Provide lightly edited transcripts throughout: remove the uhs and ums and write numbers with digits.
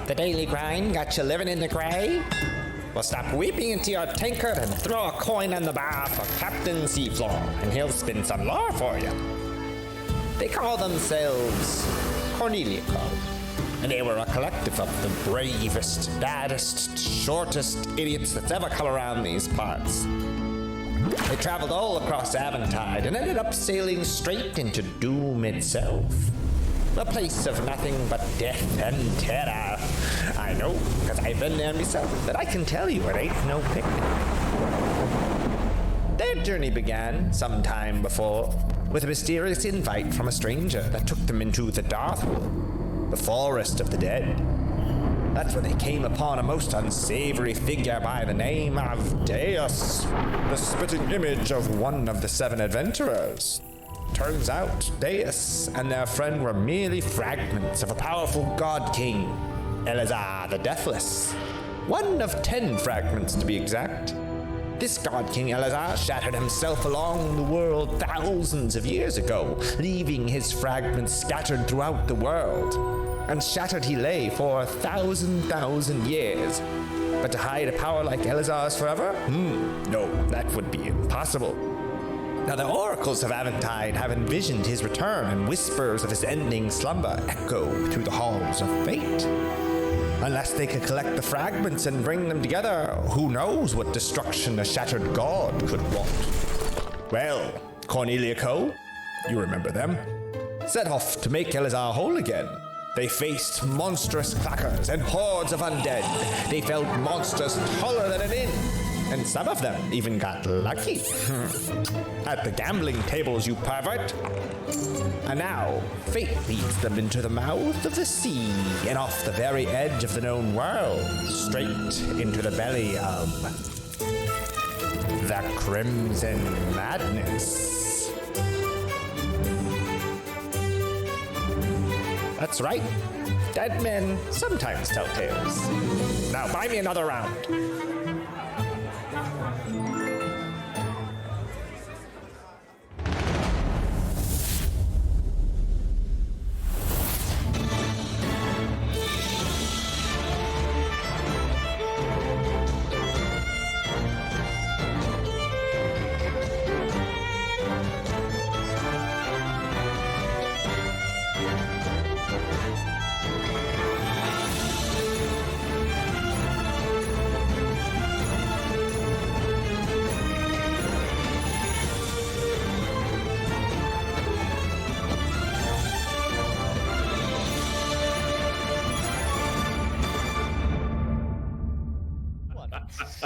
The daily grind got you living in the grey? Well, stop weeping into your tankard and throw a coin on the bar for Captain Seafloor, and he'll spin some lore for you. They call themselves Cornelico, and they were a collective of the bravest, baddest, shortest idiots that's ever come around these parts. They traveled all across Aventide and ended up sailing straight into Doom itself. A place of nothing but death and terror. I know, because I've been there myself, but I can tell you it ain't no picnic. Their journey began some time before with a mysterious invite from a stranger that took them into the Darkwood, the forest of the dead. That's where they came upon a most unsavory figure by the name of Daye, the spitting image of one of the 7 adventurers. Turns out, Daye and their friend were merely fragments of a powerful god king, Eleazar the Deathless. One of 10 fragments, to be exact. This god king Eleazar shattered himself along the world thousands of years ago, leaving his fragments scattered throughout the world. And shattered he lay for 1,000 years. But to hide a power like Eleazar's forever? No, that would be impossible. Now the oracles of Aventide have envisioned his return, and whispers of his ending slumber echo through the halls of fate. Unless they can collect the fragments and bring them together, who knows what destruction a shattered god could want. Well, Cornelico, you remember them, set off to make Eleazar whole again. They faced monstrous clackers and hordes of undead. They felt monsters taller than an inn. And some of them even got lucky. At the gambling tables, you pervert. And now, fate leads them into the mouth of the sea and off the very edge of the known world, straight into the belly of the Crimson Madness. That's right. Dead men sometimes tell tales. Now buy me another round.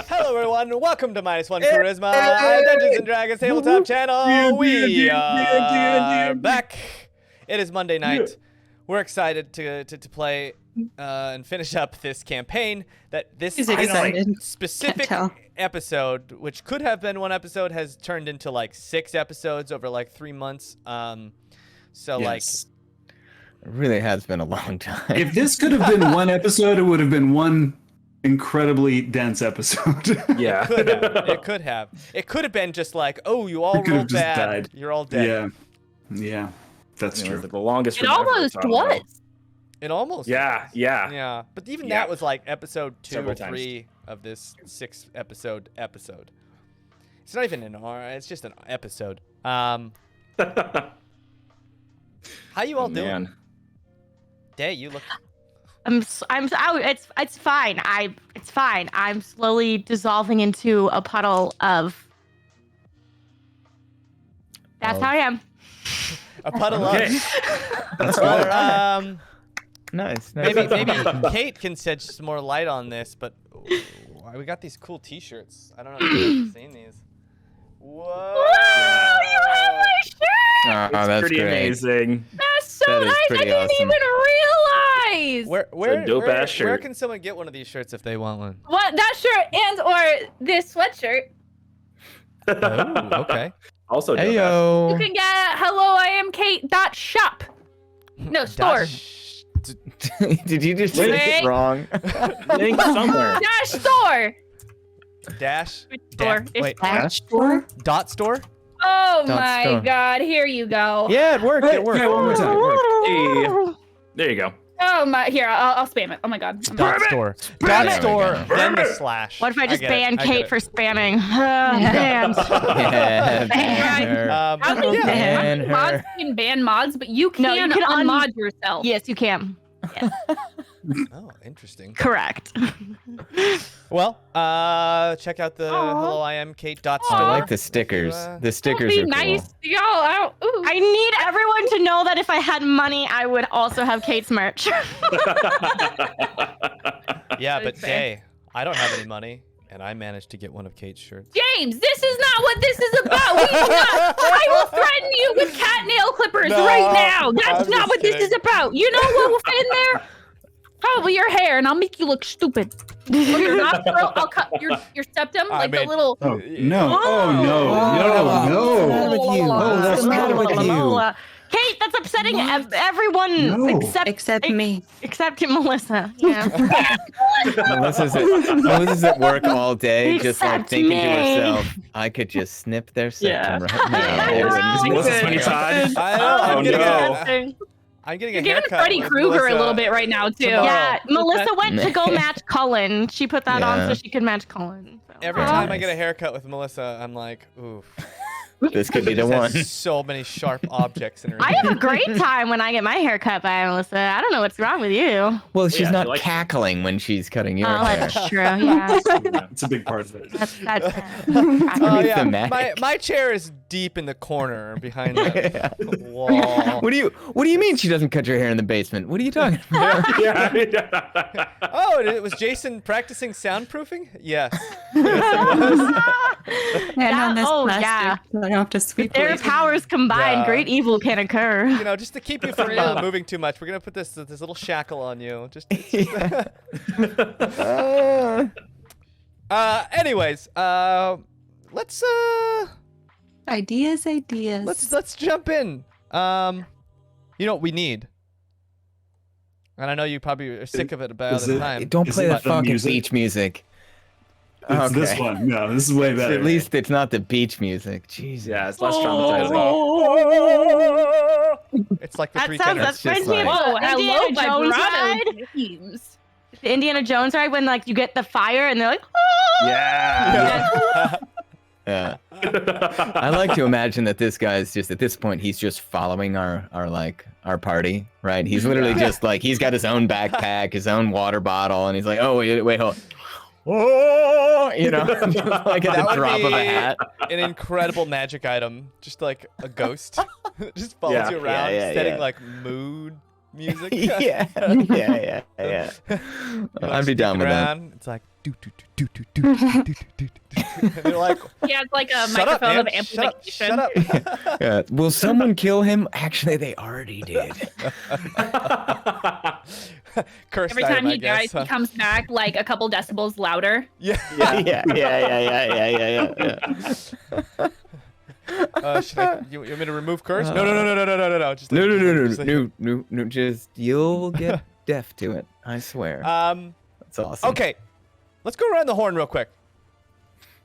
Hello everyone, welcome to MinusOneCharisma, Dungeons and Dragons tabletop channel. We are back. It is Monday night. We're excited to play and finish up this campaign. That this specific episode, which could have been one episode, has turned into like 6 episodes over like 3 months. So yes. It really has been a long time. If this could have been one episode, it would have been one incredibly dense episode. Yeah. It could have. It could have been just like, oh, you all rolled bad. Died. You're all dead. Yeah. That's true. The longest. It almost was. It almost. Yeah. But even that was like episode 2 or 3 of this 6 episode. It's not even an hour. It's just an episode. How you all doing? Daye, you look. I'm out. It's fine. It's fine. I'm slowly dissolving into a puddle of. That's how I am. A puddle of. That's well, nice. Maybe Kate can shed some more light on this, but we got these cool T-shirts. I don't know if you've seen these. Whoa! Whoa! You have my shirt. Oh, that's pretty great. amazing. That's so nice. I didn't even realize. Where can someone get one of these shirts if they want one? What, that shirt and or this sweatshirt? Oh, okay. Also, heyo. You can get hello I am Kate.shop. No, store. Did you just say it wrong? Link somewhere. Dash store. Dash store. Wait, dash store? Dot store? Oh my god, here you go. Yeah, it worked. It worked. Yeah, one more time. Hey. There you go. Oh my! Here, I'll spam it. Oh my god. Dot store. Dot store. Then the slash. What if I just get it, ban I get Kate it. for spamming? Banned. Yeah, ban her. I think Ban her. mods can ban mods, but you No, can, you can unmod yourself. Yes, you can. Oh, interesting. Correct. Well, check out the hello I am Kate dot store. I like the stickers. The stickers Be are nice, cool. y'all. I need everyone to know that if I had money, I would also have Kate's merch. Yeah, but That's fair. Daye, I don't have any money, and I managed to get one of Kate's shirts. James, this is not what this is about. We do not. I will threaten you with cat nail clippers No, right now. I'm That's not just what this kidding. is about. You know what will fit in there? Probably your hair, and I'll make you look stupid. Or your nostril, I'll cut your septum, I like mean- the little. Oh no! Oh no! What's the matter No! with you? Oh, that's What's the matter with you? Kate, that's upsetting everyone No. except me. Except Melissa. Yeah. Melissa's at work all day, just like Except thinking to me. herself, I could just snip their septum right now. Yeah. It wouldn't Yeah. be Melissa's bad. Funny Todd. I know. Oh, I'm getting no. I'm getting You're a giving haircut. Freddy with Krueger a Melissa little bit right now too. tomorrow. Yeah, Melissa went to go Nah. match Cullen. She put that on Yeah. so she could match Cullen. So. Every time I get a haircut with Melissa, I'm like, ooh. This could be the She one. has so many sharp objects in her. I have a great time when I get my hair cut by Melissa. I don't know what's wrong with you. Well, she's yeah, not she likes it. cackling when she's cutting your Oh, hair. that's true. Yeah, It's a big part of it. that's Oh It's yeah, thematic. my chair is deep in the corner behind Yeah. the wall. What do you mean she doesn't cut your hair in the basement? What are you talking about? Yeah. Oh, was Jason practicing soundproofing? Yes. And on this oh, plastic, yeah. so I don't have to sweep Their away. powers combined, Yeah. great evil can occur. You know, just to keep you from moving too much, we're gonna put this little shackle on you. Just. Anyways, let's Ideas. let's jump in. You know what we need, and I know you probably are sick of it about is the it- time. Don't Is play it that the fucking music? beach music. It's this Okay. one. No, this is way better. At least it's not the beach music. Jesus. Yeah, it's less traumatizing. It's like the That three sounds. tenors. That's just Indiana, like- Whoa, Indiana hello, Jones ride. vibrato themes. The Indiana Jones ride when like you get the fire and they're like, "Oh!" Yeah. Yeah. I like to imagine that this guy's just at this point he's just following our party, right? He's literally just like he's got his own backpack, his own water bottle, and he's like, oh wait, hold. Oh, you know, just like at That the would drop of a be hat. an incredible magic item, just like a ghost, just follows Yeah. you around, Yeah, setting yeah. like mood music. yeah. You're, I'd be down sneaking with that. around. It's like do do do do do do do do do. And you're like, Yeah, it's like a shut up, microphone man. of amplification. Shut up. Yeah. Will someone kill him? Actually, they already did. Cursed Every item, time I he guess, dies, huh? he comes back like a couple decibels louder. Yeah. yeah. Should you want me to remove curse? No. Just like, No. Just you'll get deaf to it. I swear. That's awesome. Okay, let's go around the horn real quick.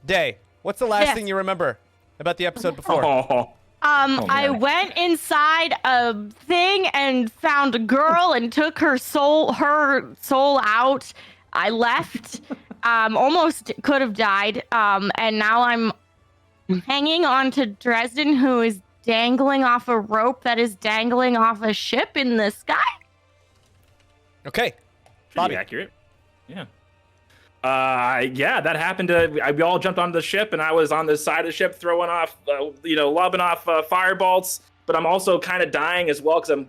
Daye, what's the last Yes. thing you remember about the episode before? Oh. I went inside a thing and found a girl and took her soul out. I left. Almost could have died. And now I'm hanging on to Dresden, who is dangling off a rope that is dangling off a ship in the sky. Okay, Bobby. Bobby. Accurate. Yeah. Yeah, that happened. We all jumped onto the ship, and I was on the side of the ship throwing off, lobbing off firebolts. But I'm also kind of dying as well because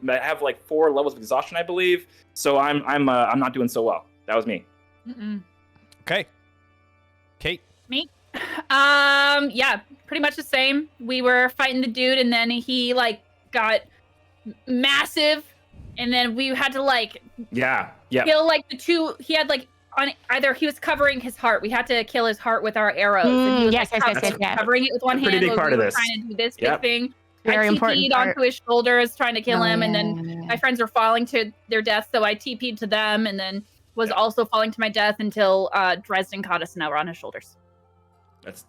I have like 4 levels of exhaustion, I believe. So I'm not doing so well. That was me. Okay. Kate. Me? Yeah, pretty much the same. We were fighting the dude, and then he like got massive, and then we had to like Yeah. kill like the two. He had like on either he was covering his heart. We had to kill his heart with our arrows. and he was Yes, like, yes. covering it with one That's a pretty hand. big while part we of were this. trying to do this Yep. big thing. Very I important TP'd part. onto his shoulders trying to kill him, and yeah. then my friends were falling to their death, so I TP'd to them, and then was also falling to my death until Dresden caught us, and now we're on his shoulders.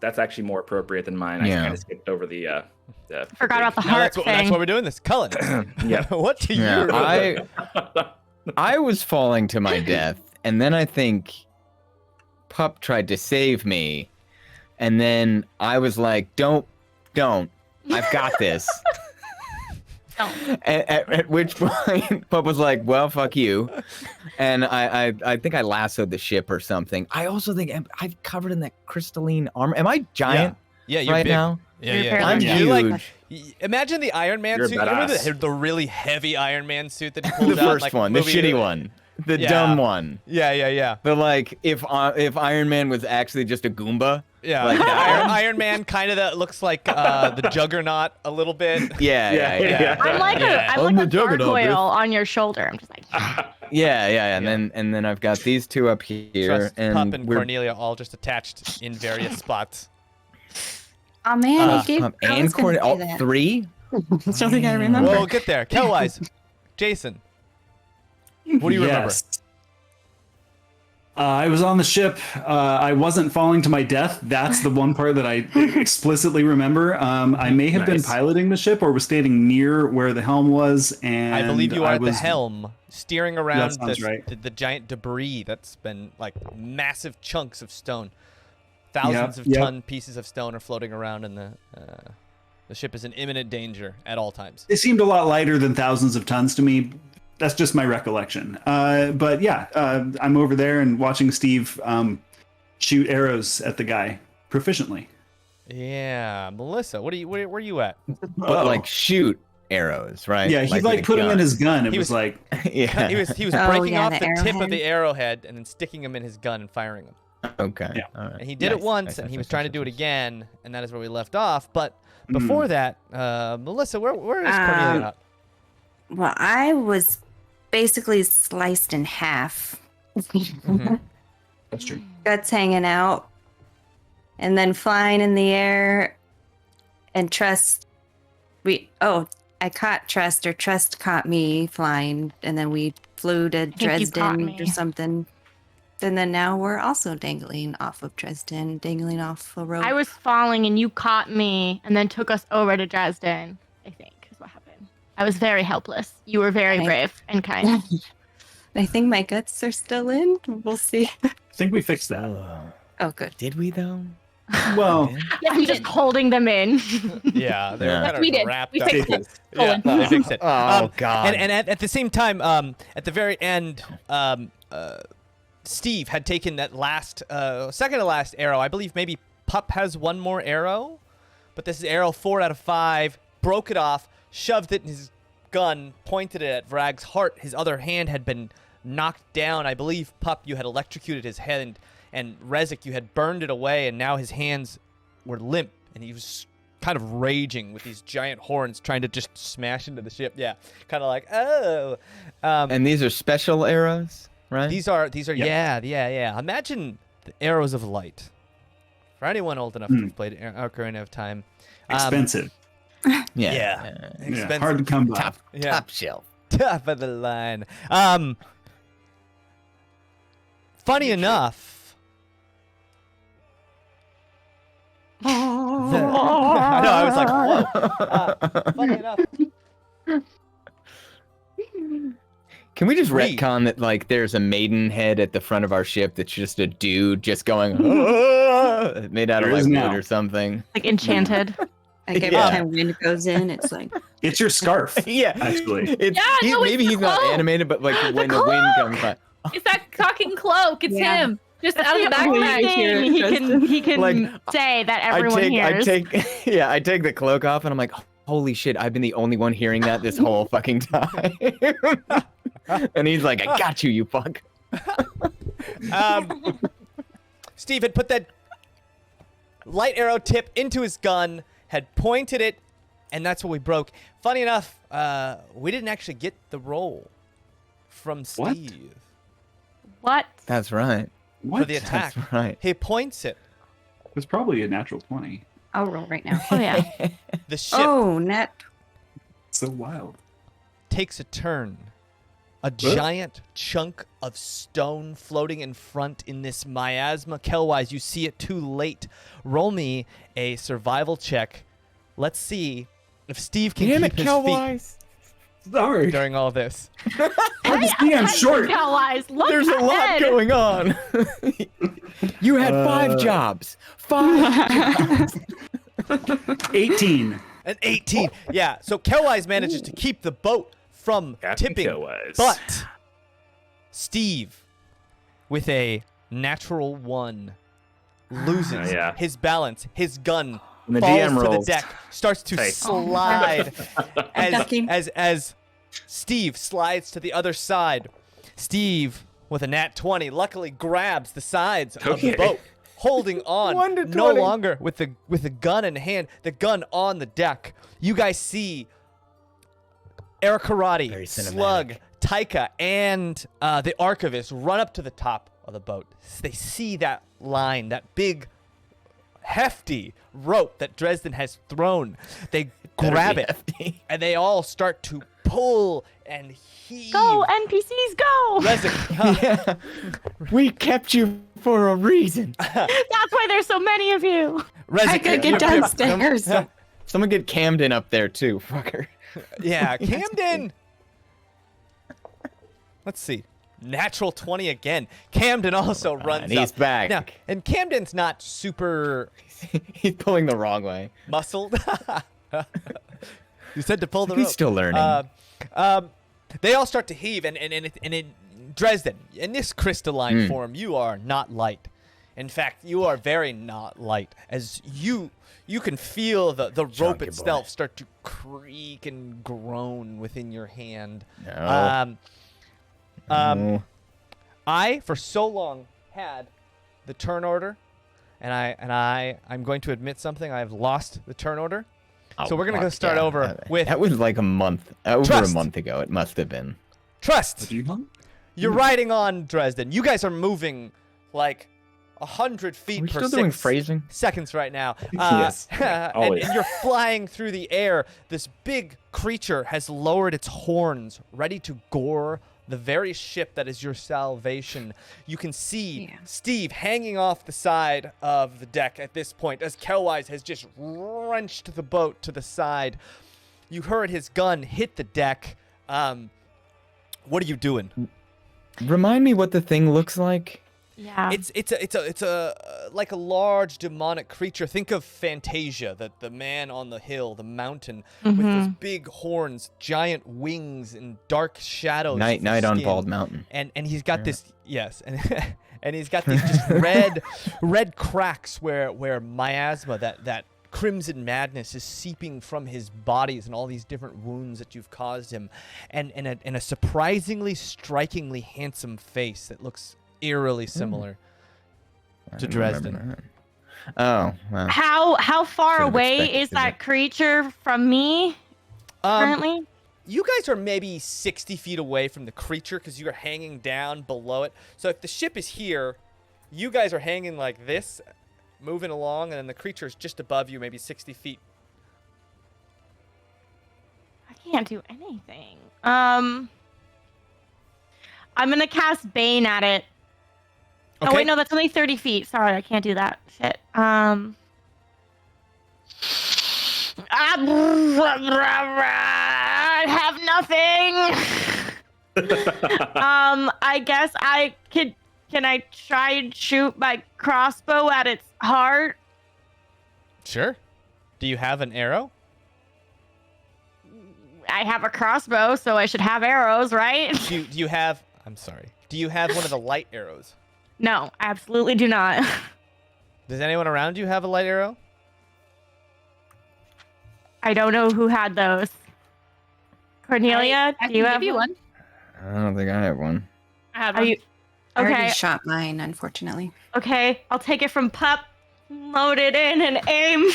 That's actually more appropriate than mine. I Yeah. kind of skipped over the Forgot about the Now heart that's why thing. we're doing this. Cullen. Yeah. What do you Yeah, remember? I was falling to my death, and then I think Pup tried to save me, and then I was like, don't, I've got this. At which point, Pup was like, well, fuck you. And I think I lassoed the ship or something. I also think I'm covered in that crystalline armor. Am I giant Yeah, you're right big. now? Yeah. I'm You're huge. like, imagine the Iron Man You're suit. Remember badass. the really heavy Iron Man suit that he pulls The out? first like, one, the shitty one, the dumb one. Yeah. But like, if Iron Man was actually just a Goomba, Yeah, like that one? Iron Man kind of that looks like the Juggernaut a little bit. Yeah. I'm like Yeah. I'm the like a Juggernaut, gargoyle bitch. on your shoulder. I'm just like, Yeah. And then I've got these two up here, Trust and Pup and we're Cornelia all just attached in various spots. Oh man, uh, he gave. Pup I and was gonna Cornelia, say all that. three. I don't think I remember. We'll get there. Kellwise, Jason, what do you remember? Yes. I was on the ship. I wasn't falling to my death. That's the one part that I explicitly remember. I may have been Nice. piloting the ship or was standing near where the helm was. And I believe you are at the was- helm, steering around sounds right. the giant debris that's been like massive chunks of stone. Thousands of ton pieces of stone are floating around, and the ship is in imminent danger at all times. It seemed a lot lighter than thousands of tons to me. That's just my recollection. But yeah, I'm over there and watching Steve shoot arrows at the guy proficiently. Yeah, Melissa, where are you at? But like shoot arrows, right? Yeah, he with like a put him gun. in his gun. It He was was- like, Yeah. He was Oh, breaking yeah, off the the tip of arrowhead. the arrowhead and then sticking him in his gun and firing him. Okay. Yeah. All right. And he did it once, and he was trying to do it again, and that is where we left off. But before that, Melissa, where is Cornelia at? Well, I was basically sliced in half. that's true. Guts hanging out, and then flying in the air. And Trust, I caught Trust, or Trust caught me flying, and then we flew to you caught Dresden me. or something. And then now we're also dangling off of Dresden, dangling off a rope. I was falling and you caught me and then took us over to Dresden, I think is what happened. I was very helpless. You were very Okay. brave and kind. I think my guts are still in. We'll see. I think we fixed that. Oh, good. Did we though? Well, Yeah, I'm we just did. holding them in. Yeah, they were Yeah. kind of We did. wrapped We up. fixed it. Yeah, Cullen. they fixed it. Oh, God. And at the same time, at the very end, Steve had taken that last, second to last arrow. I believe maybe Pup has one more arrow, but this is arrow 4 out of 5. Broke it off, shoved it in his gun, pointed it at Vragg's heart. His other hand had been knocked down. I believe, Pup, you had electrocuted his hand, and Rezik, you had burned it away, and now his hands were limp, and he was kind of raging with these giant horns trying to just smash into the ship. Yeah, kind of like, oh. And these are special arrows, right? These are yeah. Imagine the arrows of light. For anyone old enough to have played Ocarina of Time. expensive. yeah. Yeah, Expensive. hard to come by. Top, Yeah. top shelf. Top of the line. Funny enough. I know, I was like, whoa. Funny enough. Can we just Reed. retcon that like there's a maiden head at the front of our ship that's just a dude just going "Ah," made out of There like is wood now. or something? Like enchanted. Like every Yeah. time wind goes in, it's like, It's your scarf. Yeah, Actually. It's, Yeah, no, it's maybe the he's not cloak. animated, but like when the wind comes by. It's that talking cloak. It's Yeah. him. Just That's out of the the only backpack. hear thing it, he can Like, say that everyone hears. I take the cloak off and I'm like, holy shit, I've been the only one hearing that this whole fucking time. And he's like, I got you, you fuck. Steve had put that light arrow tip into his gun, had pointed it, and that's what we broke. Funny enough, we didn't actually get the roll from What? Steve What? That's right. for the attack. That's right. He points it. It was probably a natural 20. I'll roll right now. Oh yeah. The ship Oh, net. So wild. takes a turn. A giant chunk of stone floating in front in this miasma. Kellwise, you see it too late. Roll me a survival check. Let's see if Steve can Damn keep it, his Kellwise. Sorry. during all this? I'm short. Allies, look There's a lot ahead. going on. You had 5 jobs. 5 jobs. 18. An 18. Yeah, so Kellwise manages to keep the boat from Captain tipping. Kellwise. But Steve, with a natural 1, loses his balance. His gun And the falls DM to rolls. the deck, starts to Hey. slide Ducking. as Steve slides to the other side. Steve, with a nat 20, luckily grabs the sides of the Okay. boat, holding on 1 to no 20. longer with the gun in hand, the gun on the deck. You guys see Eric Very Karate, cinematic. Slug, Taika, and the Archivist run up to the top of the boat. They see that line, that big, hefty rope that Dresden has thrown. They grab be it, hefty. and they all start to pull and heave. Go, NPCs, go! Rezik, Yeah. We kept you for a reason. That's why there's so many of you. Rezik, I could get downstairs. Someone get Camden up there too, fucker. Yeah, Camden. Let's see. Natural 20 again. Camden also runs and he's up. back. Now, and Camden's not super He's pulling the wrong way. muscled. You said to pull the He's rope. still learning. They all start to heave, and in Dresden, in this crystalline form, you are not light. In fact, you are very not light, as you can feel the rope Chunky boy. itself start to creak and groan within your hand. No. No. I for so long had the turn order, and I'm going to admit something. I've lost the turn order. So we're gonna go start over with That was like a month, over Trust. a month ago. It must have been. Trust. You're riding on Dresden. You guys are moving like 100 feet Are we per still doing phrasing? seconds right now. Yes. and Always. you're flying through the air. This big creature has lowered its horns, ready to gore the very ship that is your salvation. You can see Steve hanging off the side of the deck at this point as Kellwise has just wrenched the boat to the side. You heard his gun hit the deck. What are you doing? Remind me what the thing looks like. Yeah. It's a like a large demonic creature. Think of Fantasia, the man on the hill, the mountain, with those big horns, giant wings, and dark shadows. Night of on skin. Bald Mountain. And he's got this and he's got these just red cracks where miasma, that crimson madness is seeping from his bodies and all these different wounds that you've caused him, and a surprisingly, strikingly handsome face that looks eerily similar I to don't remember Dresden. that. Oh, well. How far Should've away expected is to that creature from me currently? You guys are maybe 60 feet away from the creature because you are hanging down below it. So if the ship is here, you guys are hanging like this, moving along, and then the creature is just above you, maybe 60 feet. I can't do anything. I'm gonna cast Bane at it. Okay. Oh wait, no, that's only 30 feet. Sorry, I can't do that. Shit. I have nothing. I guess I could. Can I try and shoot my crossbow at its heart? Sure. Do you have an arrow? I have a crossbow, so I should have arrows, right? Do you have... I'm sorry. Do you have one of the light arrows? No, I absolutely do not. Does anyone around you have a light arrow? I don't know who had those. Cornelia, I do you can have give you one. I don't think I have one. I have Are one. you I already okay? shot mine, unfortunately. Okay, I'll take it from Pup, load it in, and aim.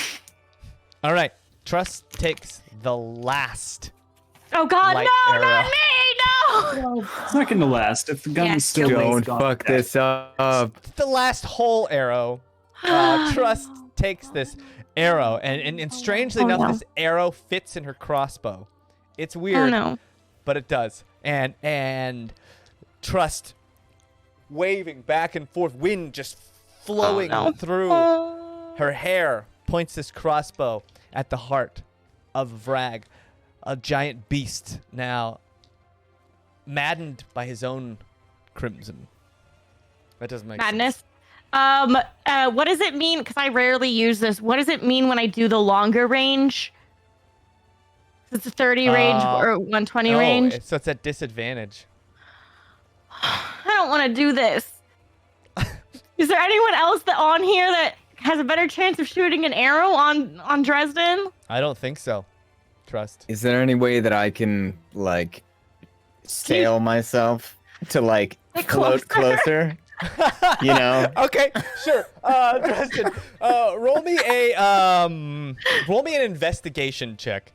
All right. Trust takes the last. Oh God, Light no, arrow. not me, no! It's not going to last if the gun Yeah, is still Don't gone. fuck this up. The last whole arrow. Trust takes this arrow, and strangely Oh, enough, no. this arrow fits in her crossbow. It's Oh weird, no. but it does. And Trust waving back and forth, wind just flowing no. through Oh. her hair, points this crossbow at the heart of Vragg. a giant beast now, maddened by his own crimson. That doesn't make Madness. sense. What does it mean? Because I rarely use this. What does it mean when I do the longer range? It's a 30 range or 120 range. So it's at disadvantage. I don't want to do this. Is there anyone else on here that has a better chance of shooting an arrow on Dresden? I don't think so. Trust. Is there any way that I can like sail myself to like float closer? You know? Okay, sure. Dresden, roll me an investigation check.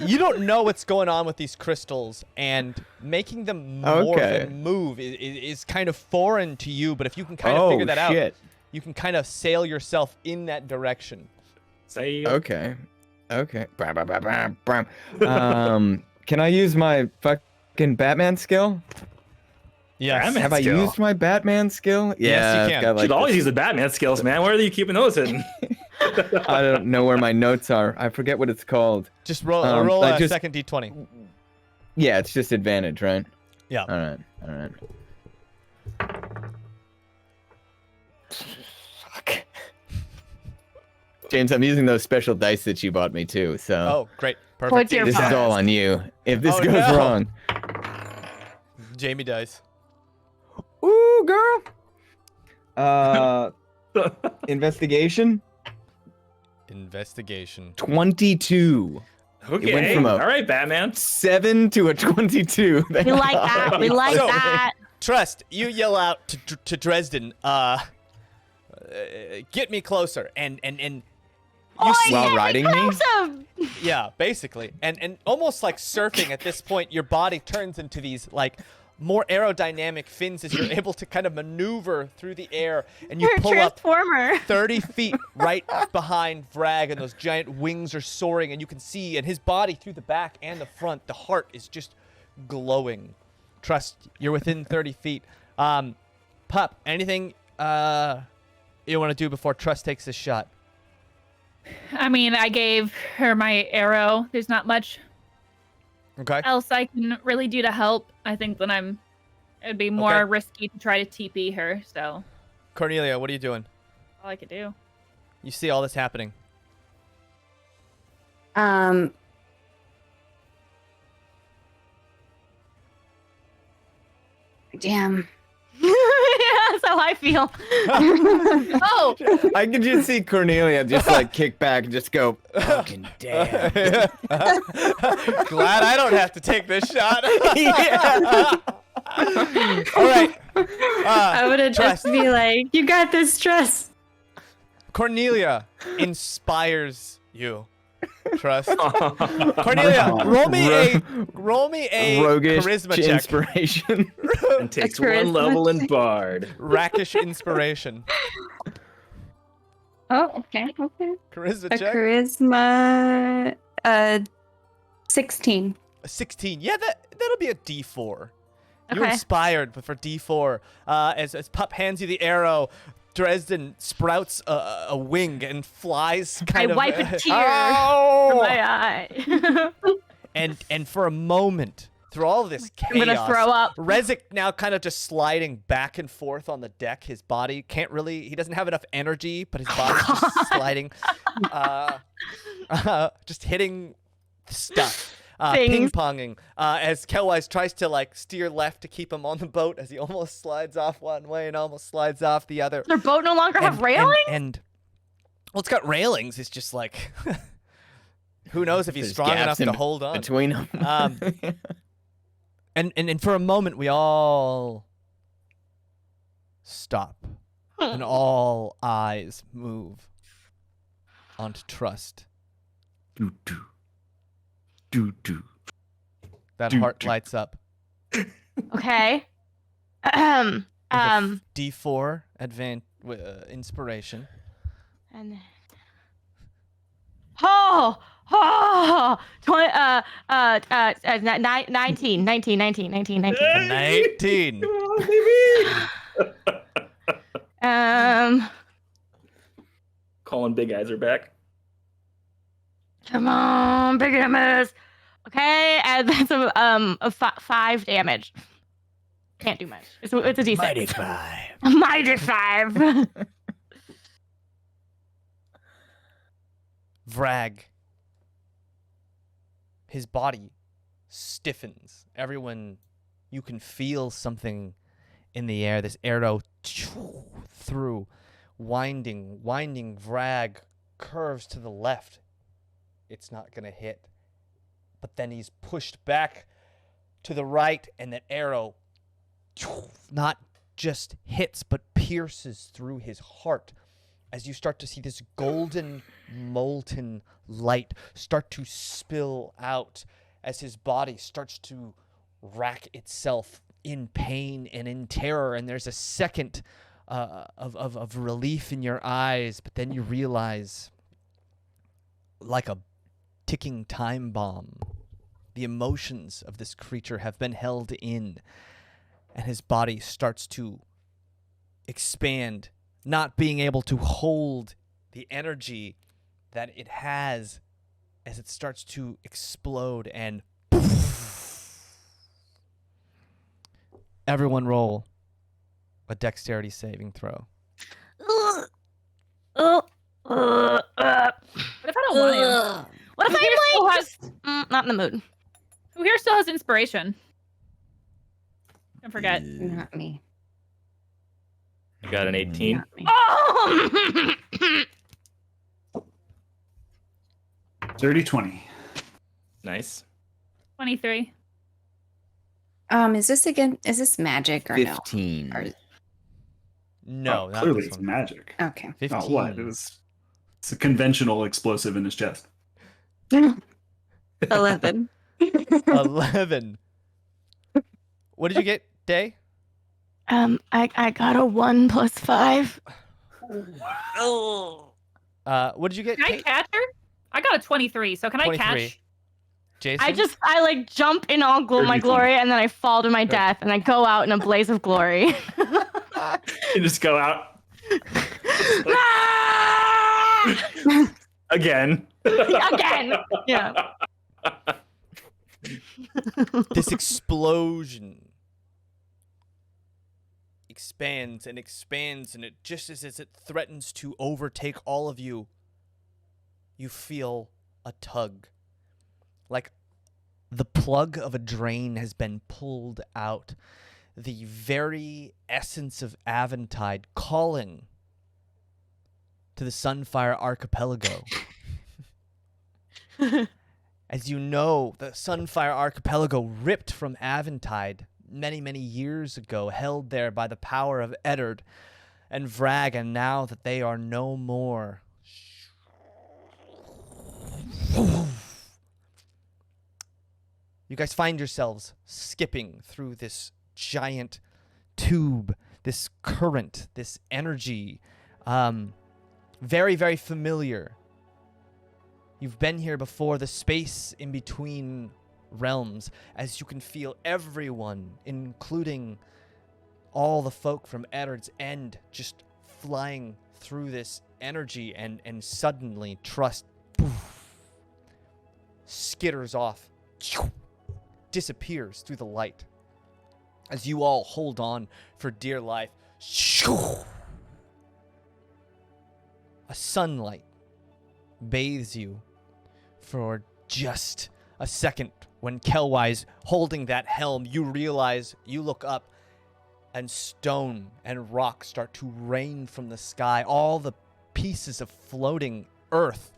You don't know what's going on with these crystals, and making them morph and move is kind of foreign to you. But if you can kind of figure that out, you can kind of sail yourself in that direction. Okay. Can I use my fucking Batman skill? Yes. Have I used my Batman skill? Yeah, you can. I've got, You should always use the Batman skills, man. Where are you keeping those hidden? I don't know where my notes are. I forget what it's called. Just roll a just- second d20. Yeah, it's just advantage, right? Yeah. All right. Fuck. James, I'm using those special dice that you bought me too, so Oh, great. Perfect. What's your this is all on you. If this goes no. wrong. Jamie dice. Ooh, girl. Investigation? Investigation. 22. Okay. It went from All right, Batman. 7 to a 22. We like that. We like So- that. Trust, you yell out to Dresden, get me closer, and you see, While riding me? Awesome. yeah, basically, and almost like surfing at this point, your body turns into these like more aerodynamic fins as you're able to kind of maneuver through the air, and you You're a pull up transformer. 30 feet right behind Vragg, and those giant wings are soaring, and you can see, and his body through the back and the front, the heart is just glowing. Trust, you're within 30 feet. Pup, anything you want to do before Trust takes this shot? I mean, I gave her my arrow. There's not much Okay. else I can really do to help. I think that it'd be more Okay. risky to try to TP her, so Cornelia, what are you doing? all I could do. You see all this happening. Damn. Yeah, that's how I feel. Oh, I can just see Cornelia just like kick back and just go, fucking damn. Glad I don't have to take this shot. All right. I would have Trust. just be like, you got this, stress. Cornelia inspires you. Trust. Cornelia, roll me a Roguish charisma check. inspiration. And takes charisma one level in check. Bard. Rackish inspiration. Oh, okay. Charisma A check. charisma, 16. A 16. Yeah, that'll be a D4. You're Okay. inspired, but for D4, as Pup hands you the arrow, Dresden sprouts a wing and flies I kind of. wipe a tear Oh! from my eye. And for a moment, through all of this chaos, I'm gonna throw up. Rezik now kind of just sliding back and forth on the deck. His body he doesn't have enough energy, but his body's just sliding, just hitting stuff. Things. Ping-ponging as Kelwise tries to like steer left to keep him on the boat as he almost slides off one way and almost slides off the other. Their boat no longer have railings? And well, it's got railings. It's just like who knows if he's There's strong enough gaps to in hold on. between them. And for a moment we all stop and all eyes move onto Trust. That heart lights up. Okay. D4 inspiration. And then... 19. 19. Colin Big Eyes are back. Come on, big damage. Okay, and that's a 5 damage. Can't do much. It's a D6. Mighty 5. A mighty 5. Vragg. His body stiffens. Everyone, you can feel something in the air. This arrow through, winding. Vragg curves to the left. It's not going to hit. But then he's pushed back to the right, and that arrow not just hits, but pierces through his heart as you start to see this golden, molten light start to spill out as his body starts to rack itself in pain and in terror. And there's a second of relief in your eyes, but then you realize, like a ticking time bomb, the emotions of this creature have been held in, and his body starts to expand, not being able to hold the energy that it has as it starts to explode, and everyone roll a dexterity saving throw. What if I don't want to? What if Who here I'm like still just not in the mood? Who here still has inspiration? Don't forget. Not me. You got an 18. Not me. Oh! 30-20. Nice. 23. Is this magic or 15. no? Or, No, not Clearly this it's one. magic. okay. 15. Oh, what? It's a conventional explosive in his chest. 11. 11. What did you get, Daye? I got a 1 + 5. What did you get, Can I Kate? catch her? I got a 23, so can 23. I catch? Jason? I like jump in all my 32. glory, and then I fall to my death, and I go out in a blaze of glory. You just go out again. Again. Yeah. This explosion expands and expands, and it just as it threatens to overtake all of you, you feel a tug. Like the plug of a drain has been pulled out. The very essence of Aventide calling to the Sunfire Archipelago. As you know, the Sunfire Archipelago ripped from Aventide many, many years ago, held there by the power of Eddard and Vragg, and now that they are no more, you guys find yourselves skipping through this giant tube, this current, this energy. Very, very familiar. You've been here before, the space in between realms, as you can feel everyone, including all the folk from Eddard's End, just flying through this energy, and suddenly Trust skitters off, disappears through the light. As you all hold on for dear life, a sunlight bathes you for just a second. When Kelwise holding that helm, you realize, you look up, and stone and rock start to rain from the sky. All the pieces of floating earth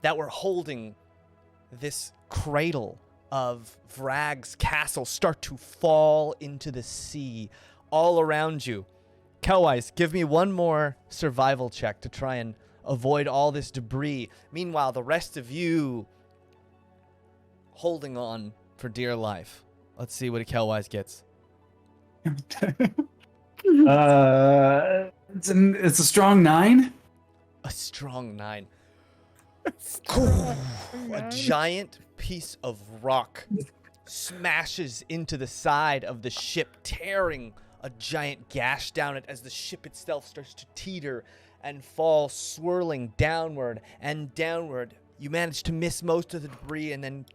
that were holding this cradle of Vragg's castle start to fall into the sea all around you. Kelwise, give me one more survival check to try and avoid all this debris. Meanwhile, the rest of you holding on for dear life. Let's see what a Kelwise gets. It's a strong 9. A strong 9. A giant piece of rock smashes into the side of the ship, tearing a giant gash down it as the ship itself starts to teeter and fall, swirling downward and downward You manage to miss most of the debris, and then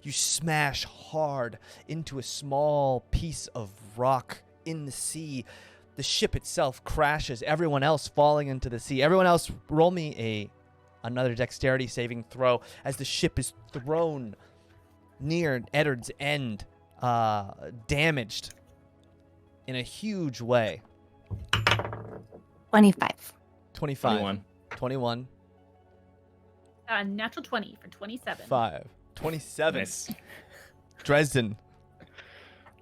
you smash hard into a small piece of rock in the sea. The ship itself crashes, everyone else falling into the sea. Everyone else, roll me another dexterity saving throw as the ship is thrown near Eddard's end, damaged in a huge way. 25. 25. 21. Natural 20 for 27. 5. 27. Nice. Dresden.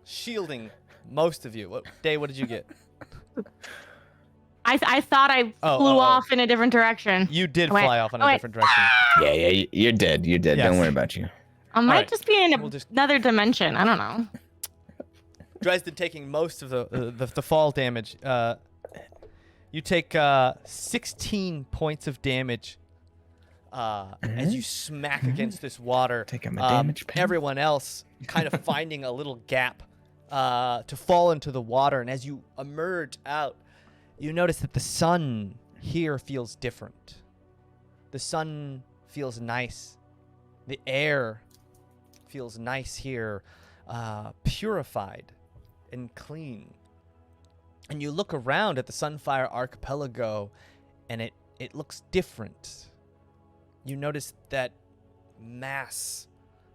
Shielding most of you. Daye, what did you get? I thought I flew off in a different direction. You did Wait, fly off in a different direction. Yeah, you're dead. You're dead. Yes. Don't worry about you. I might right. just be in We'll just- another dimension. I don't know. Dresden taking most of the fall damage. You take 16 points of damage as you smack against this water. Taking my damage pen. Everyone else kind of finding a little gap to fall into the water. And as you emerge out, you notice that the sun here feels different. The sun feels nice. The air feels nice here, purified and clean. And you look around at the Sunfire Archipelago, and it looks different. You notice that mass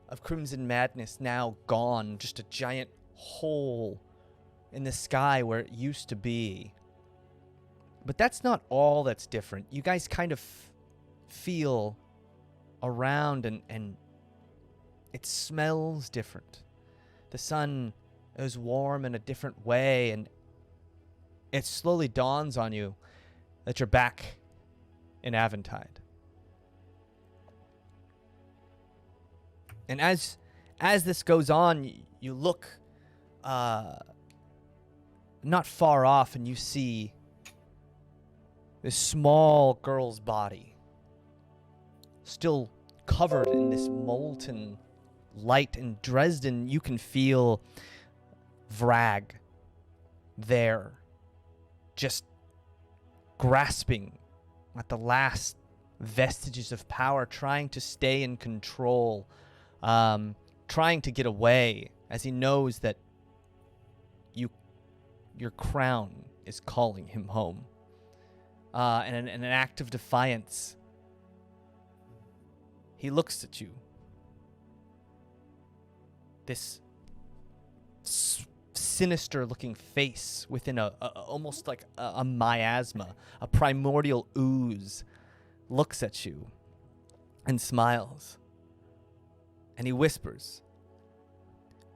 of Crimson Madness now gone, just a giant hole in the sky where it used to be. But that's not all that's different. You guys kind of feel around, and it smells different. The sun is warm in a different way, and it slowly dawns on you that you're back in Aventide. And as this goes on, you look not far off, and you see this small girl's body still covered in this molten light. In Dresden, you can feel Vragg there, just grasping at the last vestiges of power, trying to stay in control, trying to get away, as he knows that your crown is calling him home. And in an act of defiance, he looks at you. This sinister-looking face within almost like a miasma, a primordial ooze, looks at you and smiles. And he whispers,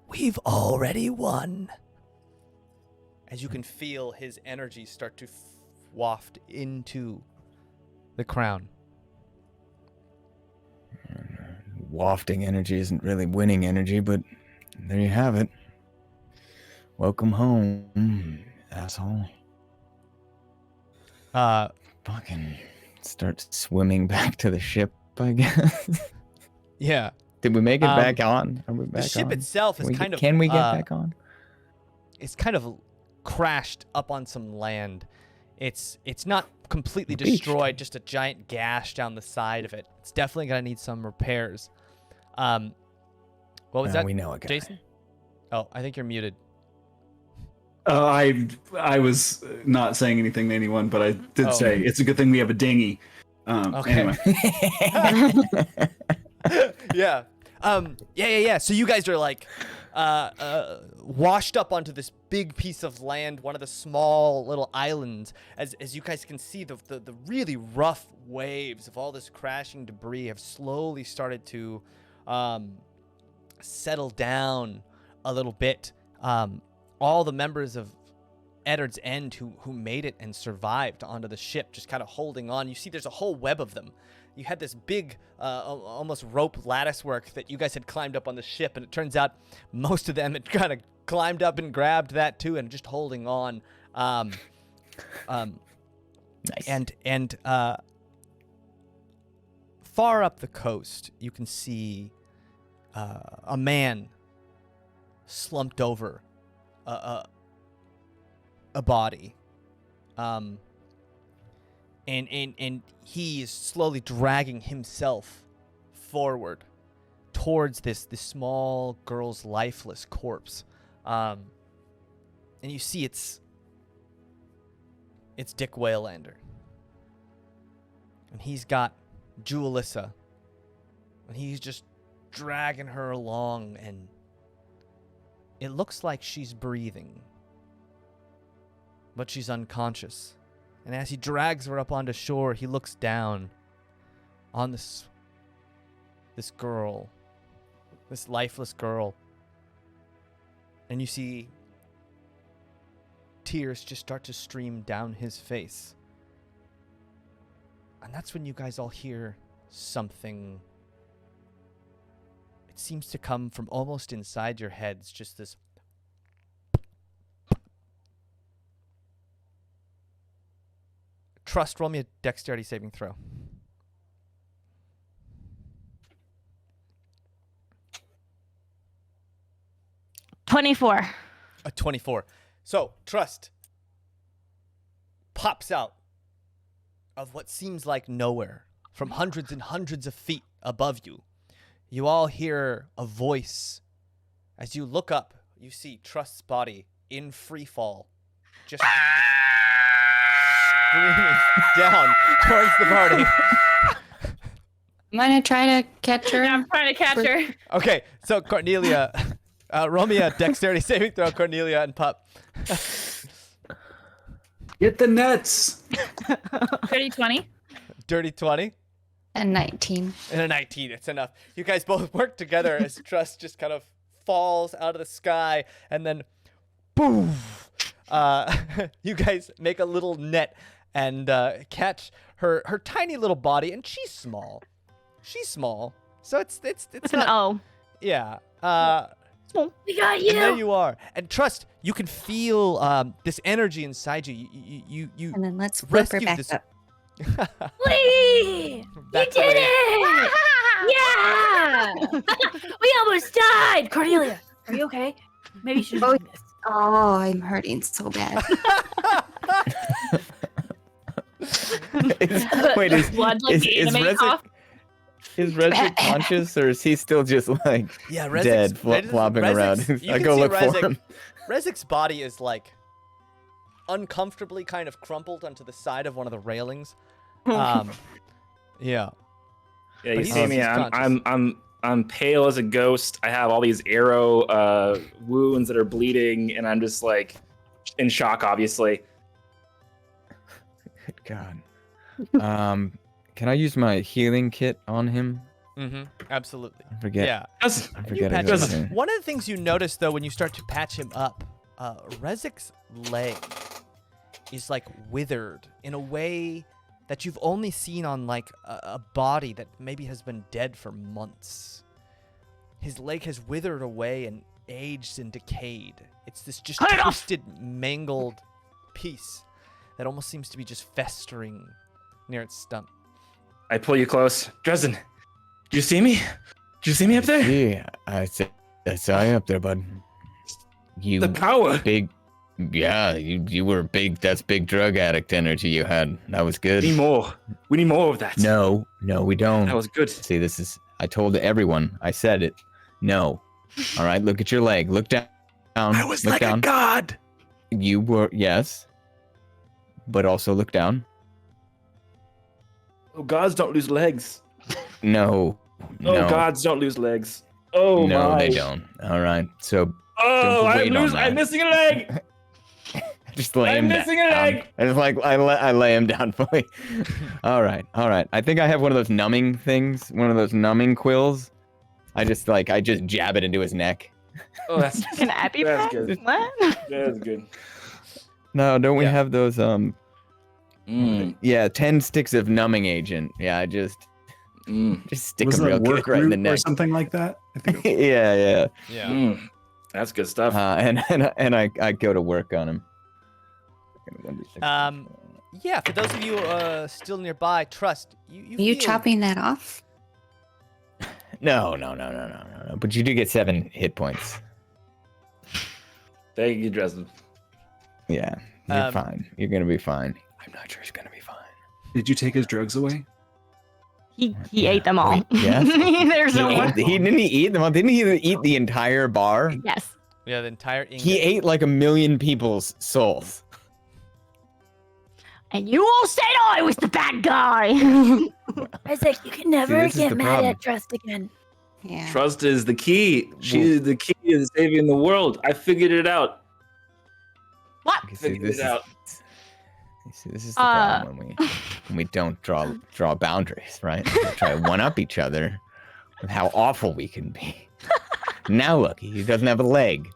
"We've already won." As you can feel his energy start to waft into the crown. Wafting energy isn't really winning energy, but there you have it. Welcome home, asshole. Fucking start swimming back to the ship, I guess. Yeah. Did we make it back on? Are we back The ship on? itself is kind of... Can we get back on? It's kind of crashed up on some land. It's not completely Beached. destroyed, just a giant gash down the side of it. It's definitely going to need some repairs. What was that? We know a guy. Jason? Oh, I think you're muted. I was not saying anything to anyone, but I did say it's a good thing we have a dinghy. Okay. Anyway. Yeah. Yeah. So you guys are like washed up onto this big piece of land, one of the small little islands. As you guys can see, the really rough waves of all this crashing debris have slowly started to settle down a little bit. All the members of Eddard's End who made it and survived onto the ship, just kind of holding on. You see there's a whole web of them. You had this big, almost rope lattice work that you guys had climbed up on the ship, and it turns out most of them had kind of climbed up and grabbed that too, and just holding on. Nice. And far up the coast, you can see a man slumped over a body. and he is slowly dragging himself forward towards this small girl's lifeless corpse. And you see it's Dick Waylander. And he's got Jewelissa. And he's just dragging her along, and it looks like she's breathing. But she's unconscious. And as he drags her up onto shore, he looks down on this girl, this lifeless girl. And you see tears just start to stream down his face. And that's when you guys all hear something. It seems to come from almost inside your heads, just this. Trust, roll me a dexterity saving throw. $24. A 24. So, Trust pops out of what seems like nowhere from hundreds and hundreds of feet above you. You all hear a voice. As you look up, you see Trust's body in free fall, just screaming down towards the party. I'm gonna try to catch her. I'm trying to catch her. Okay, so Cornelia, roll me a dexterity saving throw, Cornelia and Pup. Get the nets. Dirty 20. Dirty 20. And 19. And a 19, it's enough. You guys both work together as Trust just kind of falls out of the sky, and then boom! You guys make a little net and catch her tiny little body, and she's small. She's small, so it's It's not. an O. Yeah. We got you. And there you are. And Trust, you can feel this energy inside you. You And then let's flip her rescued back this. up. Lee! Back You to did the- it! Yeah! We almost died! Cornelia, are you okay? Maybe you should have done this. Oh, I'm hurting so bad. Wait, is Blood like the anime Rezek, cough? is Rezek conscious, or is he still just like Yeah, dead, flopping around? I go look for him. Rezek's body is like uncomfortably kind of crumpled onto the side of one of the railings. Yeah. Yeah, But you he's- see me. he's conscious. I'm pale as a ghost. I have all these arrow wounds that are bleeding, and I'm just like in shock, obviously. Good God. Can I use my healing kit on him? Mm-hmm. Absolutely. I forget. Yeah. I You forget patch his him name. up. One of the things you notice though when you start to patch him up, Rezek's leg is like withered in a way that you've only seen on like a body that maybe has been dead for months. His leg has withered away and aged and decayed. It's this just Cut it off! twisted, mangled piece that almost seems to be just festering near its stump. I pull you close, Dresden. Do you see me? Do you see me up there? Yeah, I saw you up there, bud. You The power. big, yeah, you were big. That's big drug addict energy you had. That was good. We need more. We need more of that. No, we don't. That was good. See, this is. I told everyone. I said it. No. All right, look at your leg. Look down. I was look like down. a god. You were, yes. But also look down. Oh, gods don't lose legs. No. Oh, No. gods don't lose legs. Oh, No, my. they don't. All right. So Oh, Don't wait on I'm that. missing a leg. just lay I'm him missing down. a leg. I just like I lay him down fully. All right. I think I have one of those numbing things, one of those numbing quills. I just jab it into his neck. Oh, that's An epi That's pack? good. What? that's good. No, don't we Yeah. have those Mm, yeah, 10 sticks of numbing agent. Yeah, I just stick Was him it real work good right in the root or neck. something like that? I think it yeah. Yeah. mm. That's good stuff. And I go to work on him. Yeah, for those of you still nearby, Trust, you Are you feel- chopping that off? No. But you do get 7 hit points. Thank you, Dresden. Yeah, you're Um, fine. You're gonna be fine. I'm not sure he's gonna be fine. Did you take his drugs away? He ate them all. Wait, yes. There's no more. Didn't he eat them all? Didn't he eat the entire bar? Yes. Yeah, the entire ingot. He ate like 1 million people's souls. And you all said I was the bad guy. Isaac, you can never this is get the mad problem. at Trust again. Yeah. Trust is the key. She's the key to saving the world. I figured it out. What? Okay, Figured it out. This is the problem when we don't draw boundaries, right? We try to one up each other with how awful we can be. Now look, he doesn't have a leg.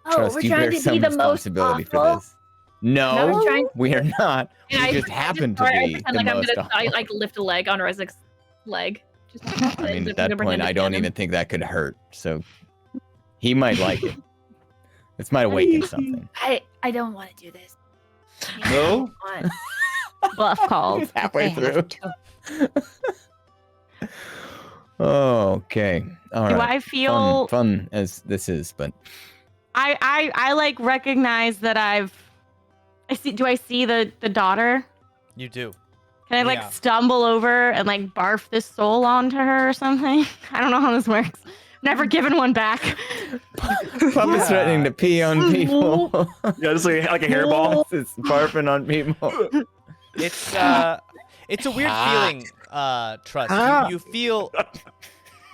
Oh, Trust we're you trying bear to be some the most responsibility for awful. this. No, we're trying- we are not. And We I just happen to I be pretend the like I'm most gonna awful. like lift a leg on Isaac's leg. Just, I mean, at that point, I don't even think that could hurt. So he might like it. This might awaken something. I don't want to do this. No? I don't want. Bluff called. Halfway I have through. Oh, okay. All Do right. I feel Fun as this is, but I like recognize that I see. Do I see the daughter? You do. Can I like Yeah. stumble over and like barf this soul onto her or something? I don't know how this works. Never given one back. Puppet's threatening to pee on people. Yeah, just like a hairball. It's barfing on people. It's a weird feeling, Trust. You feel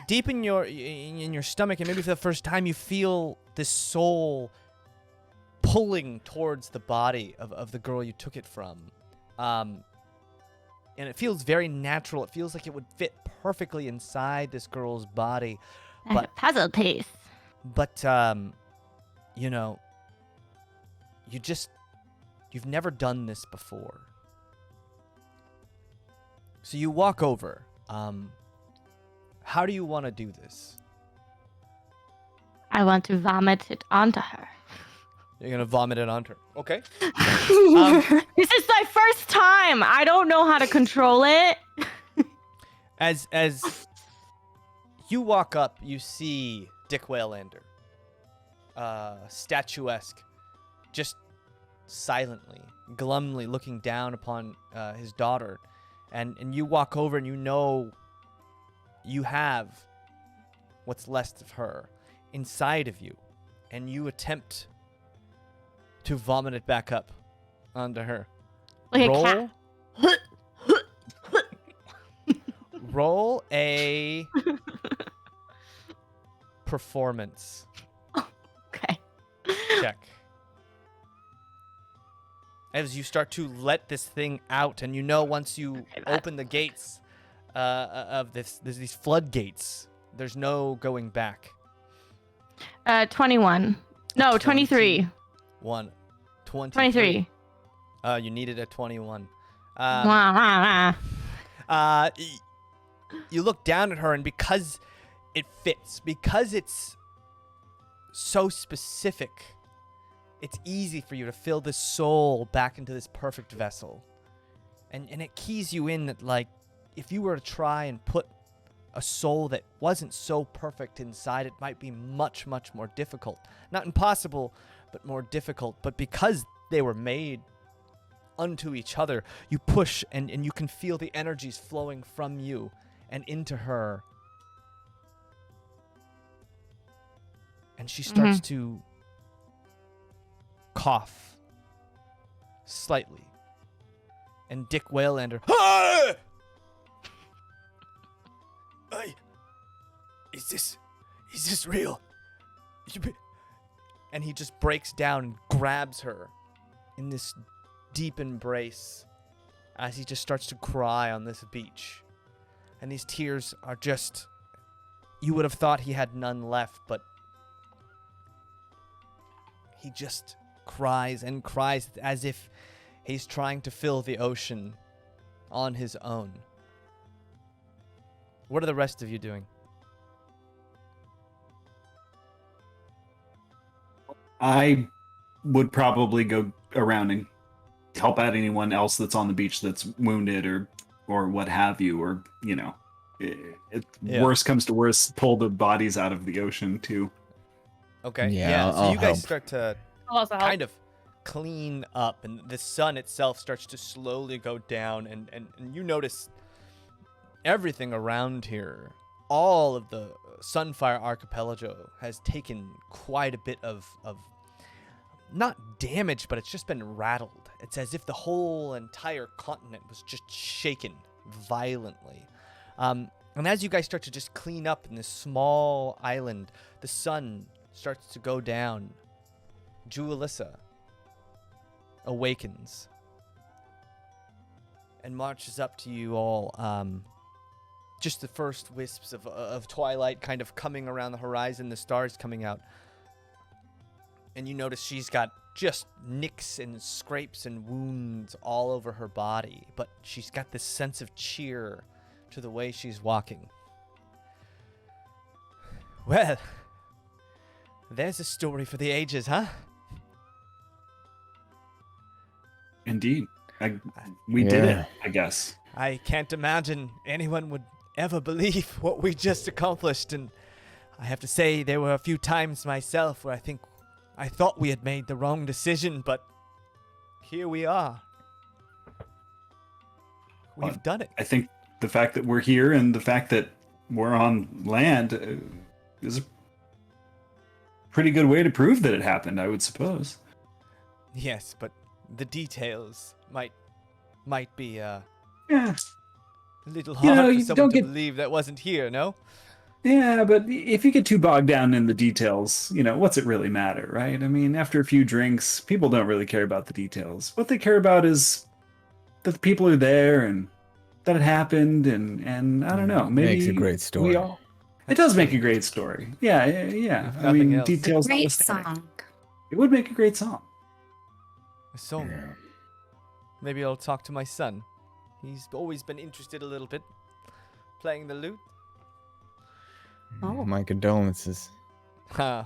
deep in your stomach, and maybe for the first time, you feel this soul pulling towards the body of the girl you took it from. And it feels very natural. It feels like it would fit perfectly inside this girl's body. Like a puzzle piece. But you know, you've never done this before. So you walk over. How do you want to do this? I want to vomit it onto her. You're gonna vomit it onto her. Okay. This is my first time. I don't know how to control it. As you walk up, you see Dick Waylander, statuesque, just silently, glumly looking down upon his daughter, and you walk over and you know you have what's left of her inside of you, and you attempt to vomit it back up onto her. Like roll, a cat. roll a performance Okay. check. As you start to let this thing out, and you know once you open the gates of these floodgates, there's no going back. 21. No, 23. 23. 23. You needed a 21. Wah, wah, wah. You look down at her, and because it fits, because it's so specific, it's easy for you to fill this soul back into this perfect vessel. And it keys you in that, like, if you were to try and put a soul that wasn't so perfect inside, it might be much, much more difficult. Not impossible, but more difficult. But because they were made unto each other, you push and you can feel the energies flowing from you and into her. And she starts to cough slightly. And Dick Waylander, "Ah! Is this real? And he just breaks down and grabs her in this deep embrace as he just starts to cry on this beach. And these tears are just, you would have thought he had none left, but he just cries and cries as if he's trying to fill the ocean on his own. What are the rest of you doing? I would probably go around and help out anyone else that's on the beach that's wounded or what have you, or Yeah. worst comes to worst, pull the bodies out of the ocean too. Okay. Yeah, So I'll you guys help. start to I'll also help. kind of clean up, and the sun itself starts to slowly go down, and you notice everything around here, all of the Sunfire Archipelago has taken quite a bit of not damage, but it's just been rattled. It's as if the whole entire continent was just shaken violently. And as you guys start to just clean up in this small island, the sun starts to go down. Jewelissa awakens and marches up to you all. Just the first wisps of twilight kind of coming around the horizon, the stars coming out. And you notice she's got just nicks and scrapes and wounds all over her body, but she's got this sense of cheer to the way she's walking. Well, there's a story for the ages, huh? Indeed. We did it, I guess. I can't imagine anyone would ever believe what we just accomplished, and I have to say there were a few times myself where I thought we had made the wrong decision, but here we are. We've done it. I think the fact that we're here and the fact that we're on land is a pretty good way to prove that it happened, I would suppose. Yes, but the details might be Yeah. a little You hard know, for you someone don't to get- believe that wasn't here, no? Yeah, but if you get too bogged down in the details, what's it really matter, right? I mean, after a few drinks, people don't really care about the details. What they care about is that the people are there and that it happened, and I don't know, maybe Makes a great story. It does make a great story. Yeah. If I nothing mean, else. details. Great notwithstanding. song. It would make a great song. So, maybe I'll talk to my son. He's always been interested a little bit, playing the lute. Oh. My condolences. Huh.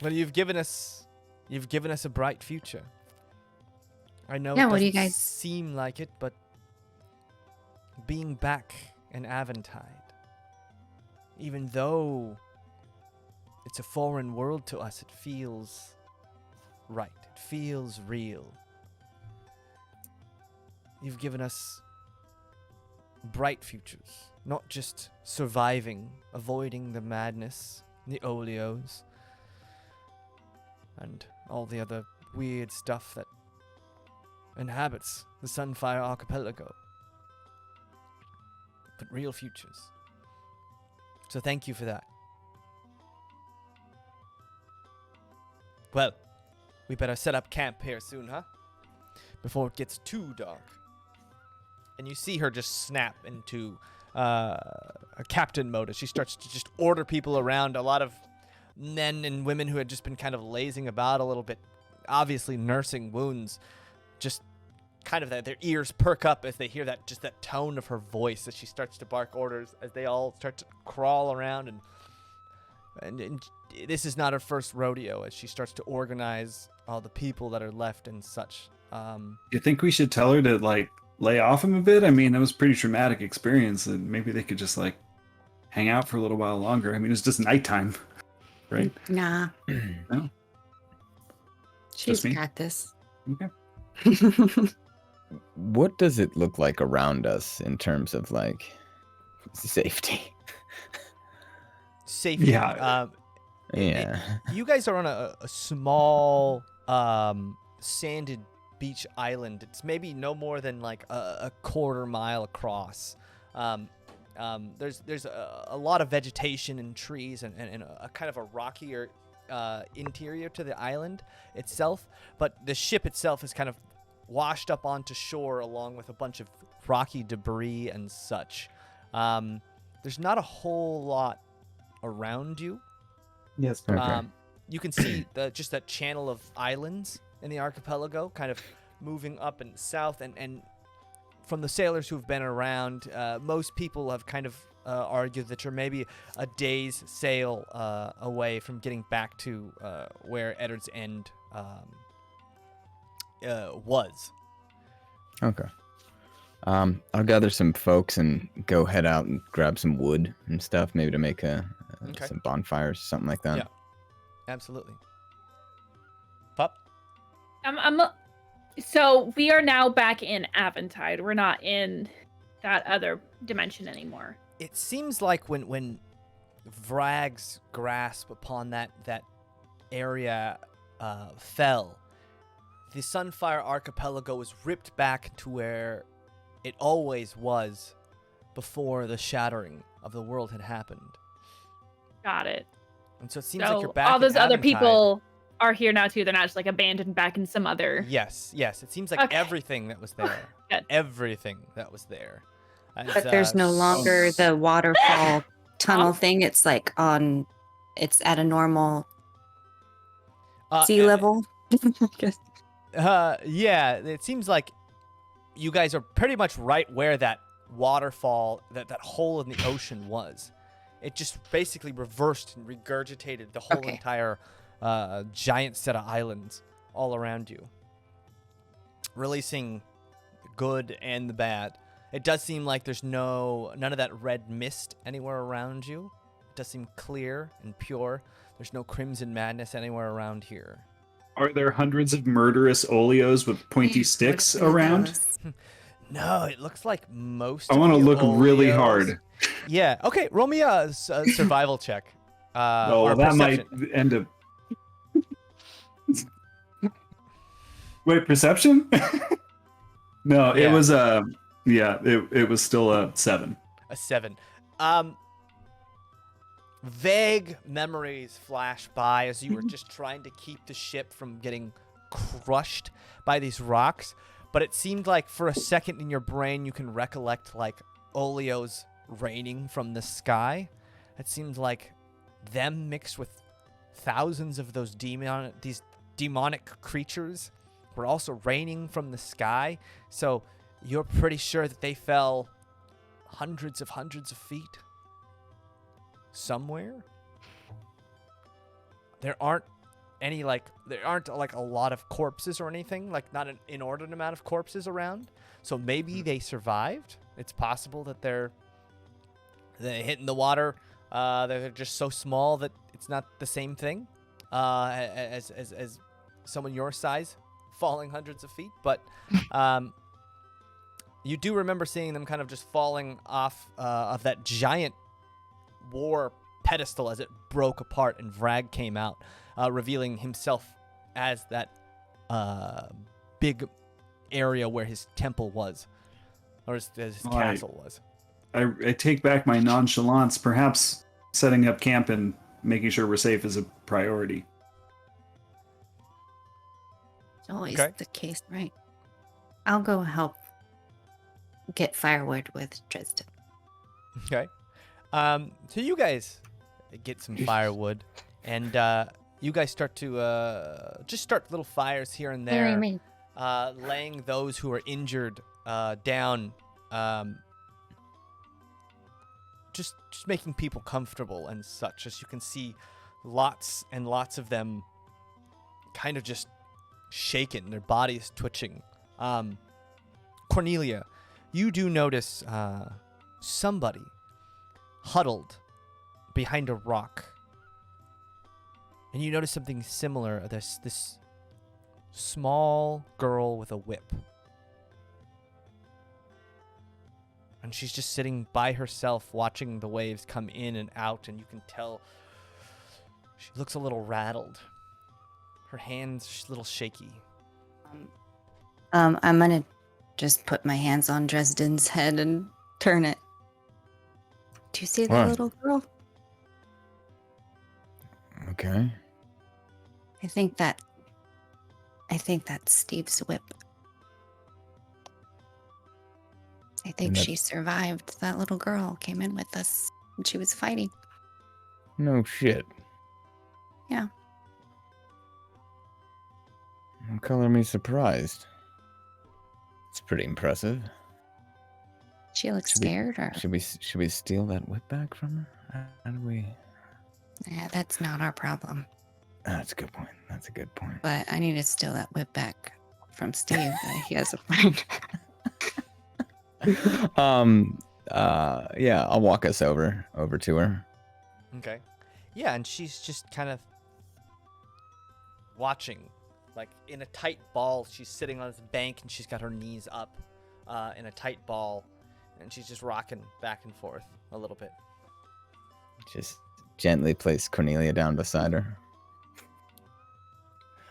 Well, you've given us a bright future. I know Yeah, it what do you doesn't guys- seem like it, but being back in Aventide, even though it's a foreign world to us, it feels right. It feels real. You've given us bright futures, not just surviving, avoiding the madness, the oleos, and all the other weird stuff that inhabits the Sunfire Archipelago, but real futures. So thank you for that. Well, we better set up camp here soon, huh? Before it gets too dark. And you see her just snap into a captain mode as she starts to just order people around. A lot of men and women who had just been kind of lazing about a little bit, obviously nursing wounds, just kind of their ears perk up as they hear that tone of her voice as she starts to bark orders, as they all start to crawl around. And this is not her first rodeo as she starts to organize all the people that are left and such. You think we should tell her to lay off him a bit? I mean, it was a pretty traumatic experience, and maybe they could just hang out for a little while longer. I mean, it's just nighttime, right? Nah. No? She's Just me? got this. Okay. What does it look like around us in terms of safety? Safety. Yeah. Yeah. You guys are on a small sanded beach island. It's maybe no more than a quarter mile across. There's a lot of vegetation and trees and a kind of a rockier interior to the island itself, but the ship itself is kind of washed up onto shore along with a bunch of rocky debris and such. There's not a whole lot around you. Yes. Okay. You can see just that channel of islands in the archipelago kind of moving up and south, and from the sailors who've been around, most people have kind of argued that you're maybe a day's sail away from getting back to where Eddard's End was. Okay. I'll gather some folks and go head out and grab some wood and stuff, maybe to make Okay. some bonfires, something like that. Yeah. Absolutely. Pup? So we are now back in Aventide. We're not in that other dimension anymore. It seems like when Vragg's grasp upon that area fell, the Sunfire Archipelago was ripped back to where it always was before the shattering of the world had happened. Got it. And so it seems like you're back all in those other Aventide. people are here now too. They're not just like abandoned back in some other. Yes. It seems like Okay. everything that was there. Good. Everything that was there. But there's no longer the waterfall tunnel thing. It's like it's at a normal sea level. I guess. Yeah, it seems like you guys are pretty much right where that waterfall, that hole in the ocean was. It just basically reversed and regurgitated the whole entire giant set of islands all around you, releasing the good and the bad. It does seem like there's none of that red mist anywhere around you. It does seem clear and pure. There's no crimson madness anywhere around here. Are there hundreds of murderous oleos with pointy sticks around? No, it looks like most. I want to look really oleos- hard. Yeah. Okay. Roll me a survival check. Oh, or that perception. might end up. Wait, perception? No, Yeah. it was it was still a 7. A 7. Vague memories flash by as you were just trying to keep the ship from getting crushed by these rocks. But it seemed like for a second in your brain you can recollect like oleos raining from the sky. It seemed like them mixed with thousands of those demonic creatures were also raining from the sky. So you're pretty sure that they fell hundreds of feet somewhere. There aren't like a lot of corpses or anything, like not an inordinate amount of corpses around. So maybe they survived. It's possible that they hit in the water. They're just so small that it's not the same thing as someone your size falling hundreds of feet. But you do remember seeing them kind of just falling off of that giant war pedestal as it broke apart and Vragg came out, revealing himself as that big area where his temple was, or his castle was. I take back my nonchalance. Perhaps setting up camp and making sure we're safe is a priority. It's always the case, right? I'll go help get firewood with Dresden. Okay. So you guys get some firewood, and you guys start to just start little fires here and there, laying those who are injured down, just making people comfortable and such. As you can see, lots and lots of them kind of just shaken, their bodies twitching. Cornelia, you do notice somebody huddled behind a rock, and you notice something similar. There's this small girl with a whip, and she's just sitting by herself watching the waves come in and out, and you can tell she looks a little rattled. Her hands a little shaky. I'm gonna just put my hands on Dresden's head and turn it. Do you see the What? little girl? Okay. I think that's Steve's whip. I think And that- she survived. That little girl came in with us and she was fighting. No shit. Yeah. Don't color me surprised. It's pretty impressive. She looks Should we- scared, or Should we steal that whip back from her? How do we? yeah, that's not our problem. That's a good point. That's a good point. But I need to steal that whip back from Steve. He has a friend. Yeah, I'll walk us over to her. Okay. Yeah, and she's just kind of watching like in a tight ball. She's sitting on this bank and she's got her knees up in a tight ball, and she's just rocking back and forth a little bit. Just gently place Cornelia down beside her.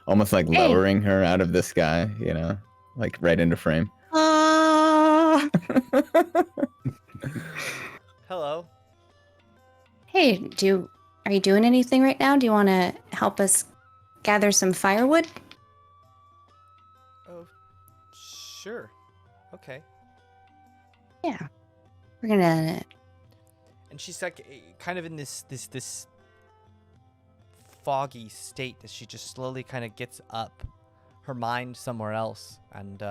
Almost like lowering her out of the sky, you know, like right into frame. Hello. Hey, are you doing anything right now? Do you want to help us gather some firewood? Oh, sure. Okay. Yeah. We're gonna. And she's like kind of in this foggy state as she just slowly kind of gets up, her mind somewhere else, and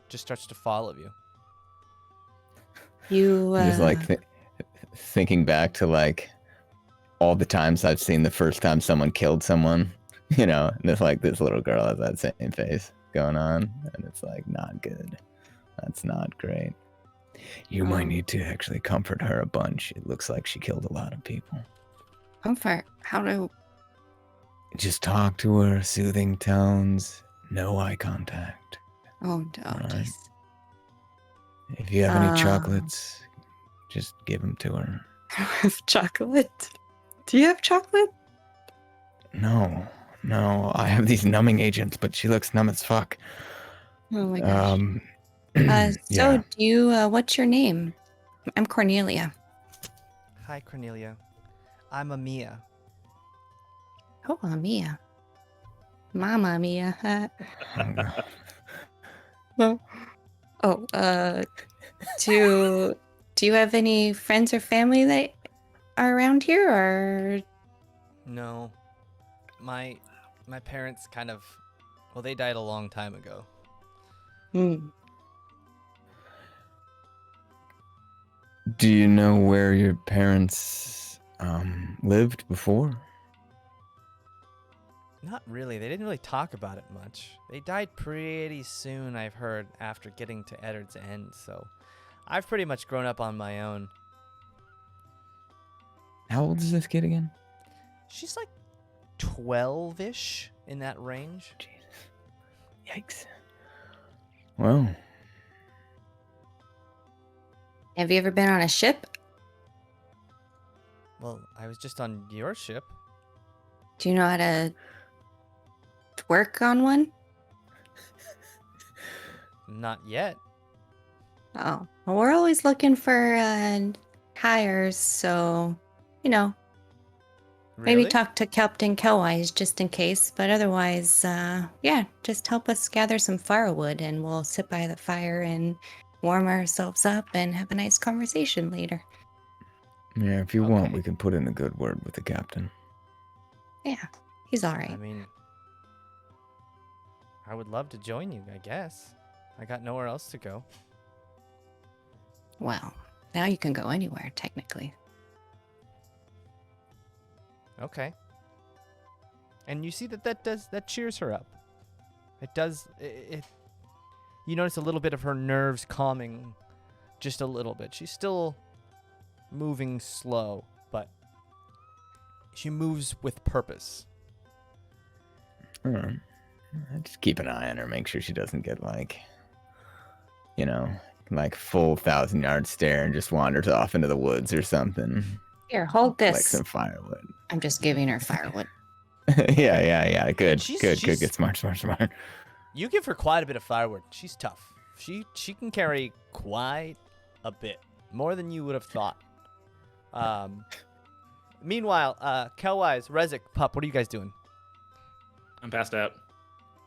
just starts to follow you. You Just like thinking back to like all the times I've seen the first time someone killed someone, you know, and it's like this little girl has that same face going on, and it's like not good. That's not great. You might need to actually comfort her a bunch. It looks like she killed a lot of people. comfort. How do? Just talk to her, soothing tones, no eye contact. Oh, Alright. jeez. If you have any chocolates, just give them to her. I don't have chocolate. Do you have chocolate? No, I have these numbing agents, but she looks numb as fuck. Oh my gosh. So yeah. do you? What's your name? I'm Cornelia. Hi, Cornelia. I'm Amia. Oh, Mia. Mama Mia. Oh, do you have any friends or family that are around here, or? No, my parents kind of, well, they died a long time ago. Do you know where your parents lived before? Not really. They didn't really talk about it much. They died pretty soon, I've heard, after getting to Eddard's End, so I've pretty much grown up on my own. How old is this kid again? She's like 12-ish, in that range. Jesus. Yikes. Well, Have you ever been on a ship? Well, I was just on your ship. Do you know how to work on one? Not yet. Oh, well, we're always looking for hires, so Really? maybe talk to Captain Kelwise just in case. But otherwise, yeah, just help us gather some firewood, and we'll sit by the fire and warm ourselves up and have a nice conversation later. yeah, if you want, Okay. we can put in a good word with the captain. Yeah, he's all I right. mean, I would love to join you, I guess. I got nowhere else to go. Well, now you can go anywhere, technically. Okay. And you see that cheers her up. It does. You notice a little bit of her nerves calming, just a little bit. She's still moving slow, but she moves with purpose. All right. Just keep an eye on her, make sure she doesn't get like full 1,000-yard stare and just wanders off into the woods or something. Here, hold Like this. some firewood. I'm just giving her firewood. yeah. Good. She's- Good. Smart. You give her quite a bit of firewood. She's tough. She can carry quite a bit, more than you would have thought. Meanwhile, Kelwise, Rezek, Pup, what are you guys doing? I'm passed out.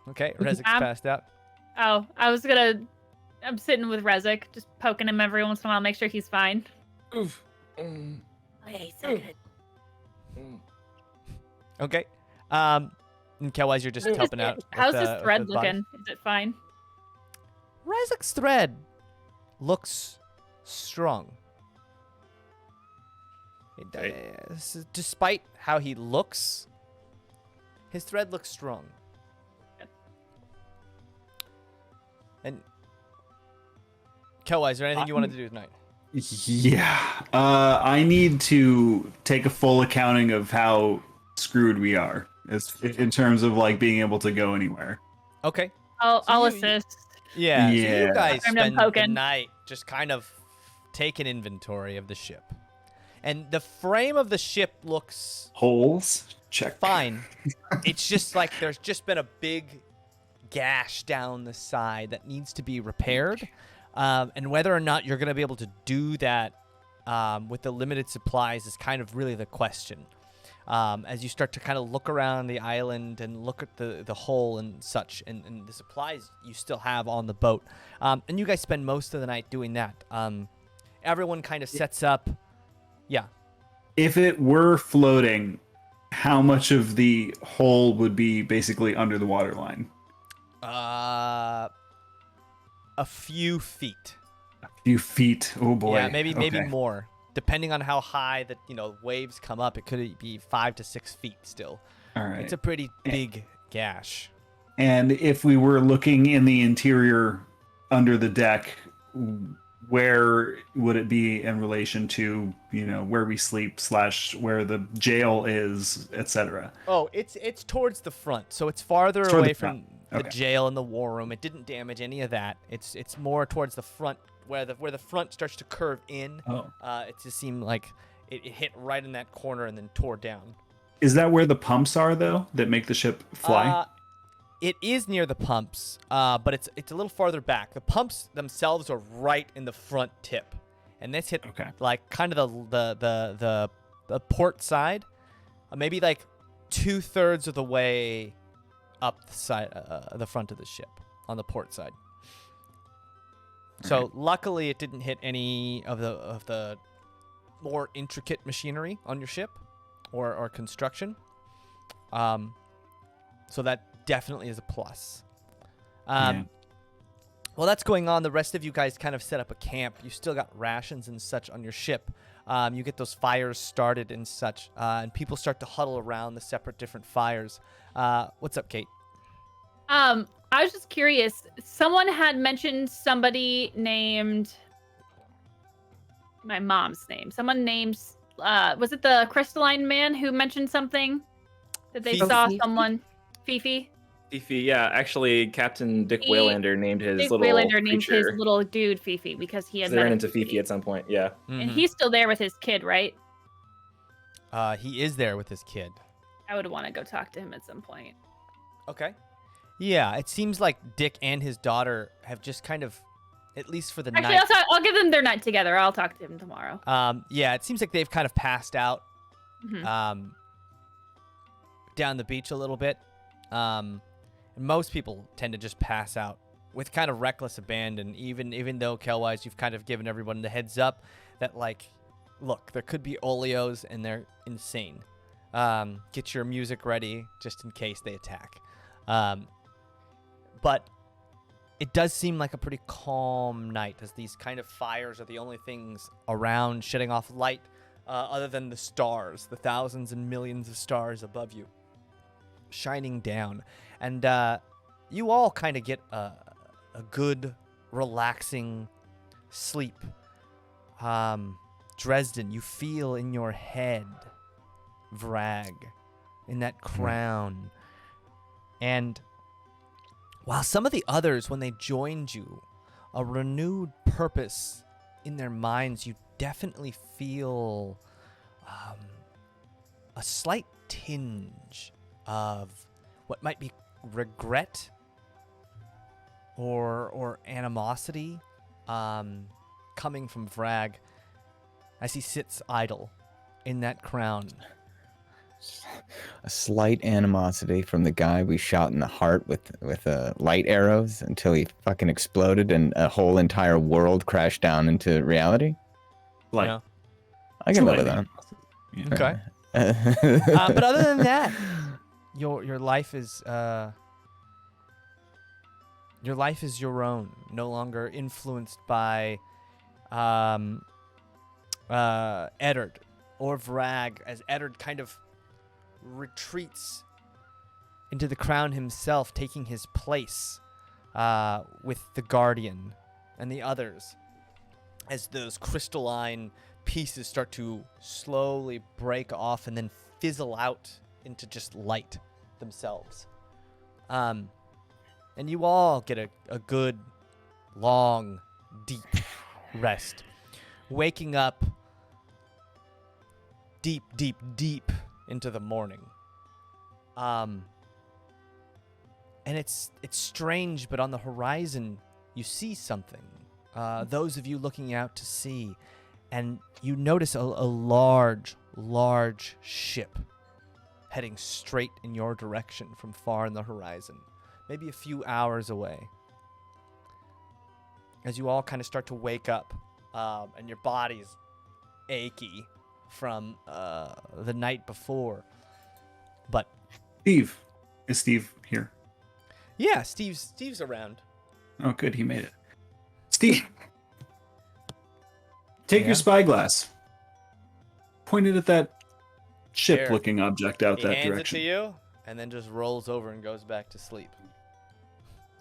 Okay, Rezek's passed out. Oh, I'm sitting with Rezek, just poking him every once in a while, make sure he's fine. Okay, so good. Okay. And Kelwise, you're just helping out. with How's the- this with thread the body. looking? Is it fine? Rezek's thread looks strong. Despite how he looks, his thread looks strong. And Kelwise, is there anything you wanted to do tonight? Yeah. I need to take a full accounting of how screwed we are. in terms of like being able to go anywhere. Okay. I'll you- assist. Yeah. So Yeah. you guys I'm done spend the poking. night just kind of taking inventory of the ship, and the frame of the ship looks Holes, check. fine. It's just like there's just been a big gash down the side that needs to be repaired, and whether or not you're going to be able to do that with the limited supplies is kind of really the question. As you start to kind of look around the island and look at the hole and such, and the supplies you still have on the boat, and you guys spend most of the night doing that. Everyone kind of sets up. Yeah. If it were floating, how much of the hole would be basically under the waterline? A few feet. A few feet. Oh boy. Yeah, maybe Okay. more. Depending on how high the waves come up, it could be 5 to 6 feet still. All right. It's a pretty big gash. And if we were looking in the interior under the deck, where would it be in relation to, where we sleep / where the jail is, etc.? Oh, it's towards the front, so it's farther Toward the away front. from the Okay. jail and the war room. It didn't damage any of that. It's more towards the front where the front starts to curve in. Oh. It just seemed like it hit right in that corner and then tore down. Is that where the pumps are, though, that make the ship fly? It is near the pumps, but it's a little farther back. The pumps themselves are right in the front tip, and this hit Okay. like kind of the port side, maybe like 2/3 of the way up the side, the front of the ship on the port side. So luckily, it didn't hit any of the more intricate machinery on your ship or construction. So that definitely is a plus. Yeah. While that's going on, the rest of you guys kind of set up a camp. You still got rations and such on your ship. You get those fires started and such, and people start to huddle around the separate different fires. What's up, Kate? I was just curious. Someone had mentioned somebody named my mom's name. Someone named was it the crystalline man who mentioned something that they Fifi. saw someone? Fifi. Fifi, yeah, actually, Captain Dick He- Waylander named his Dick little Waylander named creature. his little dude Fifi because he had They met ran a into Fifi at some point. Yeah. and he's still there with his kid, right? He is there with his kid. I would want to go talk to him at some point. Okay. Yeah, it seems like Dick and his daughter have just kind of, at least for the Actually, night. I'll give them their night together. I'll talk to him tomorrow. Yeah, it seems like they've kind of passed out Mhm. down the beach a little bit. And most people tend to just pass out with kind of reckless abandon, even though Kelwise, you've kind of given everyone the heads up that, like, look, there could be Oleos and they're insane. Get your music ready just in case they attack. But it does seem like a pretty calm night, as these kind of fires are the only things around shedding off light, other than the stars, the thousands and millions of stars above you, shining down. And you all kind of get a good, relaxing sleep. Dresden, you feel in your head, Vragg, in that crown. And while some of the others, when they joined you, a renewed purpose in their minds, you definitely feel a slight tinge of what might be regret or animosity coming from Vragg as he sits idle in that crown. A slight animosity from the guy we shot in the heart with light arrows until he fucking exploded and a whole entire world crashed down into reality. Like, Yeah. I can live with Slightly. that. Okay. But But other than that, your life is your own, no longer influenced by Eddard or Vragg, as Eddard kind of retreats into the crown himself, taking his place with the Guardian and the others, as those crystalline pieces start to slowly break off and then fizzle out into just light. themselves. And you all get a good, long, deep rest. Waking up deep, deep, deep into the morning. And it's strange, but on the horizon, you see something. Those of you looking out to sea, and you notice a large, large ship heading straight in your direction from far in the horizon, maybe a few hours away. As you all kind of start to wake up, and your body's achy from the night before. But Steve. Is Steve here? yeah, Steve's around. Oh, good. He made it. Steve. Take Yeah? your spyglass. Point it at that Here. ship-looking object out He that hands direction. it to you, and then just rolls over and goes back to sleep.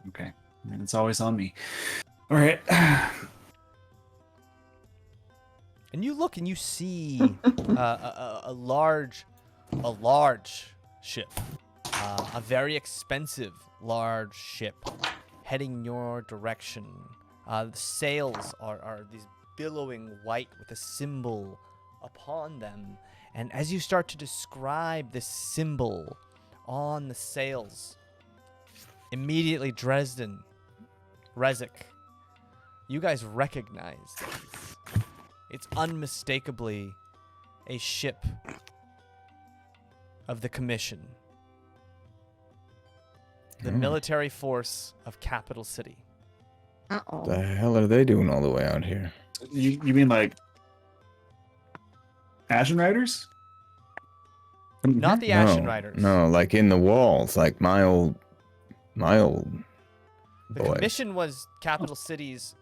Okay. And it's always on me. All right. And you look and you see a large ship, a very expensive large ship, heading your direction. The sails are these billowing white with a symbol upon them. And as you start to describe this symbol on the sails, immediately Dresden, Rezek, you guys recognize these. It's unmistakably a ship of the Commission, the military force of Capital City. Uh-oh. The hell are they doing all the way out here? You mean like Ashen Riders? Not the Ashen Riders. No, like in the walls, like my old The boys. Commission was Capital City's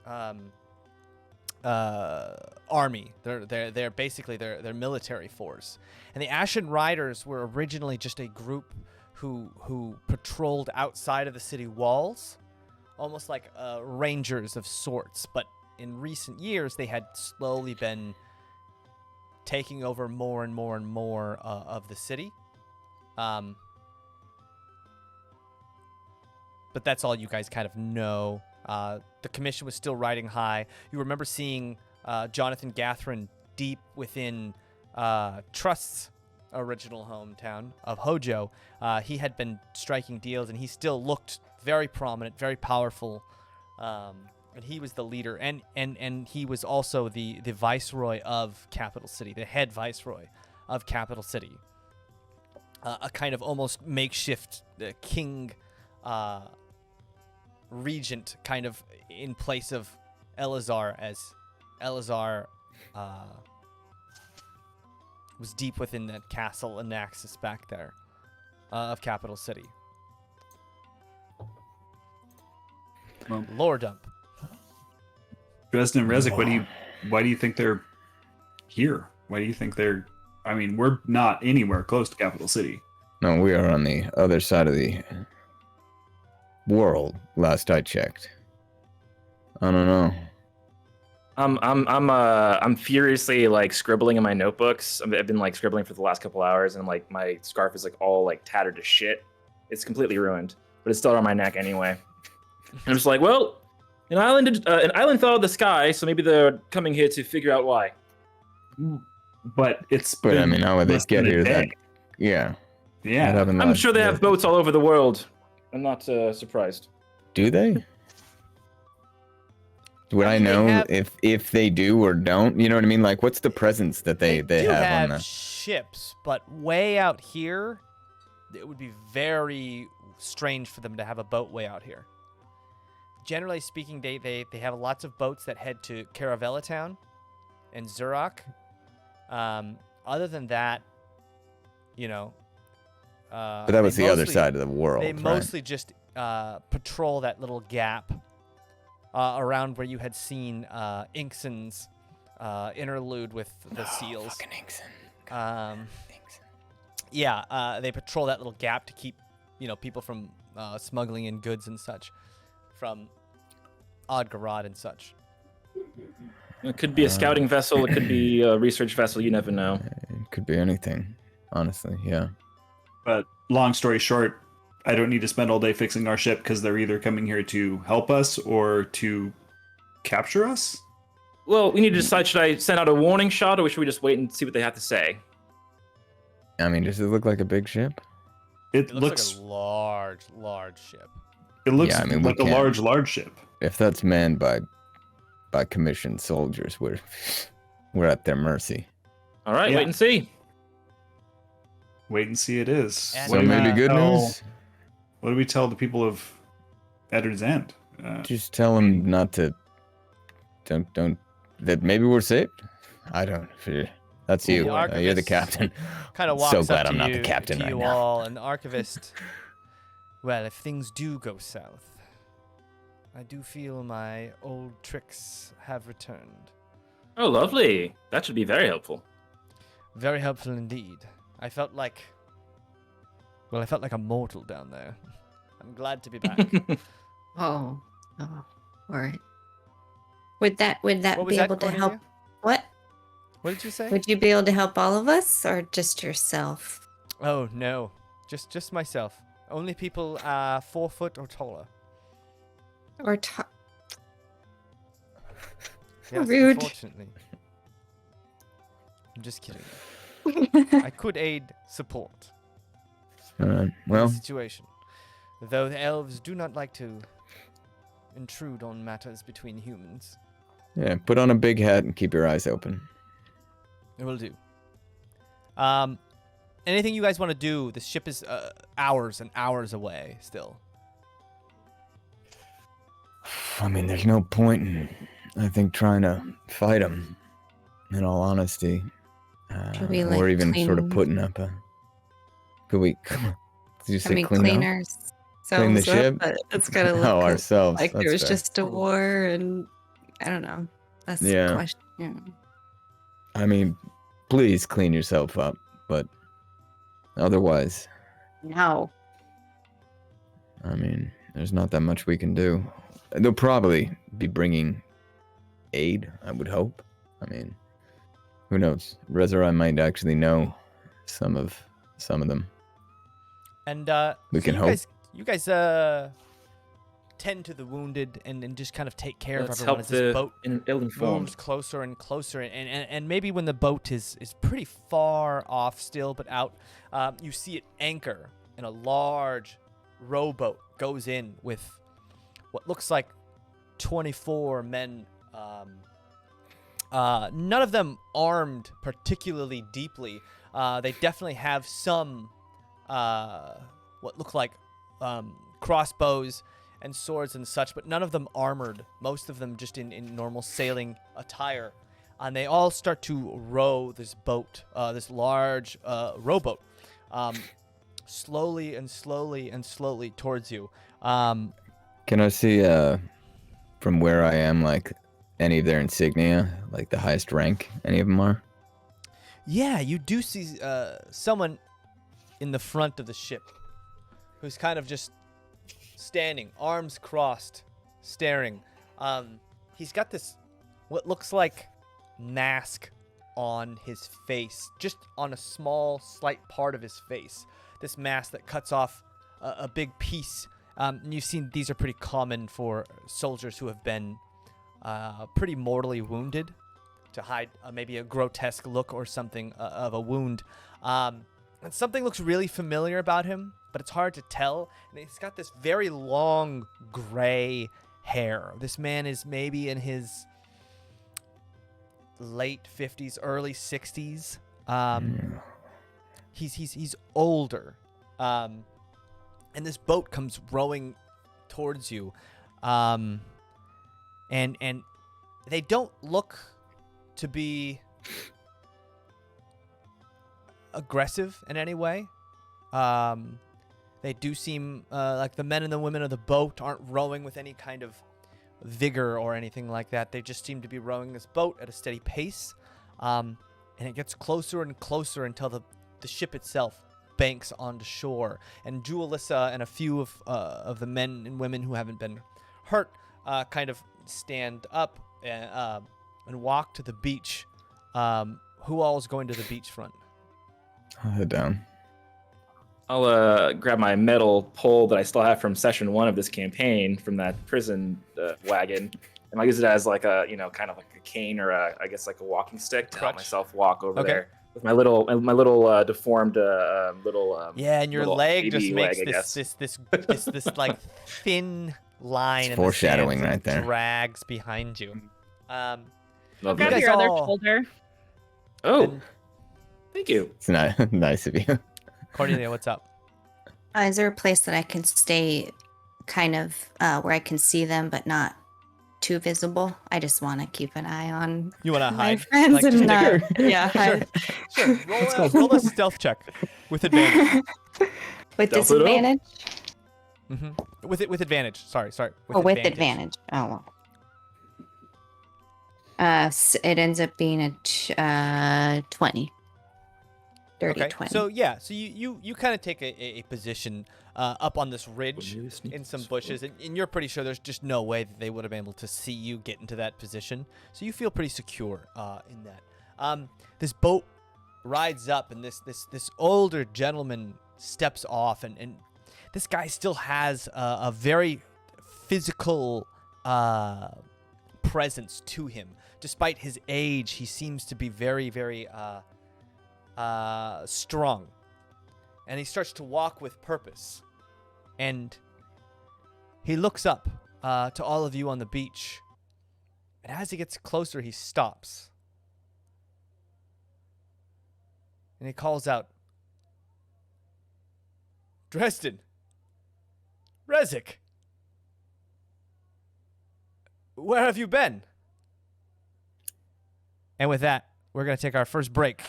army. They're basically their military force. And the Ashen Riders were originally just a group who patrolled outside of the city walls, almost like rangers of sorts. But in recent years, they had slowly been taking over more and more and more of the city. But that's all you guys kind of know. The Commission was still riding high. You remember seeing Jonathan Gathrin deep within Trust's original hometown of Hojo. He had been striking deals, and he still looked very prominent, very powerful. And he was the leader, and he was also the viceroy of Capital City, the head viceroy of Capital City. A kind of almost makeshift king regent, kind of in place of Elazar, as Elazar was deep within that castle Anaxis back there of Capital City. Well, Lore dump. Dresden and Rezek, why do you think they're here? Why do you think they're... I mean, we're not anywhere close to Capital City. No, we are on the other side of the world. Last I checked. I don't know. I'm furiously like scribbling in my notebooks. I've been like scribbling for the last couple hours, and like my scarf is like all like tattered to shit. It's completely ruined, but it's still around my neck anyway. And I'm just like, well, an island fell out of the sky, so maybe they're coming here to figure out why. But it's... But I been mean, how would they less get than a here? day. Yeah. Yeah. I'm sure they have boats all over the world. I'm not surprised. Do they? Would I mean, they know have- if they do or don't? You know what I mean? Like, what's the presence that they do have on the... ships, but way out here, it would be very strange for them to have a boat way out here. Generally speaking, they have lots of boats that head to Caravella Town and Zurach. Other than that, you know... But that was the other side of the world, They right? mostly just patrol that little gap around where you had seen Inkson's interlude with the seals. Fucking Inkson. Yeah, they patrol that little gap to keep, people from smuggling in goods and such from Odgarad and such. It could be a scouting vessel. It could be a research vessel. You never know. It could be anything, honestly, yeah. But long story short, I don't need to spend all day fixing our ship because they're either coming here to help us or to capture us. Well, we need to decide, should I send out a warning shot, or should we just wait and see what they have to say? I mean, does it look like a big ship? It It looks like a large ship. It looks Yeah, I mean, we like a can't- large ship. If that's manned by commissioned soldiers, we're at their mercy. All right, Yeah. wait and see. Wait and see it is. And, So What do we maybe good tell- news. What do we tell the people of Eddard's End? Just tell them not to. Don't. That maybe we're saved. I don't. That's you. The You're the archivist captain. Kind of walks So up glad to I'm not you, the captain to right you now. all, and the archivist. Well, if things do go south, I do feel my old tricks have returned. Oh, lovely. That should be very helpful. Very helpful indeed. I felt like a mortal down there. I'm glad to be back. Oh, all right. Would that What was be that, able to Cornelia? help? What? What did you say? Would you be able to help all of us or just yourself? Oh no, just myself. Only people 4 foot or taller. Or Yes, Rude. Unfortunately. I'm just kidding. I could aid support All right. in Well, the situation, though the elves do not like to intrude on matters between humans. yeah. Put on a big hat and keep your eyes open. It will do. Anything you guys want to do? The ship is hours and hours away still. I mean, there's no point in, I think, trying to fight them. In all honesty, Should we, or like, even sort of clean- putting up a. Could we? Did you say Clean clean up? ourselves Clean the up, ship? but it's gotta look Oh, ourselves. like there that's was fair. just a war, and I don't know. That's Yeah. the question. Yeah. I mean, please clean yourself up, but otherwise, No. I mean, there's not that much we can do. They'll probably be bringing aid, I would hope. I mean, who knows? Rezarai might actually know some of them. And We so can you hope. You guys tend to the wounded and just kind of take care Let's of everyone help as this boat the ill-informed. moves closer and closer, and maybe when the boat is pretty far off still, but out, you see it anchor, and a large rowboat goes in with what looks like 24 men. None of them armed particularly deeply. They definitely have some what look like crossbows and swords and such, but none of them armored. Most of them just in normal sailing attire. And they all start to row this boat, this large rowboat, slowly and slowly and slowly towards you. Can I see, from where I am, like, any of their insignia, like the highest rank any of them are? Yeah, you do see someone in the front of the ship who's kind of just standing, arms crossed, staring. He's got this, what looks like mask on his face, just on a small, slight part of his face. This mask that cuts off a big piece. And you've seen these are pretty common for soldiers who have been pretty mortally wounded, to hide maybe a grotesque look or something of a wound. And something looks really familiar about him, but it's hard to tell. And he's got this very long gray hair. This man is maybe in his late 50s, early 60s. He's older. And this boat comes rowing towards you. And they don't look to be aggressive in any way. They do seem like the men and the women of the boat aren't rowing with any kind of vigor or anything like that. They just seem to be rowing this boat at a steady pace. And it gets closer and closer until the ship itself banks onto shore. And Jewelissa and a few of the men and women who haven't been hurt kind of stand up and walk to the beach. Who all is going to the beachfront? I'll head down. I'll grab my metal pole that I still have from session 1 of this campaign from that prison wagon, and I'll use it as like a kind of like a cane or I guess like a walking stick to help myself walk over there with my little deformed little yeah, and your little leg just baby makes leg, I guess. this like thin line. It's in foreshadowing the sands right there. and drags behind you. Lovely. You Grab guys your other all- shoulder. Oh, and- thank you. It's not nice of you. Cornelia, what's up? Is there a place that I can stay kind of where I can see them but not too visible? I just want to keep an eye on You want to my hide? friends Like, and just not, take yeah, hide. Sure. Roll a stealth check with advantage. With Stealth it up. disadvantage? With advantage. Sorry. With advantage. Oh, well. It ends up being a 20. Dirty 20. So yeah, so you kind of take a position up on this ridge in some bushes, and you're pretty sure there's just no way that they would have been able to see you get into that position. So you feel pretty secure in that. This boat rides up, and this older gentleman steps off, and this guy still has a very physical presence to him. Despite his age, he seems to be very, very strong, and he starts to walk with purpose, and he looks up to all of you on the beach, and as he gets closer, he stops, and he calls out, "Dresden, Rezek, where have you been?" And with that, we're going to take our first break.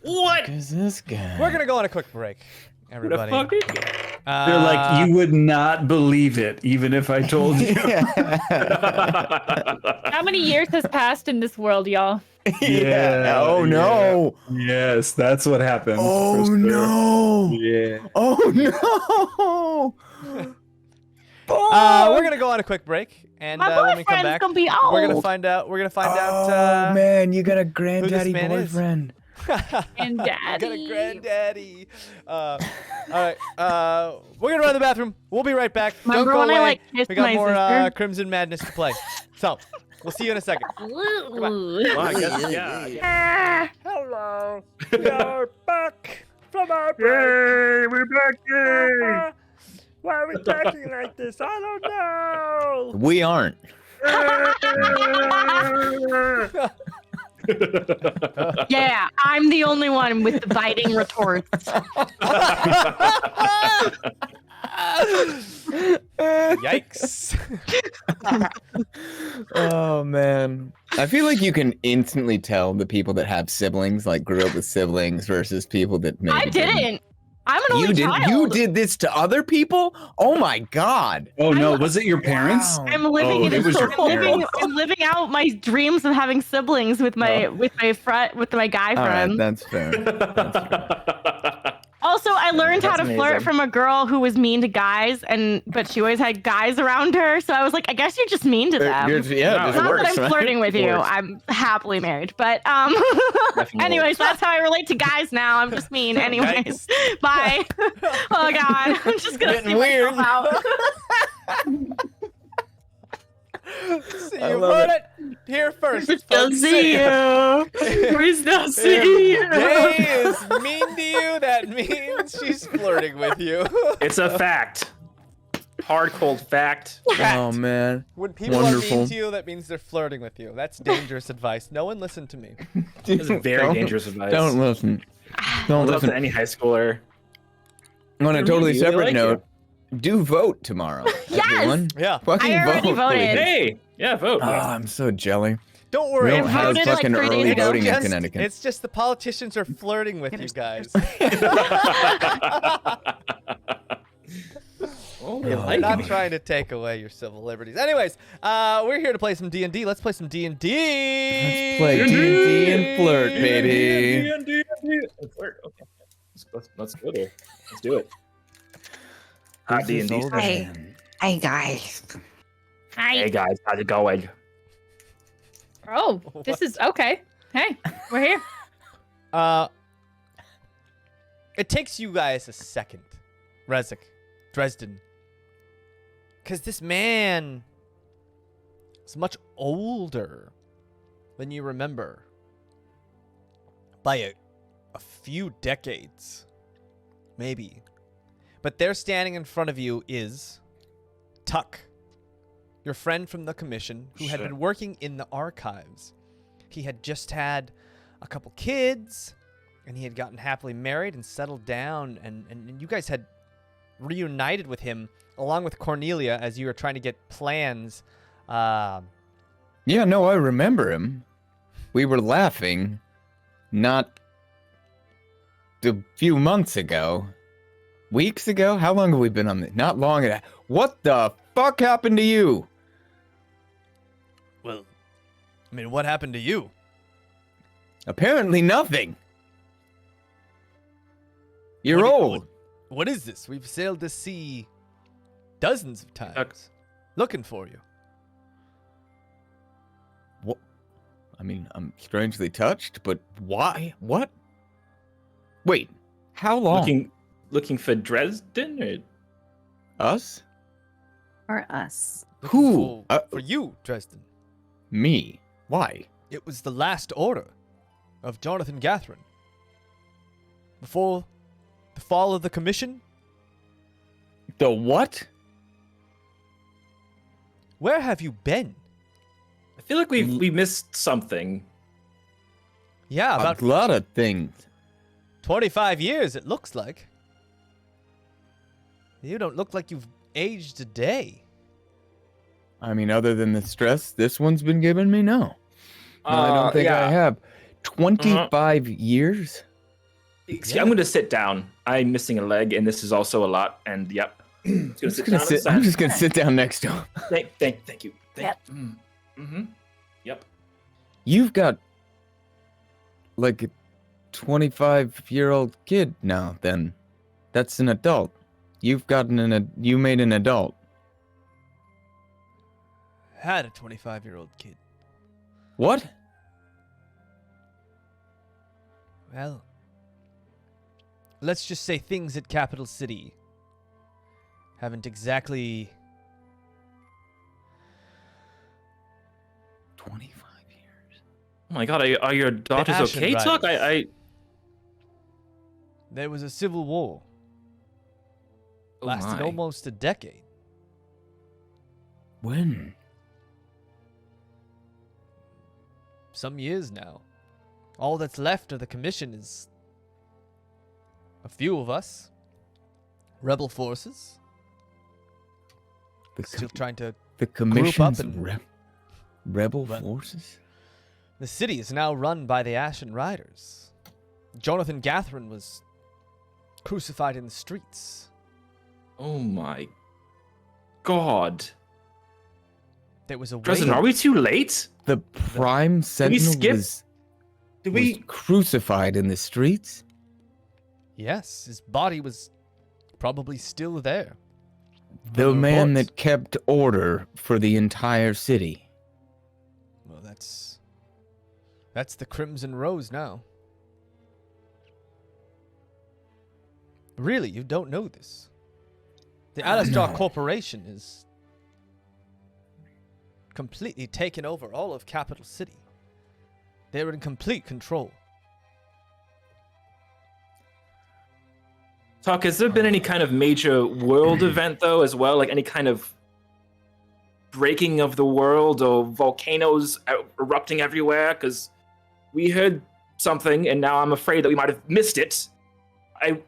What? Who's this guy? We're going to go on a quick break, everybody. They're like, you would not believe it, even if I told you. How many years has passed in this world, y'all? Yeah. Oh no. Yes, that's what happened. Oh for sure. no. Yeah. Oh no. We're gonna go on a quick break, and My when we come boyfriend's back, gonna be old. we're gonna find out. Oh man, you got a granddaddy man is. boyfriend. And Got a daddy. granddaddy. All right. We're gonna run to the bathroom. We'll be right back. Don't Remember go when I, away. like, kissed We got my more sister? Crimson Madness to play. So we'll see you in a second. Ooh. Well, I guess, yeah. Hello. We are back from our break. Yay, we're back! Yay! Why are we talking like this? I don't know. We aren't. Yeah, I'm the only one with the biting retorts. Yikes. Oh man. I feel like you can instantly tell the people that have siblings, like grew up with siblings, versus people that maybe I didn't. I'm an You only did. child. You did this to other people? Oh my god. Oh no, was it your parents? Wow. I'm living Oh, in it was your I'm living out my dreams of having siblings with my with my guy All right, friend. that's fair. Also, I learned how to That's flirt amazing. from a girl who was mean to guys, but she always had guys around her. So I was like, I guess you're just mean to them. Yeah, No, it Not works, that I'm right? flirting with It you. works. I'm happily married. But Definitely anyways, that's how I relate to guys now. I'm just mean. Anyways, bye. Oh God, I'm just gonna Getting see weird. myself out. So I you love heard it here first. We still folks. see you. We still see If you. Daye is mean to you, that means she's flirting with you. It's a fact. Hard, cold fact. Oh man. When people are Wonderful. mean to you, that means they're flirting with you. That's dangerous advice. No one listen to me. This is very Don't- dangerous advice. Don't listen. Don't Listen to listen. any high schooler. On a totally Really separate like note, do vote tomorrow. Yes! Everyone. Yeah. Fucking I already vote, voted. please. Hey, yeah, vote. Oh, I'm so jelly. Don't We worry. don't I have voted, like, fucking 3 days early ago. voting in Just- Connecticut. It's just the politicians are flirting with you guys. Oh, We're like not me. trying to take away your civil liberties. Anyways, we're here to play some D&D. Let's play some D&D. Let's play D&D and flirt, baby. Flirt. Okay. Let's go there. Let's do it. Hot Who's this D&D. old Hey. man? Hi, guys. Hey guys, how's it going? Oh, this is okay. Hey, we're here. It takes you guys a second, Rezek, Dresden, because this man is much older than you remember by a few decades, maybe. But there standing in front of you is Tuck, your friend from the commission who had been working in the archives. He had just had a couple kids, and he had gotten happily married and settled down, and you guys had reunited with him along with Cornelia as you were trying to get plans. Yeah, no, I remember him. We were laughing not a few months ago. Weeks ago? How long have we been on this? Not long enough. What the fuck happened to you? Well, I mean, what happened to you? Apparently nothing. You're old. What is this? We've sailed the sea dozens of times looking for you. What? I mean, I'm strangely touched, but why? What? Wait, how long? Looking for Dresden or Us? Or us. Who? For you, Dresden. Me. Why? It was the last order of Jonathan Gathrin. Before the fall of the commission. The what? Where have you been? I feel like we missed something. Yeah, about a lot of things. 25 years, it looks like. You don't look like you've aged a day. I mean, other than the stress this one's been giving me, no. No, I don't think I have. 25 years? Excuse, I'm going to sit down. I'm missing a leg, and this is also a lot. And yep, I'm just going to sit down next to him. Thank you. Yep. Yep. You've got like a 25-year-old kid now. Then that's an adult. You made an adult. Had a 25-year-old kid. What? Well, let's just say things at Capital City haven't exactly 25 years. Oh my god, are your daughters Ashen okay, Riders. Tuck? There was a civil war. Oh Lasted my. almost a decade. When? Some years now. All that's left of the commission is a few of us. Rebel forces. Still trying to The group up commission's and rebel But- forces? The city is now run by the Ashen Riders. Jonathan Gathrin was crucified in the streets. Oh my god. There was a Dresden, wave. are we too late? The prime sentinel skip- was Did was we? crucified in the streets? Yes, his body was probably still there. The From man reports. that kept order for the entire city. Well, that's the Crimson Rose now. Really, you don't know this. The Alistar No. Corporation is completely taken over all of Capital City. They're in complete control. Tuck, has there been any kind of major world event though, as well? Like any kind of breaking of the world or volcanoes erupting everywhere? Because we heard something, and now I'm afraid that we might have missed it. I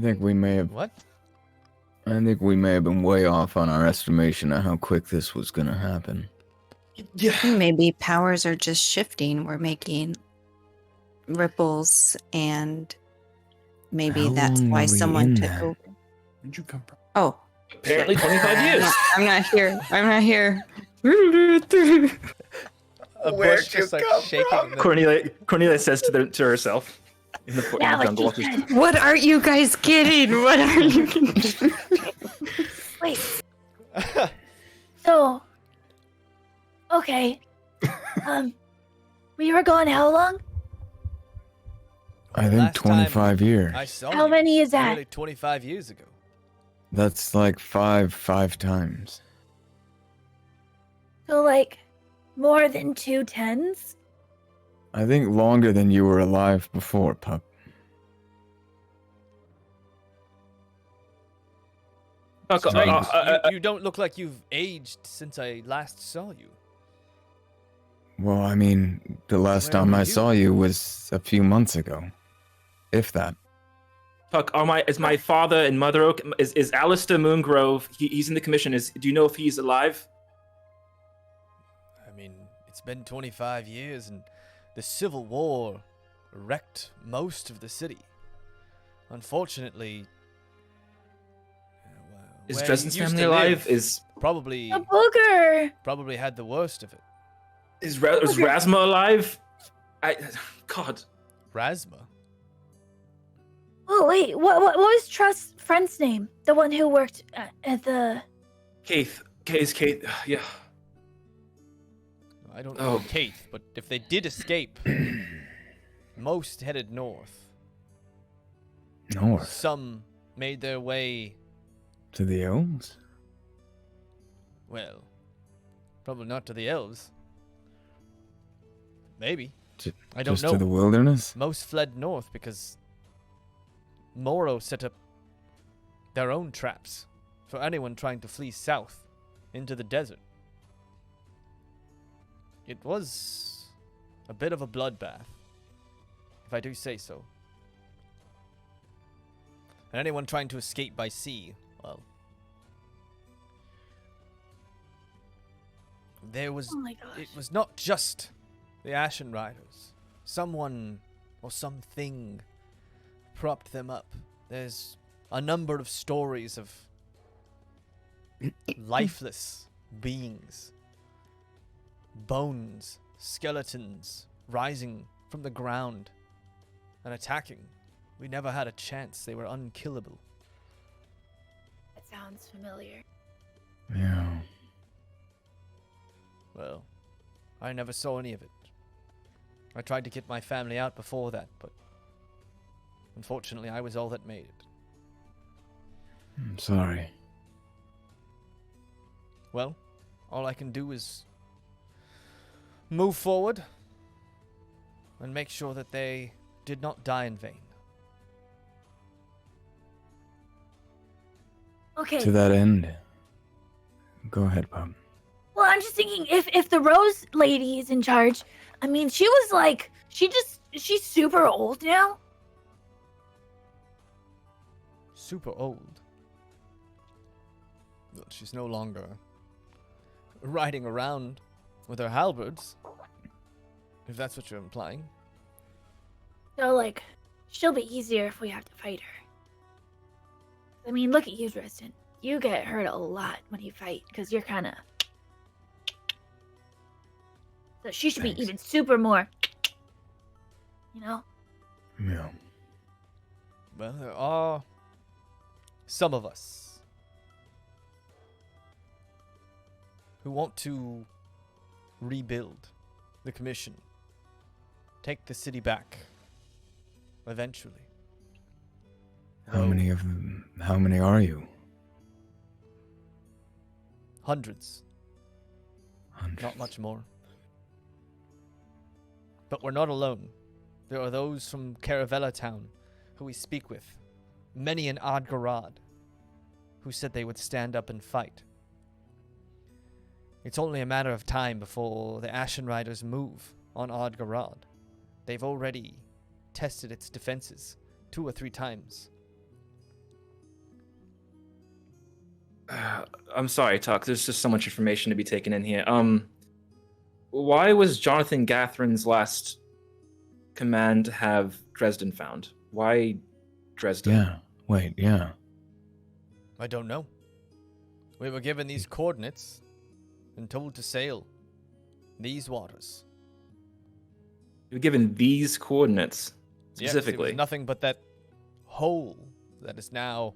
think we may have What? been way off on our estimation of how quick this was gonna happen. Yeah. Maybe powers are just shifting. We're making ripples, and maybe How that's long why were we someone in took there? over. Where'd you come from? Oh, Apparently 25 years. I'm not here. I'm not here. A bush just like shaking. Cornelia says to herself in the Yeah, like jungle. you said. What are you guys getting? What are you getting? Wait. So, okay. We were gone how long? I think Last time 25 years. I saw How you many is that? nearly 25 years ago. That's like five times. So, like, more than 2 10s? I think longer than you were alive before, pup. Strange. You don't look like you've aged since I last saw you. Well, I mean, the last Where time were I you? saw you was a few months ago. If that. Puck, is my father and mother okay? Is Alistair Moongrove? He's in the commission. Do you know if he's alive? I mean, it's been 25 years, and the Civil War wrecked most of the city. Unfortunately, Is where Dresden's he used family to alive? live probably A booger! probably had the worst of it. Is Rasma alive? God. Rasma. Oh, wait, what was Trust's friend's name? The one who worked at the... Keith. Yeah. I don't know Oh. Kate, but if they did escape, most headed north. North. Some made their way, To the elves? well, probably not to the elves. Maybe. I don't Just know. to the wilderness? Most fled north because Moro set up their own traps for anyone trying to flee south into the desert. It was a bit of a bloodbath, if I do say so. And anyone trying to escape by sea, well, there was... Oh my gosh. It was not just the Ashen Riders. Someone or something propped them up. There's a number of stories of lifeless beings, bones, skeletons rising from the ground and attacking. We never had a chance. They were unkillable. That sounds familiar. Yeah. Well, I never saw any of it. I tried to get my family out before that, but unfortunately I was all that made it. I'm sorry. Well, all I can do is move forward and make sure that they did not die in vain. Okay. To that end. Go ahead, pup. Well, I'm just thinking if the Rose lady is in charge, I mean, she was like, she's super old now. Super old. Well, she's no longer riding around with her halberds, if that's what you're implying. So, like, she'll be easier if we have to fight her. I mean, look at you, Dresden. You get hurt a lot when you fight, because you're kind of... So she should Thanks. be even super more... You know? Yeah. Well, there are some of us who want to rebuild the commission, take the city back, eventually. How Though many of them? How many are you? Hundreds, Hundreds. not much more. But we're not alone. There are those from Caravella Town who we speak with, many in Adgarad, who said they would stand up and fight. It's only a matter of time before the Ashen Riders move on Adgarad. They've already tested its defenses 2 or 3 times. I'm sorry, Tuck. There's just so much information to be taken in here. Why was Jonathan Gatherin's last command have Dresden found? Why Dresden? Yeah. Wait, yeah. I don't know. We were given these coordinates and told to sail these waters. You were given these coordinates Yes, specifically. it was nothing but that hole that is now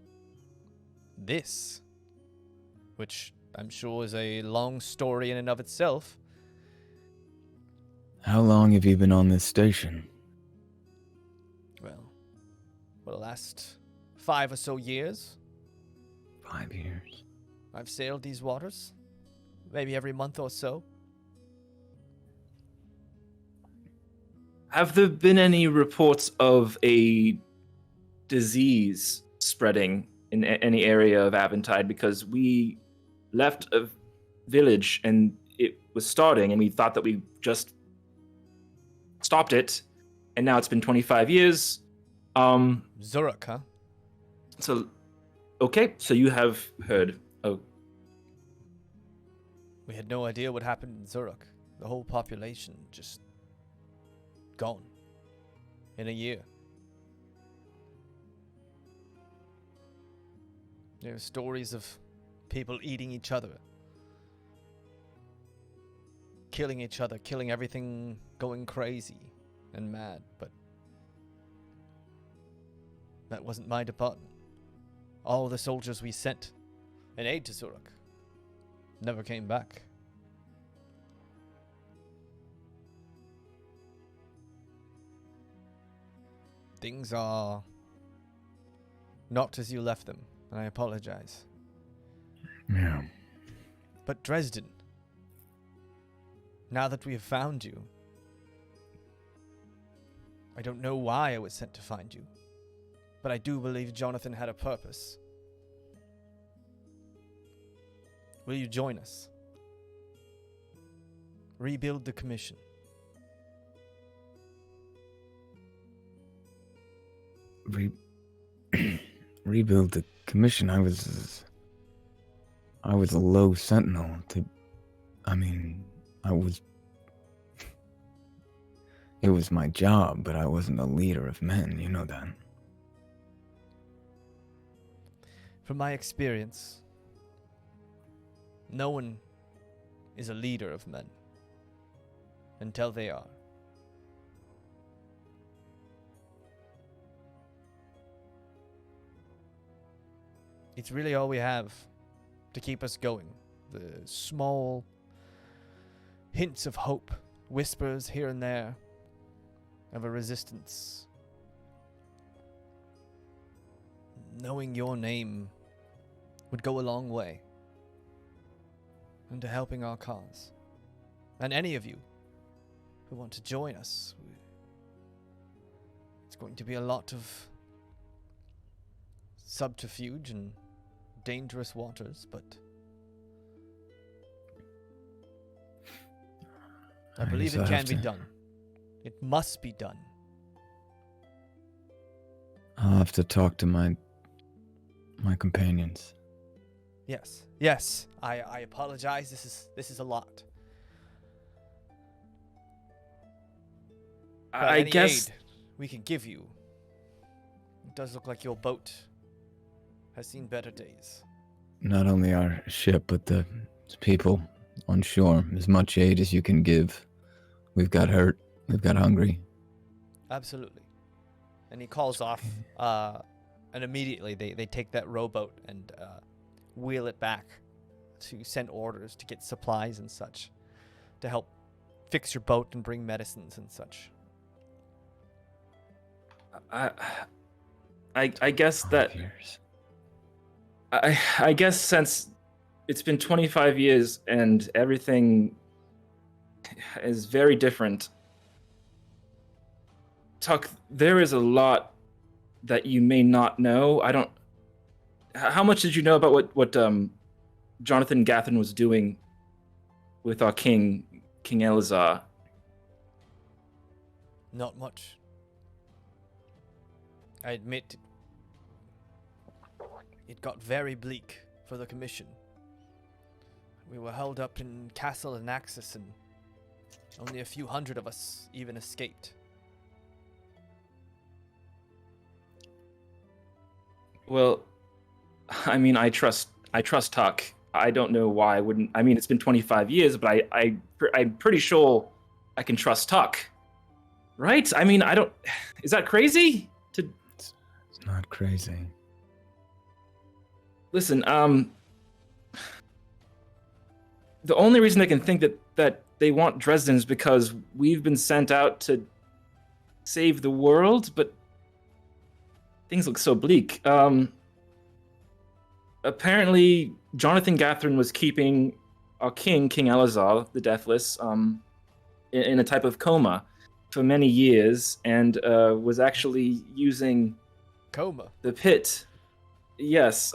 this, which I'm sure is a long story in and of itself. How long have you been on this station? Well, for the last 5 or so years. 5 years. I've sailed these waters, maybe every month or so. Have there been any reports of a disease spreading in any area of Aventide? Because we left a village and it was starting, and we thought that we just stopped it, and now it's been 25 years. Zurich, huh? So, okay, so you have heard. Oh, We had no idea what happened in Zurich. The whole population just gone in a year. There are stories of people eating each other, killing each other, killing everything, going crazy and mad, but that wasn't my department. All the soldiers we sent in aid to Zurich never came back. Things are not as you left them, and I apologize. Yeah. But Dresden, now that we have found you, I don't know why I was sent to find you, but I do believe Jonathan had a purpose. Will you join us? Rebuild the commission. Rebuild the commission. I was a low sentinel it was my job, but I wasn't a leader of men, you know that. From my experience, no one is a leader of men until they are. It's really all we have to keep us going. The small hints of hope, whispers here and there of a resistance. Knowing your name would go a long way into helping our cause. And any of you who want to join us, it's going to be a lot of subterfuge and dangerous waters, but I believe it can be done. It must be done. I'll have to talk to my companions. Yes. I apologize. This is a lot. But I any guess aid we can give you. It does look like your boat has seen better days. Not only our ship, but the people on shore. As much aid as you can give. We've got hurt. We've got hungry. Absolutely. And he calls off, and immediately they take that rowboat and wheel it back to send orders to get supplies and such to help fix your boat and bring medicines and such. I guess that Years. I guess since it's been 25 years and everything is very different, Tuck, there is a lot that you may not know. How much did you know about what Jonathan Gathrin was doing with our King Elazar? Not much. I admit it got very bleak for the commission. We were held up in Castle and Axis, and only a few hundred of us even escaped. Well, I mean, I trust Tuck. I don't know why I wouldn't. I mean, it's been 25 years, but I'm pretty sure I can trust Tuck. Right? I mean, I don't. Is that crazy? It's not crazy. Listen, the only reason they can think that they want Dresden is because we've been sent out to save the world, but things look so bleak. Apparently, Jonathan Gathrin was keeping our king, King Elazar, the Deathless, in a type of coma for many years, and was actually using Coma. the pit. Yes,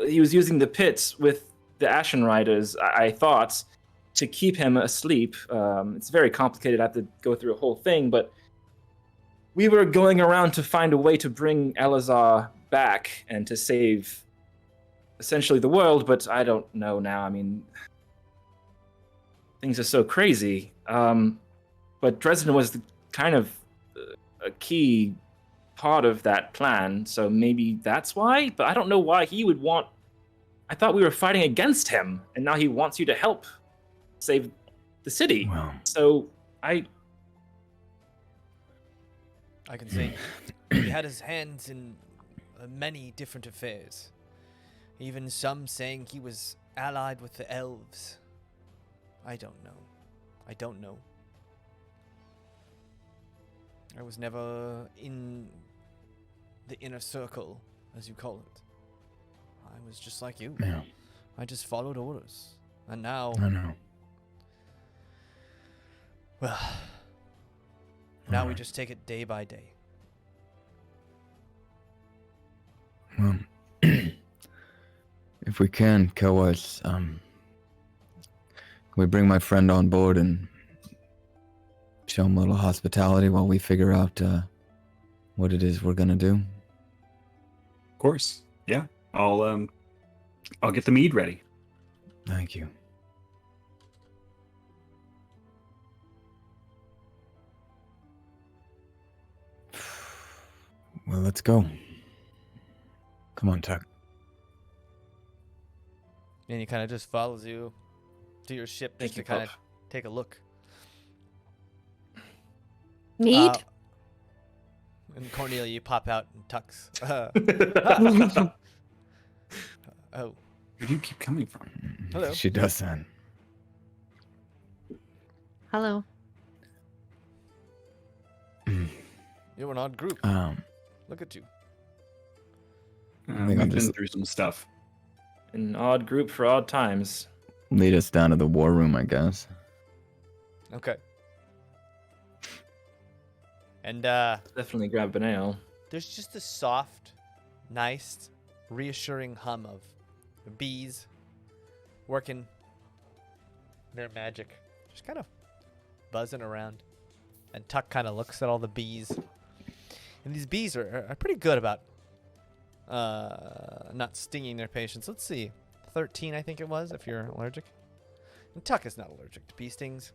he was using the pit with the Ashen Riders, I thought, to keep him asleep. It's very complicated. I have to go through a whole thing, but we were going around to find a way to bring Elazar back and to save essentially the world, but I don't know now. I mean, things are so crazy. But Dresden was kind of a key part of that plan, so maybe that's why, but I don't know why he would want... I thought we were fighting against him, and now he wants you to help save the city. Well, So I can say he had his hands in many different affairs. Even some saying he was allied with the elves. I don't know. I was never in the inner circle, as you call it. I was just like you. yeah, I just followed orders. And now, I know. well, now we Alright. just take it day by day. Well, if we can, Coas, can we bring my friend on board and show him a little hospitality while we figure out what it is we're gonna do? Of course. Yeah. I'll get the mead ready. Thank you. Well, let's go. Come on, Tuck. And he kind of just follows you to your ship Thank just you, to kind of Pup. take a look. Mead? And Cornelia, you pop out and tucks. Oh, Where do you keep coming from? Hello. She does that. Hello. you're an odd group. Look at you. think We've I'll been just- through some stuff. an odd group for odd times. Lead us down to the war room, I guess. Okay. And Definitely grab an ale. there's just a soft, nice, reassuring hum of bees working their magic, just kind of buzzing around. And Tuck kind of looks at all the bees, and these bees are pretty good about not stinging their patients. Let's see, 13 I think it was, if you're allergic. And Tuck is not allergic to bee stings.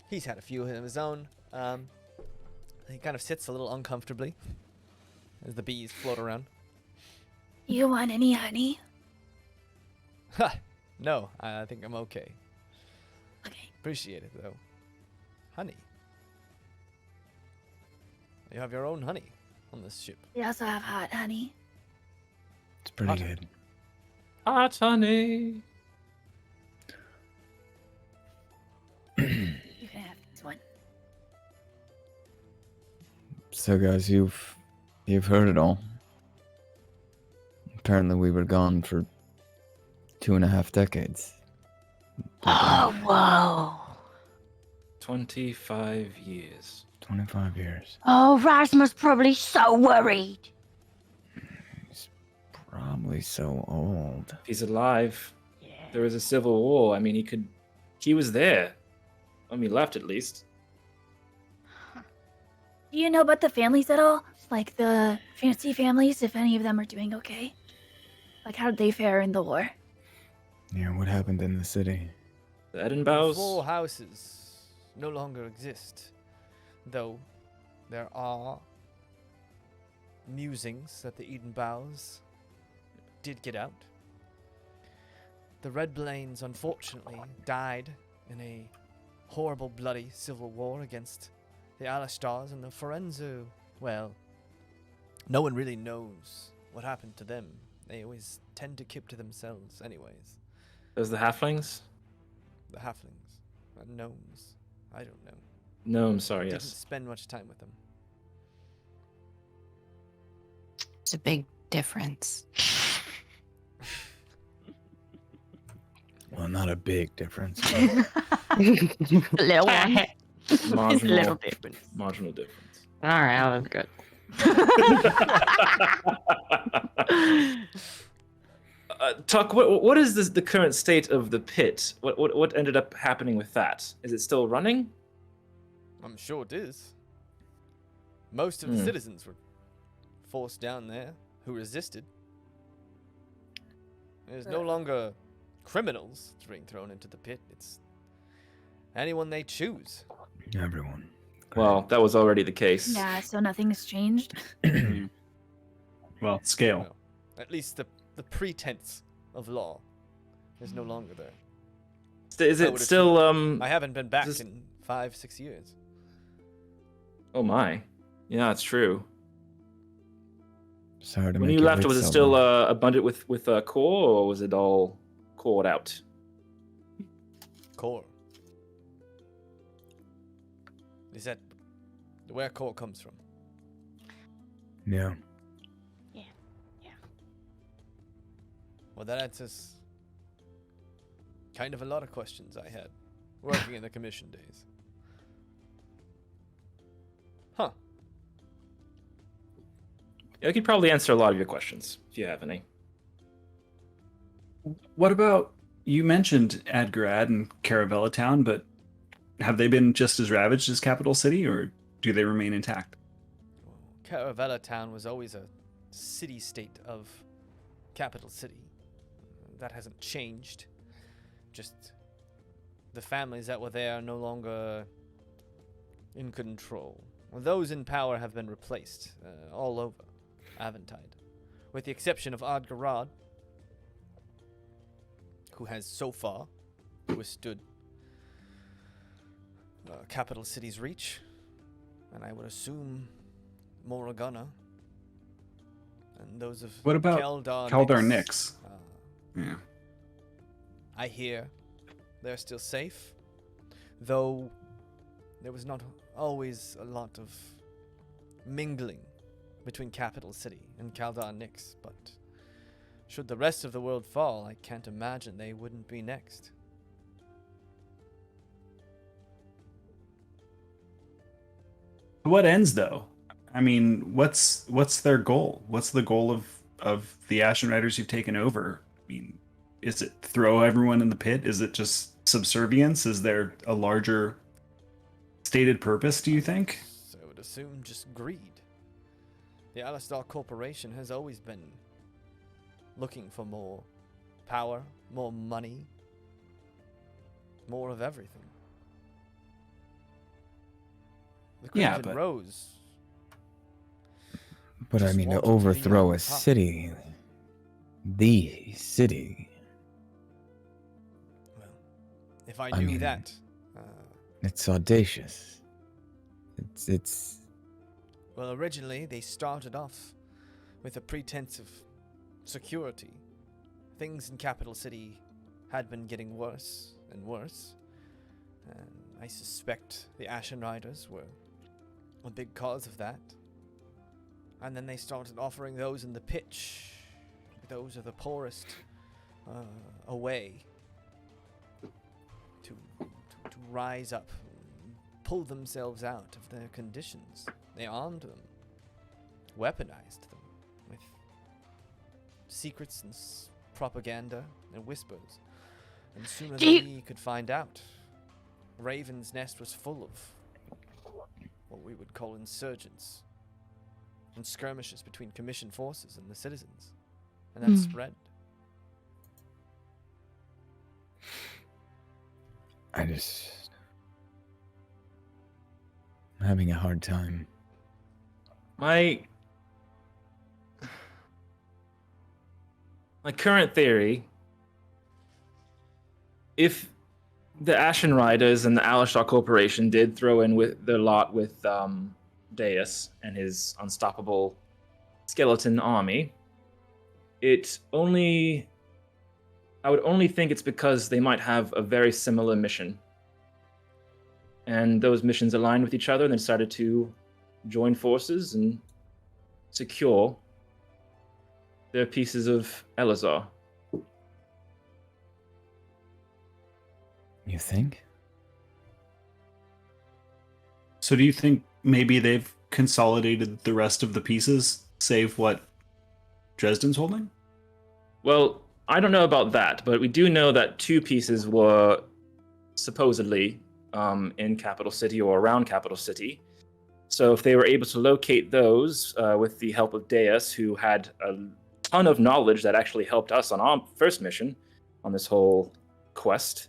He's had a few of his own. He kind of sits a little uncomfortably as the bees float around. You want any honey? Ha! No, I think I'm okay. Okay. Appreciate it, though. Honey. You have your own honey on this ship. We also have hot honey. It's pretty Hot. good. Hot honey. You can have this one. So, guys, you've heard it all. Apparently, we were gone for 2.5 decades. Oh, whoa. 25 years. 25 years. Oh, Rasmus probably so worried. Probably so old. If he's alive, Yeah. there was a civil war. I mean, he was there. When we left, at least. Do you know about the families at all? Like the fancy families, if any of them are doing okay? Like, how did they fare in the war? Yeah, what happened in the city? The The Edinburghs. full houses no longer exist, though there are musings that the Eden Boughs did get out. The Red Blaines, unfortunately, died in a horrible, bloody civil war against the Alistars and the Forenzo. Well, no one really knows what happened to them. They always tend to keep to themselves anyways. Those the halflings? The halflings, gnomes, I don't know. No, I'm sorry. Didn't Yes. spend much time with them. It's a big difference. Well, not a big difference. A little one. It's a Marginal, little different. marginal difference. All right, that was good. Tuck, what is the current state of the pit? What ended up happening with that? Is it still running? I'm sure it is. Most of the citizens were forced down there who resisted. There's no longer criminals being thrown into the pit. It's anyone they choose. Everyone. Well, that was already the case. Yeah, so nothing's changed. Well, scale. Well, at least the pretense of law is no longer there. Is I it would still I haven't been back this- in 5-6 years. Oh my. Yeah, it's true. Sorry to When make you you left, wait was it so still long. abundant with core, or was it all cored out? Core. Is that where core comes from? Yeah. Well, that answers kind of a lot of questions I had working in the commission days. Huh. Yeah, I could probably answer a lot of your questions if you have any. What about, you mentioned Adgarad and Caravella Town, but have they been just as ravaged as Capital City, or do they remain intact? Caravella Town was always a city-state of Capital City. That hasn't changed. Just the families that were there are no longer in control. Well, those in power have been replaced all over Aventide, with the exception of Adgarad, who has so far withstood Capital City's reach, and I would assume Moragana and those of What about Kaldar Nix? Yeah. I hear they're still safe, though there was not always a lot of mingling between Capital City and Kaldar Nix, but should the rest of the world fall, I can't imagine they wouldn't be next. What ends though? I mean, what's their goal? What's the goal of the Ashen Riders you've taken over? I mean, is it throw everyone in the pit? Is it just subservience? Is there a larger stated purpose, do you think? So I would assume just greed. The Alistar Corporation has always been looking for more power, more money, more of everything. The Yeah, Crimson but- Rose. But I just mean, to wanted to be overthrow on a top. city, the city, Well, if I I knew mean- that, it's audacious. It's well, originally they started off with a pretense of security. Things in Capital City had been getting worse and worse, and I suspect the Ashen Riders were a big cause of that. And then they started offering those in the pitch. Those are the poorest a way to rise up, and pull themselves out of their conditions. They armed them, weaponized them with secrets and propaganda and whispers. And sooner Do than you- we could find out, Raven's Nest was full of what we would call insurgents and skirmishes between commission forces and the citizens. And that spread. I'm having a hard time. My current theory, if the Ashen Riders and the Alistar Corporation did throw in with their lot with Daye and his unstoppable skeleton army, I would only think it's because they might have a very similar mission. And those missions aligned with each other, and they decided to join forces and secure They're pieces of Elazar. You think? So do you think maybe they've consolidated the rest of the pieces, save what Dresden's holding? Well, I don't know about that, but we do know that 2 pieces were supposedly in Capital City or around Capital City. So if they were able to locate those with the help of Daye, who had a ton of knowledge that actually helped us on our first mission on this whole quest,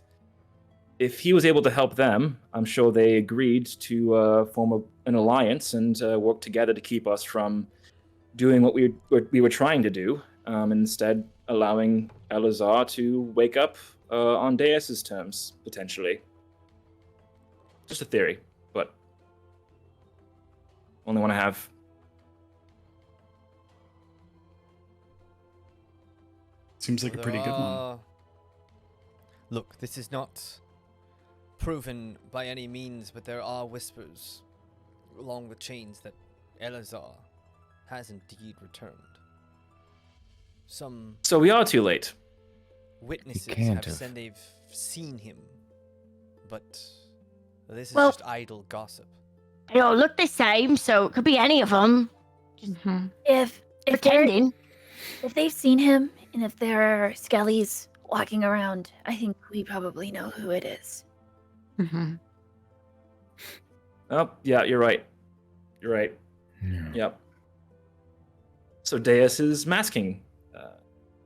if he was able to help them, I'm sure they agreed to form an alliance and work together to keep us from doing what we were trying to do, instead allowing Elazar to wake up on Daye's terms, potentially. Just a theory, but only want to have. Seems like a pretty good one. Look, this is not proven by any means, but there are whispers along the chains that Elazar has indeed returned. Some So we are too late. witnesses can't have have. said they've seen him, but this is Well- just idle gossip. They all look the same, so it could be any of them. Just If they're, pretending. if they've seen him and if there are skellies walking around, I think we probably know who it is. Mm-hmm. Oh, yeah, you're right. You're right. Yeah. Yep. So Daye is masking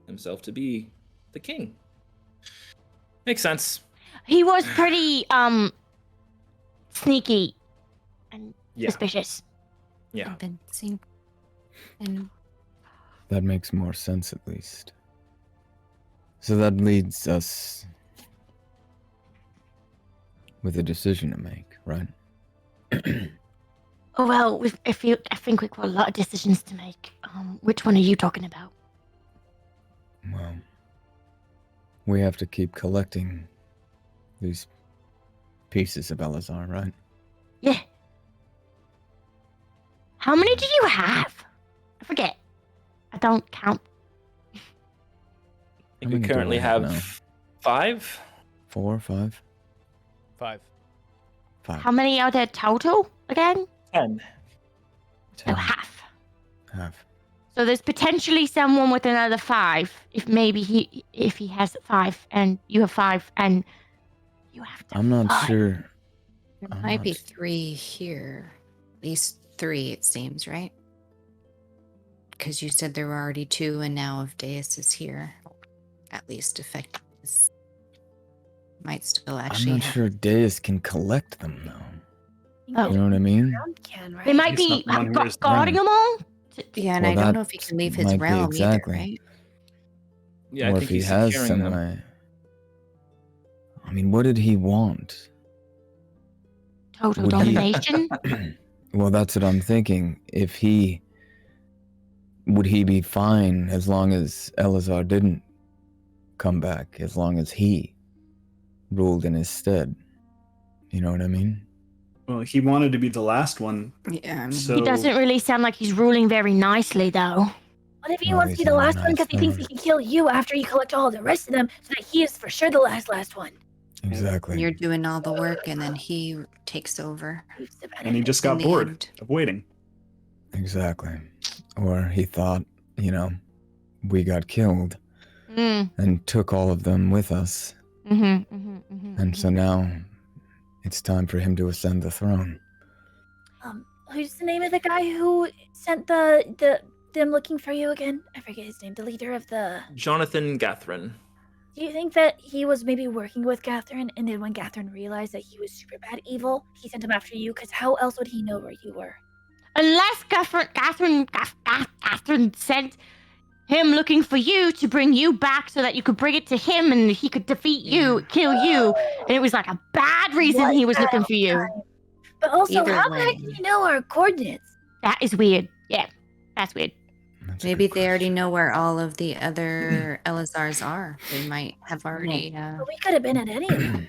himself to be the king. Makes sense. He was pretty sneaky and Yeah. suspicious. Yeah. Convincing. And That makes more sense, at least. So that leads us with a decision to make, right? Oh well, I think we've got a lot of decisions to make. Which one are you talking about? Well, we have to keep collecting these pieces of Elazar, right? Yeah. How many do you have? I forget. I don't count. I think How we many do currently I have have now? 5. 4, 5, 5. 5. How many are there total again? 10. So half. Half. So there's potentially someone with another 5. If he has 5 and you have 5 and you have to. I'm not fight. sure. there I'm might not be s- 3 here. At least 3, it seems, right? Because you said there were already 2, and now if Deus is here, at least affect this might still actually. I'm not have- sure Daeus can collect them, though. Oh. You know what I mean? Ground can, right? They might He's be not the one who wears the guarding them all. Yeah, and Well, I don't know if he that can leave his might be realm exactly. either, right? Yeah, Or I if think he he's has securing some them. way. I mean, what did he want? Total Would he- domination. Well, that's what I'm thinking. Would he be fine as long as Elazar didn't come back, as long as he ruled in his stead? You know what I mean? Well, he wanted to be the last one, Yeah, I mean, so He doesn't really sound like he's ruling very nicely, though. What if he No, wants to be he's the not last one because he nice, thinks no. he can kill you after you collect all the rest of them, so that he is for sure the last one? Exactly. you're doing all the work, and then he takes over. Reaps the and he benefit. just In got the bored end. of waiting. Exactly. Or he thought, we got killed Mm. and took all of them with us. Mm-hmm, mm-hmm, mm-hmm, And so now it's time for him to ascend the throne. Who's the name of the guy who sent them looking for you again? I forget his name. The leader of the. Jonathan Gathrin. Do you think that he was maybe working with Catherine, and then when Catherine realized that he was super bad evil, he sent him after you? Because how else would he know where you were? Unless Catherine sent him looking for you to bring you back so that you could bring it to him and he could defeat you, kill you. And it was like a bad reason he was looking for you. But also, Either how the heck way. did he know our coordinates? That is weird. Yeah, that's weird. That's a Maybe good they already question. know where all of the other Elazars are. They might have already. But we could have been at any of them.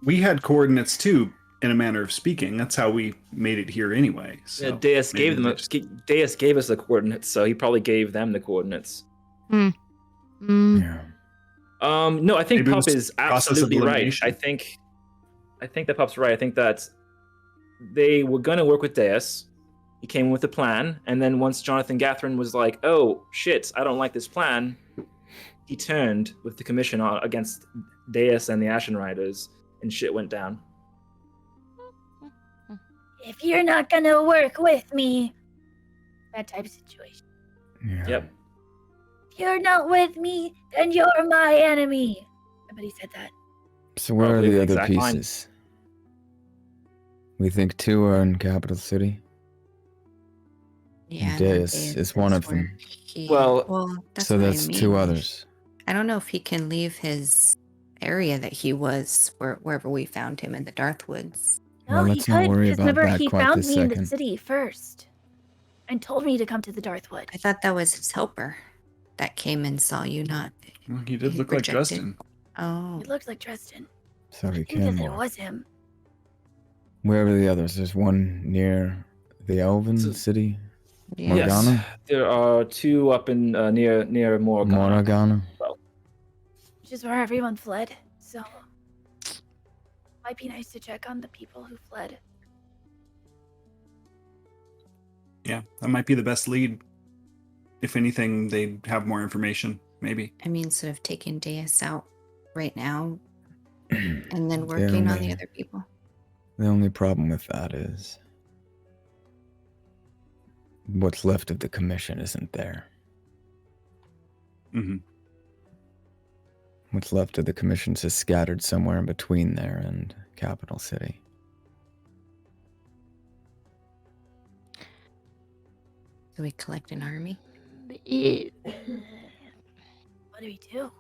We had coordinates too, in a manner of speaking. That's how we made it here anyway. So Yeah, Daeus maybe gave them. they just- Daeus gave us the coordinates, so he probably gave them the coordinates. Hmm. Mm. Yeah. No, I think Maybe it Pup was is process of absolutely right. elimination. I think that Pup's right. I think that they were gonna work with Daye. He came with a plan, and then once Jonathan Gathrin was like, "Oh shit, I don't like this plan," he turned with the commission against Daye and the Ashen Riders, and shit went down. If you're not gonna work with me, that type of situation. Yeah. Yep. If you're not with me, then you're my enemy. I bet he said that. So where Probably are the the other exact line. pieces? We think 2 are in Capital City. Yeah. Daye is one of them. Well, that's So what I that's 2 mean. others. I don't know if he can leave his area that he was wherever we found him in the Darthwoods. No, Well, he let's not could, worry because about remember that he quite found this me in the second. city first and told me to come to the Darthwood. I thought that was his helper that came and saw you, not. Well, he did He look like projected. Justin. Oh. It looks like Tristan. So he I think can that it work. was him. Where are the others? There's one near the Elven So- city. Yeah. yes, Morgana? there are 2 up in near Morgana. Morgana. Which is where everyone fled. So might be nice to check on the people who fled. Yeah, that might be the best lead. If anything, they'd have more information, maybe. I mean, instead of taking Deus out right now and then The working on the only- other people. The only problem with that is what's left of the commission isn't there. Hmm. What's left of the commission's is scattered somewhere in between there and Capital City. Do we collect an army? What do we do?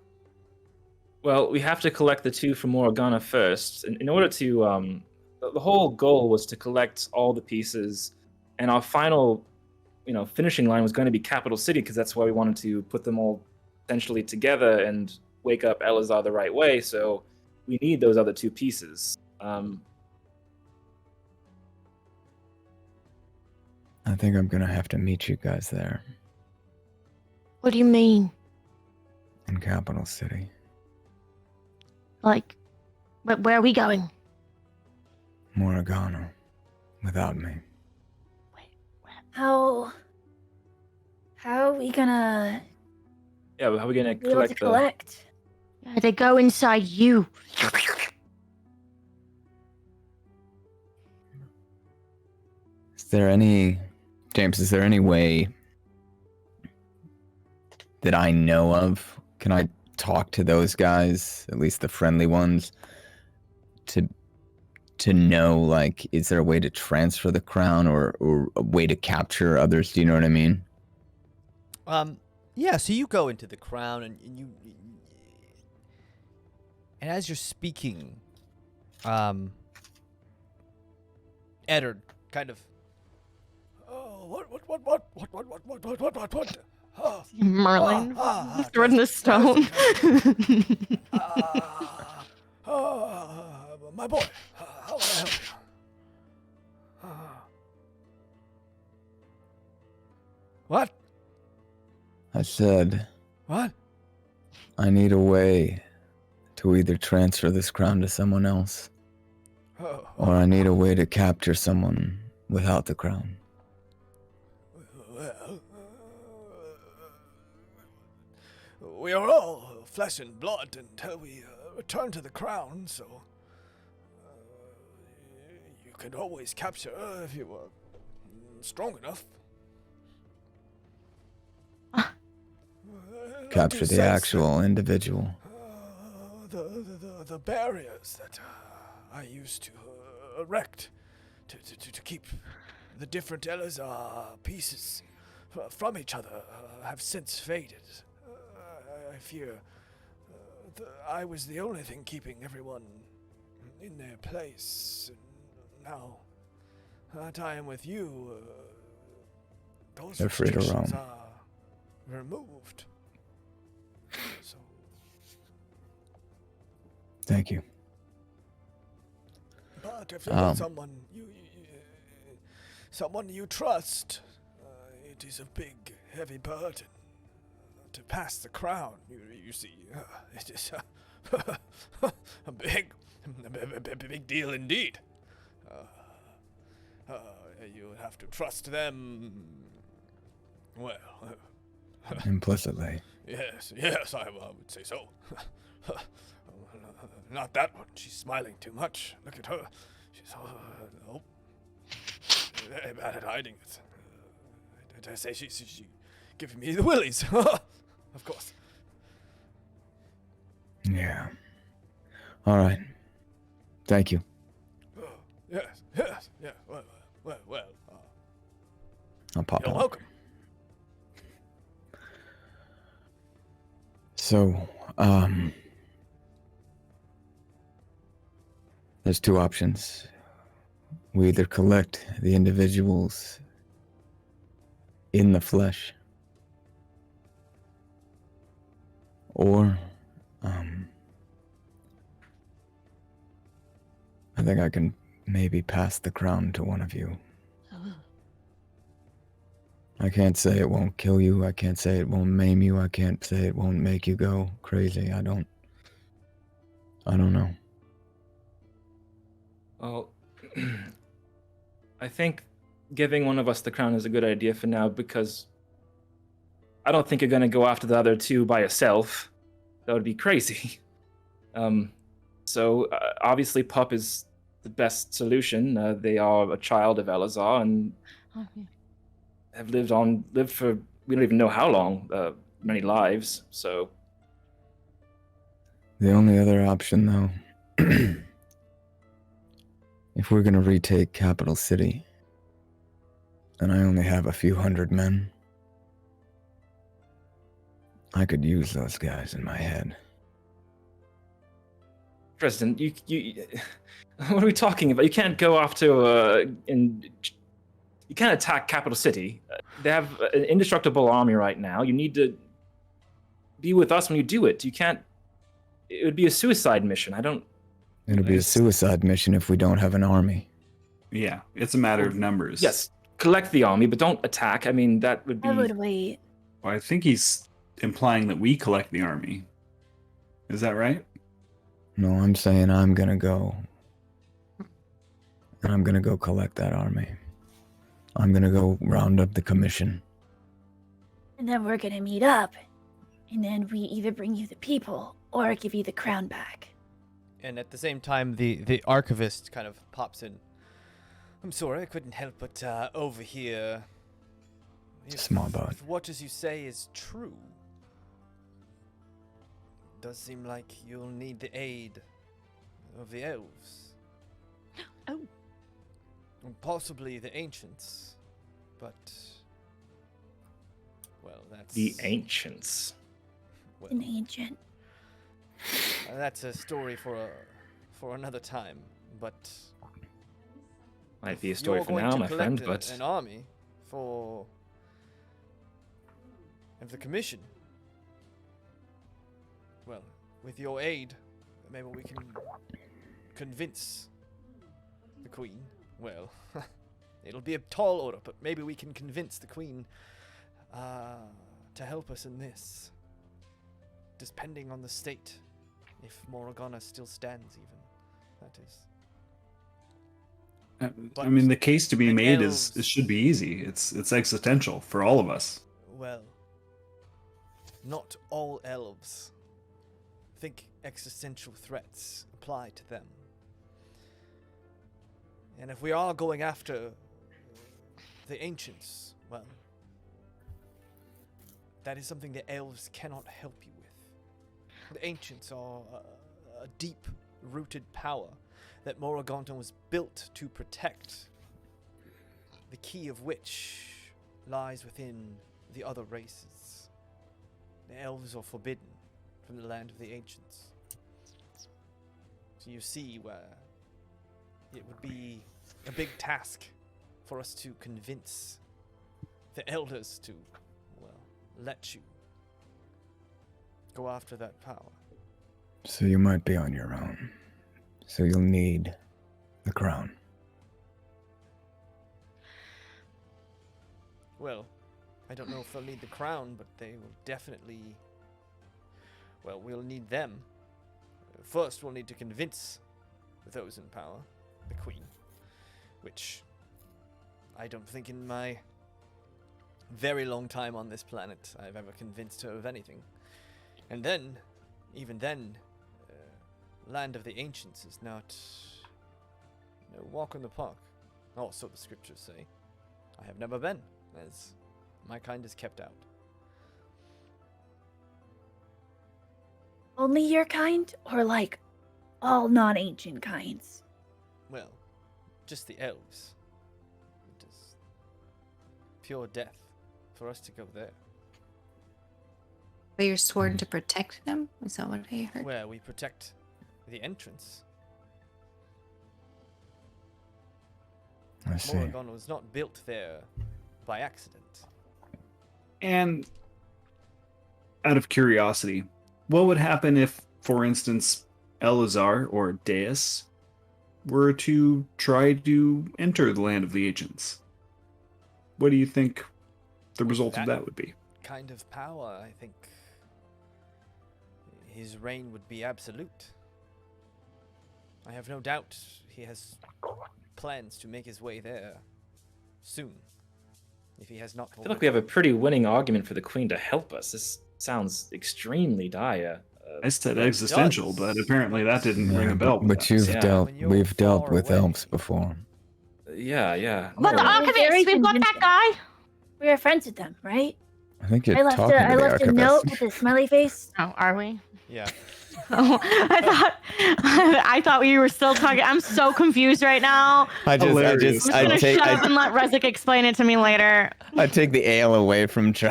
Well, we have to collect the 2 from Morgana first. In order to, the whole goal was to collect all the pieces, and our final, finishing line was going to be Capital City because that's why we wanted to put them all essentially together and wake up Elazar the right way. So we need those other 2 pieces. I think I'm gonna have to meet you guys there What do you mean? in Capital City. Like, where are we going? Morgana. Without me. How are we gonna Yeah, how are we going to be able to collect? They go inside you. Is there any... James, is there any way that I know of? Can I talk to those guys, at least the friendly ones, to know, like, is there a way to transfer the crown or a way to capture others? Do you know what I mean? Yeah, so you go into the crown and you and as you're speaking, Eddard kind of what? Merlin. Thread in the stone. My boy, how may I help you? What? I said, What? I need a way to either transfer this crown to someone else, or I need a way to capture someone without the crown. Well, we are all flesh and blood until we return to the crown, so you could always capture her if you were strong enough. Capture the actual individual. The barriers that I used to erect to keep the different Elazar pieces from each other have since faded. I fear I was the only thing keeping everyone in their place. Now that I am with you, those They're free to restrictions roam. are removed. So Thank you. but if there was someone you trust, it is a big, heavy burden to pass the crown, you see, it is a big deal indeed. You would have to trust them. Well, Implicitly. yes, I would say so. Not that one. She's smiling too much. Look at her. She's very bad at hiding it. I dare say she's giving me the willies. Of course. Yeah. All right. Thank you. Yes. Yeah. Well. I'll pop You're out. welcome. So, there's two options. We either collect the individuals in the flesh, or, I think I can maybe pass the crown to one of you. I can't say it won't kill you. I can't say it won't maim you. I can't say it won't make you go crazy. I don't know. Well, I think giving one of us the crown is a good idea for now, because I don't think you're going to go after the other two by yourself. That would be crazy. So obviously Pup is the best solution. They are a child of Elazar and have lived for we don't even know how long, many lives. So The only other option, though, if we're gonna retake Capital City, and I only have a few hundred men, I could use those guys in my head. President, you what are we talking about? You can't go off to you can't attack Capital City. They have an indestructible army right now. You need to be with us when you do it. You can't. It would be a suicide mission. It'll be a suicide mission if we don't have an army. Yeah, it's a matter of numbers. Yes, collect the army, but don't attack. I mean, that would be. I would wait. Well, I think he's implying that we collect the army. Is that right? No, I'm saying I'm gonna go. And I'm gonna go collect that army. I'm gonna go round up the commission. And then we're gonna meet up. And then we either bring you the people or give you the crown back. And at the same time, the archivist kind of pops in. I'm sorry, I couldn't help but overhear. Small boat. If what as you say is true, it does seem like you'll need the aid of the elves. Oh. And possibly the ancients, but well, that's The ancients. well, An ancient. that's a story for another time. But Might be a if story you're for going now, to my friend, collect but an army of the commission. Well, with your aid, maybe we can convince the queen. Well, it'll be a tall order, but maybe we can convince the queen to help us in this. Depending on the state, if Morgana still stands, even that is. I mean, the case to be the made elves- is should be easy. It's existential for all of us. Well, not all elves. Think existential threats apply to them. And if we are going after the ancients, well, that is something the elves cannot help you with. The ancients are a deep-rooted power that Morriganton was built to protect, the key of which lies within the other races. The elves are forbidden from the land of the ancients. So you see where it would be a big task for us to convince the elders to, well, let you go after that power. So you might be on your own. So you'll need the crown. Well, I don't know if they'll need the crown, but they will definitely... Well, we'll need them. First, we'll need to convince those in power, the Queen, which I don't think in my very long time on this planet I've ever convinced her of anything. And then, even then, Land of the Ancients is not no walk in the park. Or so the scriptures say. I have never been, as my kind is kept out. Only your kind, or like all non-ancient kinds? Well, just the elves. It is pure death for us to go there. But you're sworn to protect them? Is that what I heard? Where we protect the entrance. I see. Morrigan was not built there by accident. And out of curiosity, what would happen if, for instance, Elazar or Daye were to try to enter the land of the ancients? What do you think the result of that would be? Kind of power, I think his reign would be absolute. I have no doubt he has plans to make his way there soon. If he has not, I feel like we have a pretty winning argument for the Queen to help us. This sounds extremely dire. I said existential, but apparently that didn't ring a bell. But we've dealt with elves before. Yeah. But the archivist, we've got that guy. We are friends with them, right? I think you're I left talking to I the left a archivist. note with a smiley face. Oh, are we? Yeah. Oh, I thought we were still talking. I'm so confused right now. I just, I'm just gonna shut up and let Rezek explain it to me later. I take the ale away from Tra.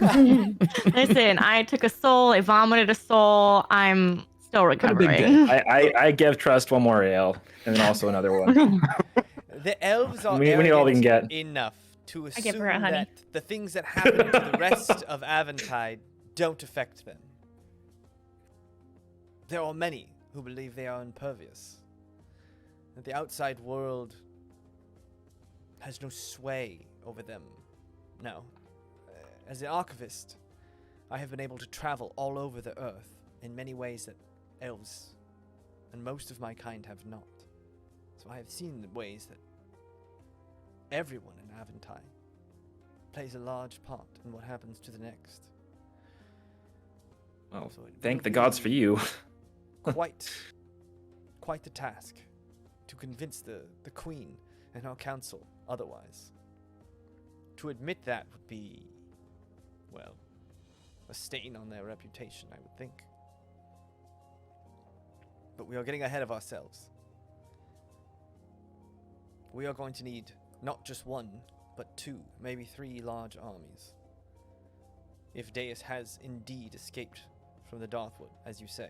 Listen, I took a soul. I vomited a soul. I'm still recovering. I give Trust one more ale, and then also another one. The elves are We need all we can arrogant get. enough to I give assume her a honey. that the things that happen to the rest of Aventide don't affect them. There are many who believe they are impervious, that the outside world has no sway over them. Now, as an archivist, I have been able to travel all over the earth in many ways that elves and most of my kind have not. So I have seen the ways that everyone in Aventide plays a large part in what happens to the next. Well, So it thank would the gods be for you. quite the task to convince the Queen and our council otherwise. To admit that would be, well, a stain on their reputation, I would think. But we are getting ahead of ourselves. We are going to need not just one, but two, maybe three large armies. If Daye has indeed escaped from the Darkwood, as you say.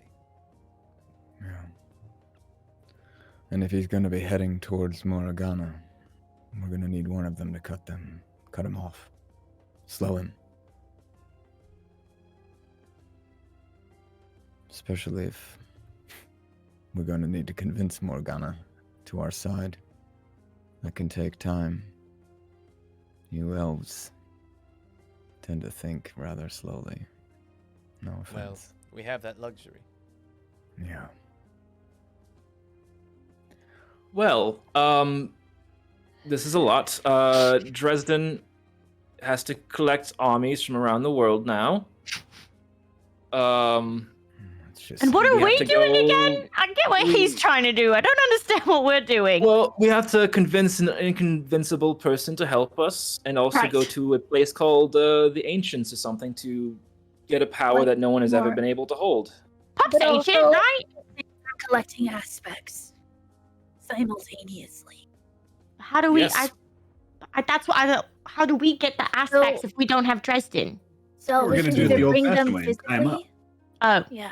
Yeah. And if he's going to be heading towards Morrigan, we're going to need one of them to cut him off. Slow him. Especially if we're going to need to convince Morgana to our side. That can take time. You elves tend to think rather slowly. No offense. Well, we have that luxury. Yeah. Well, this is a lot. Dresden has to collect armies from around the world now. And what are we we have to doing go- again? I get what he's trying to do. I don't understand what we're doing. Well, we have to convince an inconvincible person to help us, and also Right. go to a place called the Ancients or something to get a power Like that no one has ever more- been able to hold. Pop's but ancient, also- right? Collecting aspects simultaneously. How do we? Yes. That's what I don't. How do we get the aspects So- if we don't have Dresden? So We're we gonna can do it either the bring them old-fashioned way and tie 'em up. physically, Oh, yeah,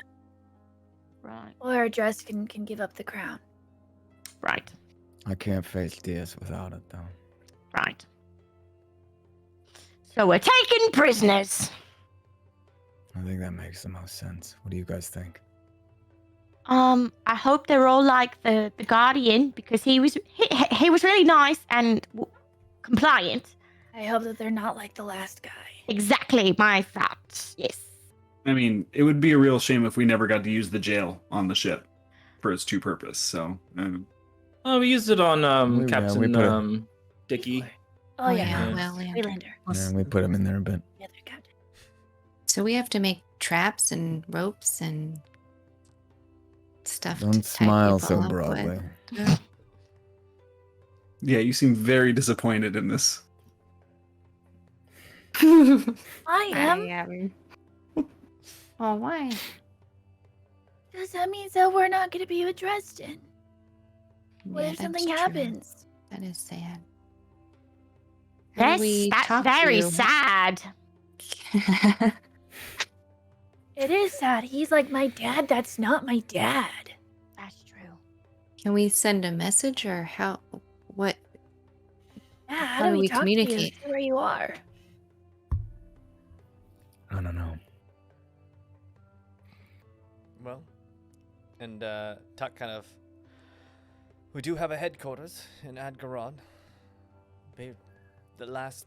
right, or Dress can give up the crown. right, I can't face DS without it, though. right. So we're taking prisoners. I think that makes the most sense. What do you guys think? I hope they're all like the Guardian because he was really nice and compliant. I hope that they're not like the last guy. Exactly my thoughts. Yes. I mean, it would be a real shame if we never got to use the jail on the ship for its true purpose. So, Oh, we used it on We Captain Dickey. Oh, yeah, yeah. well, yeah. Waylander. Yeah, we put him in there a bit. The other captain. So we have to make traps and ropes and stuff. Don't to tie smile people so up broadly. with. yeah, you seem very disappointed in this. I I am. am. Oh, why? Does that mean that we're not going to be with Dresden? What Yeah, if something that's true. happens? That is sad. How do Yes, we that's talk to very you? sad. It is sad. He's like my dad. That's not my dad. That's true. Can we send a message or how? What? Yeah, How how do do we we talk communicate? to you? Where you are? I don't know. Well, and Tuck kind of. We do have a headquarters in Adgaron. Be the last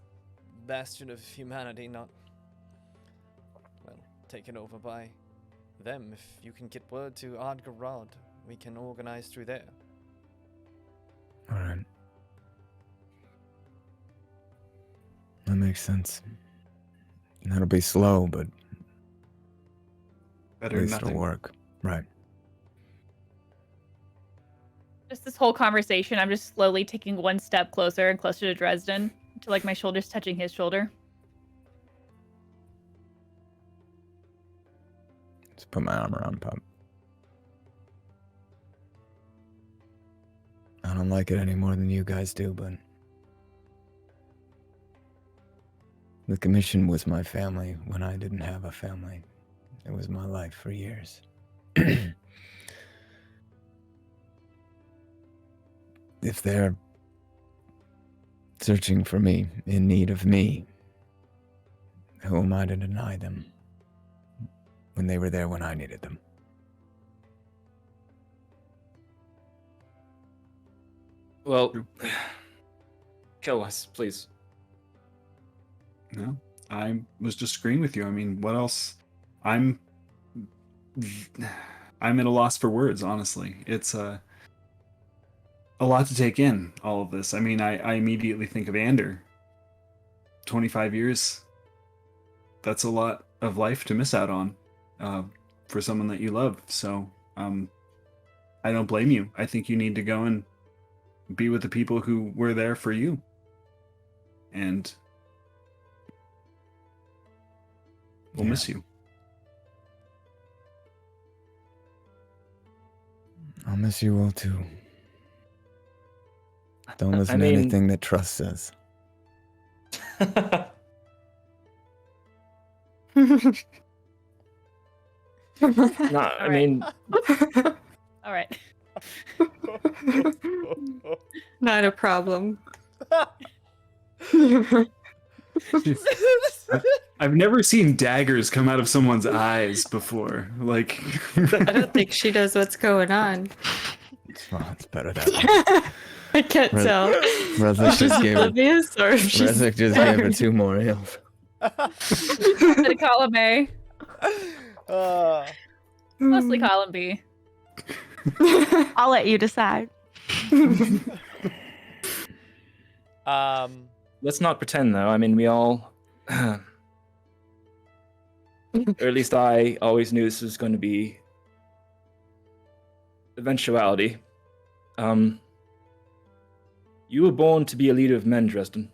bastion of humanity, not well taken over by them. If you can get word to Adgarod, we can organize through there. All right. That makes sense. That'll be slow, but at Better than least it'll nothing. work. Right. Just this whole conversation, I'm just slowly taking one step closer and closer to Dresden, to like my shoulders touching his shoulder. Just put my arm around Pup. I don't like it any more than you guys do, but the commission was my family when I didn't have a family. It was my life for years. If they're searching for me, in need of me, who am I to deny them when they were there when I needed them? Well, kill us, please. No, I was just agreeing with you. I mean, what else? I'm at a loss for words, honestly. It's a lot to take in, all of this. I mean, I immediately think of Ander. 25 years. That's a lot of life to miss out on for someone that you love. So I don't blame you. I think you need to go and be with the people who were there for you. And we'll miss you. I'll miss you all too. Don't listen to anything that Trust says. No, I mean, All right. Not a problem. I've never seen daggers come out of someone's eyes before. Like, I don't think she knows what's going on. It's better that way. I can't tell. Rezek just gave her. Oblivious or if she's Rezek just gave her 2 more ales. Instead of column A, mostly column B. I'll let you decide. let's not pretend though. I mean, we all, or at least I always knew this was going to be eventuality. You were born to be a leader of men, Dresden.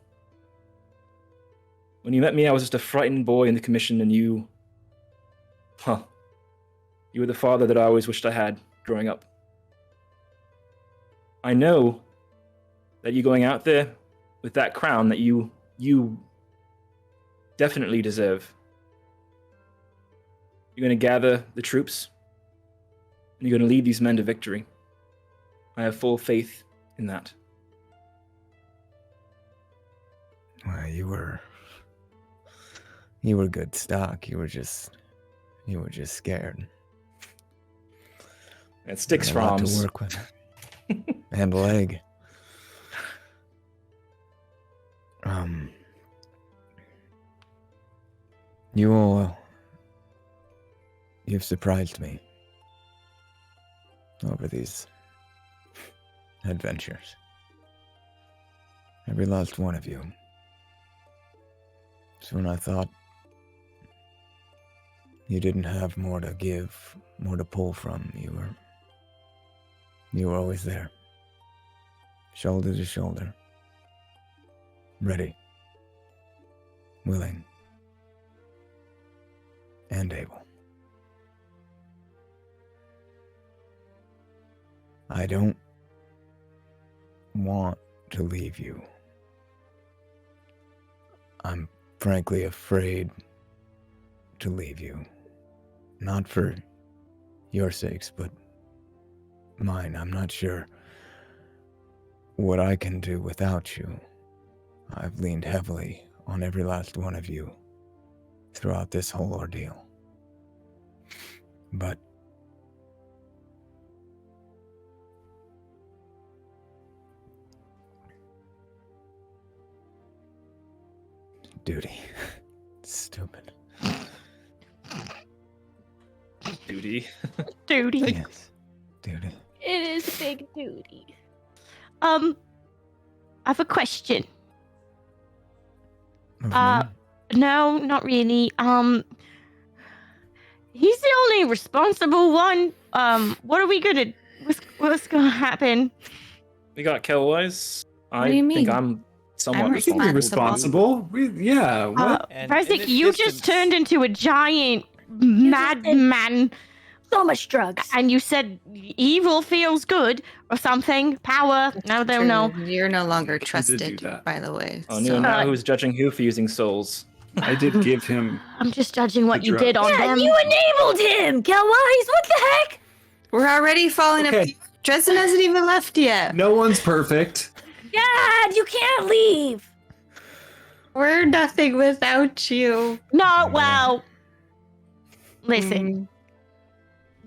When you met me, I was just a frightened boy in the commission, and you were the father that I always wished I had growing up. I know that you going out there with that crown that you definitely deserve. You're going to gather the troops, and you're going to lead these men to victory. I have full faith in that. Well, you were good stock. You were just scared. It sticks Had a lot from to work with. And leg. You've surprised me over these adventures. Every last one of you. So when I thought you didn't have more to give, more to pull from, you were always there. Shoulder to shoulder. Ready. Willing. And able. I don't want to leave you. I'm frankly afraid to leave you. Not for your sakes, but mine. I'm not sure what I can do without you. I've leaned heavily on every last one of you throughout this whole ordeal. But duty. Stupid. Duty. Duty. Yes. Duty. It is big duty. I have a question. Of Uh, me? No, not really. He's the only responsible one. What are we gonna? What's gonna happen? We got Killwise. What do you think mean? I'm somewhat I'm I think we're responsible. responsible. Yeah. What? And Vragg, in you existence- just turned into a giant madman, So much drugs. and you said evil feels good or something. Power. I don't know. You're no longer I did do trusted, that. by the way. Oh, so- now who's judging who for using souls? I did give him. I'm just judging what The you did on Yeah, them. you enabled him, Killwise. What the heck? We're already falling Okay. apart. Dresden hasn't even left yet. No one's perfect. Dad, you can't leave. We're nothing without you. No, well, listen. Mm.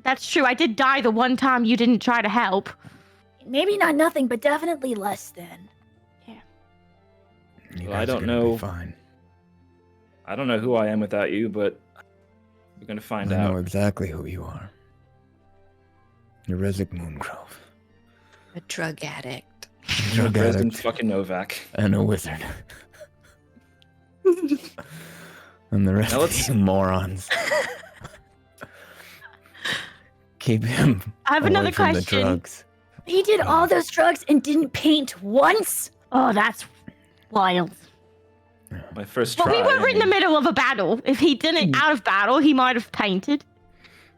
That's true. I did die the one time you didn't try to help. Maybe not nothing, but definitely less than. You Well, I guys are don't gonna be know. Fine. I don't know who I am without you, but we're gonna find I out. know exactly who you are. You're Rezek Moongrove. A drug addict. Drug Dresden addict fucking Novak. and a wizard. And the rest Now of let's- you morons. Keep him I have away another from the question. drugs. He did all those drugs and didn't paint once? Oh, that's wild. My first But try. we were I in the mean, middle of a battle. If he didn't out of battle, he might have painted.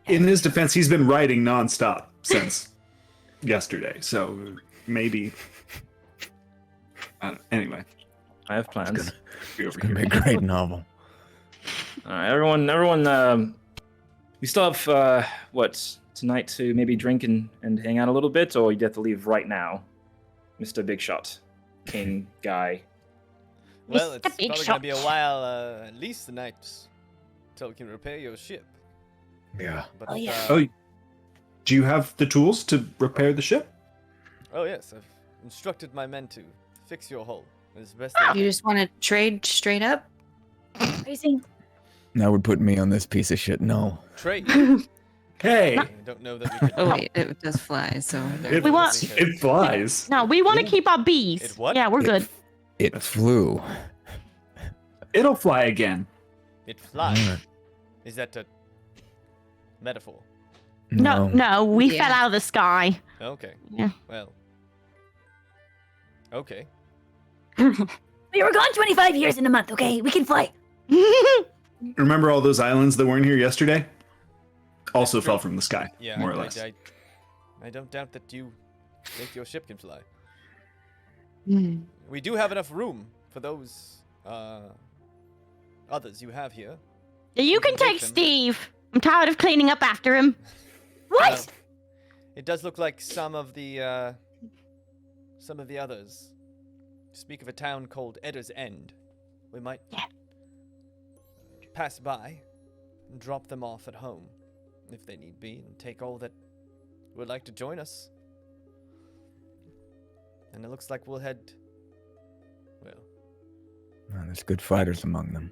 In his defense, he's been writing nonstop since yesterday. So maybe. Anyway, I have plans. be It's over gonna be here. a great novel. All right, everyone. We still have what tonight to maybe drink and hang out a little bit, or you have to leave right now, Mr. Big Shot, King Guy. Well, Mr. it's Big probably Shot. gonna be a while, at least the night, till we can repair your ship. Yeah. But, Oh, yeah. Oh, do you have the tools to repair the ship? oh yes, I've instructed my men to fix your hull as best they You can. just want to trade straight up? Crazy. That would put me on this piece of shit. No. Trade. Hey, I don't know that we could. Oh wait, it does fly. So it, We want- it flies. No, we want to keep our bees. It what? Yeah, we're It- good. It flew. It'll fly again. It flies. Alright. Is that a metaphor? No, we Yeah. fell out of the sky. Okay. Yeah. Well. Okay. We were gone 25 years in a month, okay? We can fly. Remember all those islands that weren't here yesterday? Also fell from the sky, Yeah. more or less. I don't doubt that you think your ship can fly. Hmm. We do have enough room for those others you have here. You can can take take them. Steve. I'm tired of cleaning up after him. What? Well, it does look like some of the others speak of a town called Edda's End. We might Yeah. pass by and drop them off at home if they need be, and take all that would like to join us. And it looks like we'll head. Well, Well, there's good fighters among them.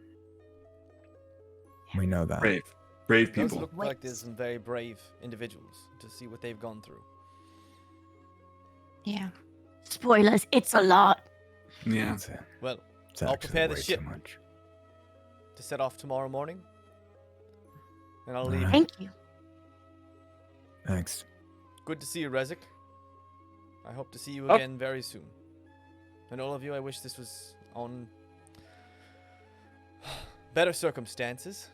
We know that. Brave Those people. look like there's some very brave individuals to see what they've gone through. Yeah. Spoilers, it's a lot. Yeah. Well, It's I'll actually prepare the way ship. too much. to set off tomorrow morning, and I'll All leave. right. Thank you. Thanks. Good to see you, Rezek. I hope to see you Oh. again very soon. And all of you, I wish this was on better circumstances.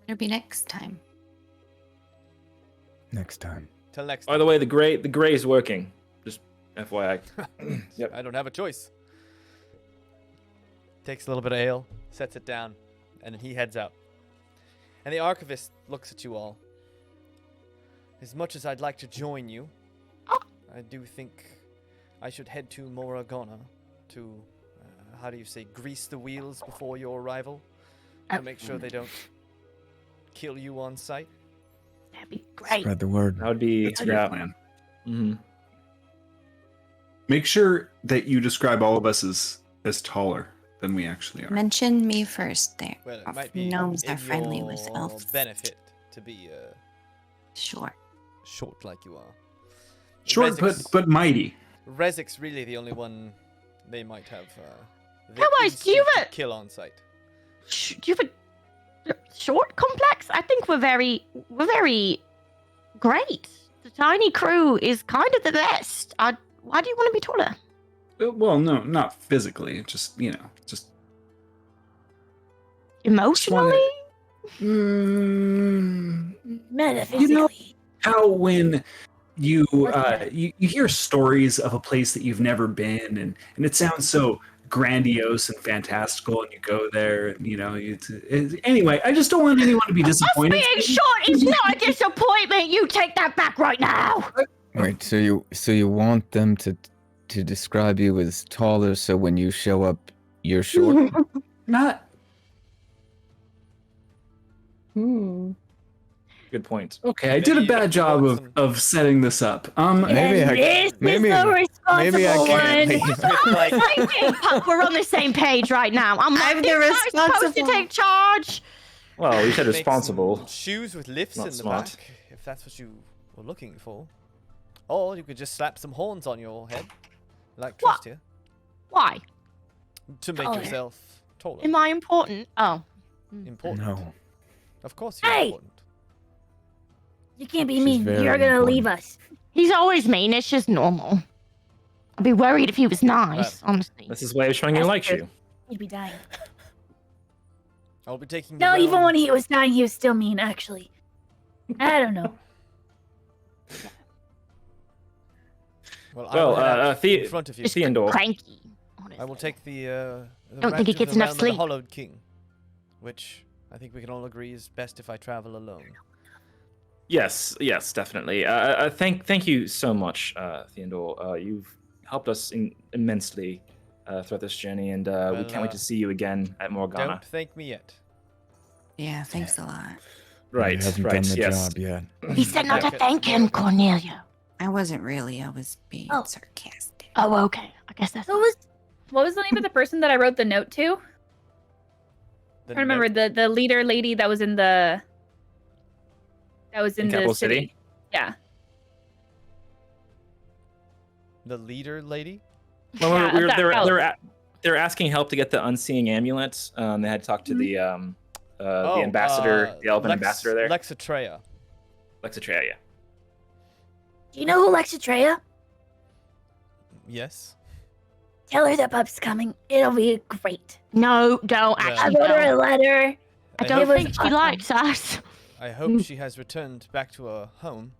It'll be next time. Next time. Till next By time. the way, the gray is working. Just FYI. Yep. I don't have a choice. Takes a little bit of ale, sets it down, and then he heads out. And the archivist looks at you all. As much as I'd like to join you, I do think I should head to Moragona to, how do you say, grease the wheels before your arrival? To make sure they don't kill you on sight. That'd be great. Spread the word. That would be That's a good plan. hmm Make sure that you describe all of us as taller than we actually are. Mention me first there. Well, it might be Gnomes in are friendly with your elves. benefit to be Sure. short like you are. Short but mighty. Rezek's really the only one they might have. The Otherwise, do you instinct have to kill on sight? Do you have a short complex? I think we're very great. The tiny crew is kind of the best. Why do you want to be taller? Well, no, not physically. Just Emotionally? Metaphysically. how when you you hear stories of a place that you've never been, and it sounds so grandiose and fantastical, and you go there, and anyway, I just don't want anyone to be Us disappointed. being short is not a disappointment. You take that back right now. Wait, so you want them to describe you as taller, so when you show up, you're short? Not Good point. okay. I did a bad job of setting this up. Maybe I This maybe- is the responsible maybe I can't one. We're on the same page right now. I'm I'm not the supposed to responsible- take charge. Well, you said Make some responsible. shoes with lifts Not in the smart. back, if that's what you were looking for. Or you could just slap some horns on your head, like What? Trust here, Why? to make Taller. yourself taller. Am I important? Oh. Important. No. Of course you're Hey! important. You can't be She's mean. very You're gonna important. leave us. He's always mean. It's just normal. I'd be worried if he was nice, honestly. That's his way of showing he That's likes true. you. You'd be dying. I'll be taking No, you even round- when he was dying, he was still mean. Actually, I don't know. Well, I Well, will head out The- in front of you. Just Theodore. cranky. Honestly. I will take the Don't think he gets enough realm of sleep. the Hollowed King, which I think we can all agree is best if I travel alone. Yes, definitely. Thank you so much, Theodore. You've helped us immensely throughout this journey, and we Well, can't wait to see you again at Morgana. Don't thank me yet. Yeah, thanks a lot. Right, He hasn't right, done the yes. job yet. He said not to Okay. thank him, Cornelia. I wasn't really. I was being Oh. sarcastic. Oh, okay. I guess that's. What was the name of the person that I wrote the note to? The I remember note- the leader lady that was in the In Capital City? Yeah. the leader lady. Well, Yeah, we were, that they were, felt- they were, they were asking help to get the unseeing amulet. They had to talk to the ambassador, the elven ambassador there. Lexatreya. Lexatreya, yeah. Do you know who Lexatreya? Yes. Tell her that Pup's coming. It'll be great. No, don't Yeah. I actually. wrote her No. a letter. I I don't hope- think she likes us. I hope she has returned back to her home.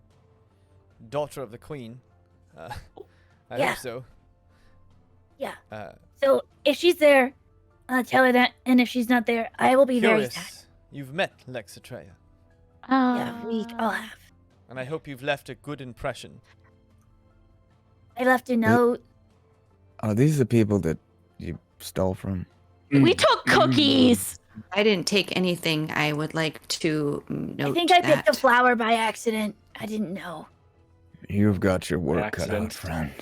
Daughter of the queen. I Yeah. hope so. Yeah. Uh, So if she's there, tell her that. And if she's not there, I will be very sad. curious. You've met Lexatreya, Yeah, we all have. and I hope you've left a good impression. I left a note. Are these the people that you stole from? We took cookies. I didn't take anything. I would like to note I think I picked that. a flower by accident. I didn't know. You've got your work cut out, Accident. friend.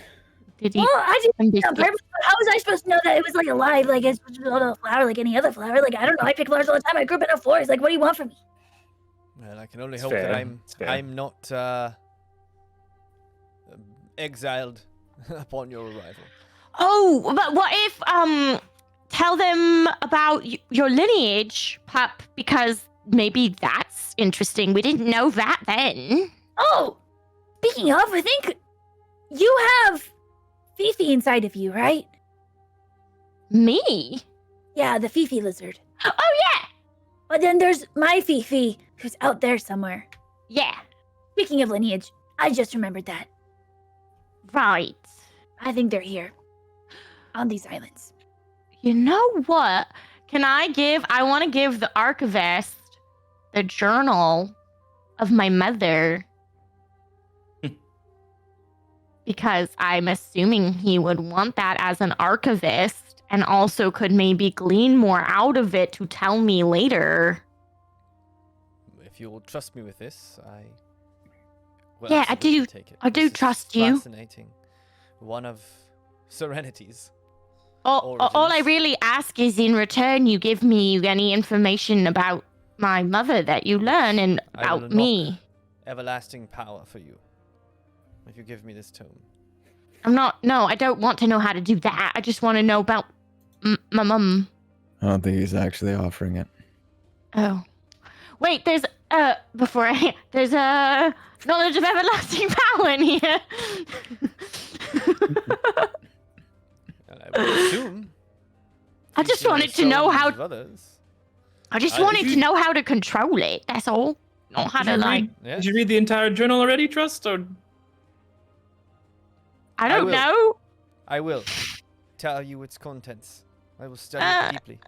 Did he? Well, I did And it on biscuit? purpose. But how was I supposed to know that it was like alive? Like it's just a flower, like any other flower. Like I don't know. I pick flowers all the time. I grew up in a forest. Like what do you want from me? Well, I can only It's hope fair. that It's fair. I'm not exiled upon your arrival. Oh, but what if tell them about your lineage, pup, because maybe that's interesting. We didn't know that then. Oh, speaking of, I think you have Fifi inside of you, right? Me? Yeah, the Fifi lizard. Oh yeah. But then there's my Fifi, who's out there somewhere. Yeah. Speaking of lineage, I just remembered that. Right. I think they're here. On these islands. You know what? I want to give the archivist the journal of my mother. Because I'm assuming he would want that as an archivist and also could maybe glean more out of it to tell me later. If you'll trust me with this, I will Yeah, I absolutely do- take it. I do This is trust you. Fascinating. One of Serenity's. All I Origins. really ask is in return you give me any information about my mother that you learn and I will about me. Everlasting power for you. If you give me this tome. I don't want to know how to do that. I just want to know about my mum. I don't think he's actually offering it. Oh. Wait, there's a knowledge of everlasting power in here. And I would assume. I just feasting on wanted the to know souls how of others. I just I- wanted to know how to control it. That's all. Not how to like Yes. Did you read the entire journal already, Trust? Or I don't will. know. I will tell you its contents. I will study Uh, it deeply.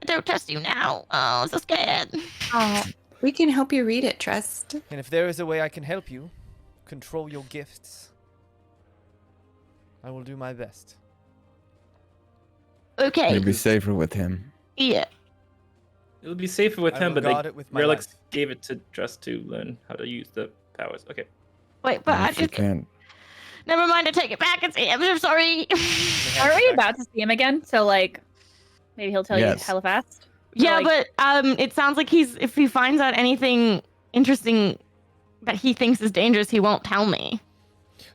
I don't trust you now. Oh, I'm so scared. Oh, we can help you read it, Trust. And if there is a way I can help you control your gifts, I will do my best. Okay. It'd be safer with him. Yeah. it would be safer with I him, will but guard it with my Relics life. gave it to Trust to learn how to use the powers. Okay. Wait, but And I if you just can't, never mind. I take it back. I'm so sorry. Are we about to see him again? So like, maybe he'll tell Yes. you hella fast. Yeah, like- but it sounds like if he finds out anything interesting that he thinks is dangerous, he won't tell me.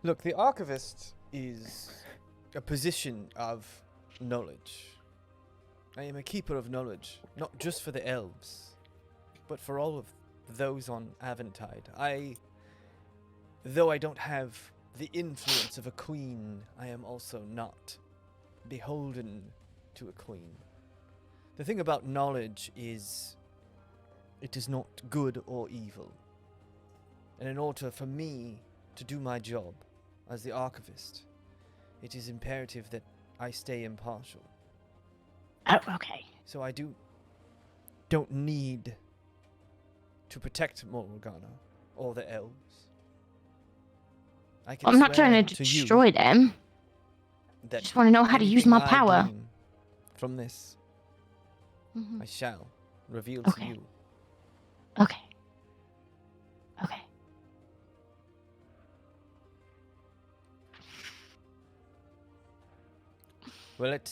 Look, the archivist is a position of knowledge. I am a keeper of knowledge, not just for the elves, but for all of those on Aventide. Though I don't have the influence of a queen, I am also not beholden to a queen. The thing about knowledge is it is not good or evil. And in order for me to do my job as the archivist, it is imperative that I stay impartial. Oh, okay. So I don't need to protect Morgana or the elves. I can I'm not swear trying to you destroy them. that Just want to know how to use anything my I power. glean from this, Mhm. I shall reveal Okay. to you. Okay. Okay. Well, it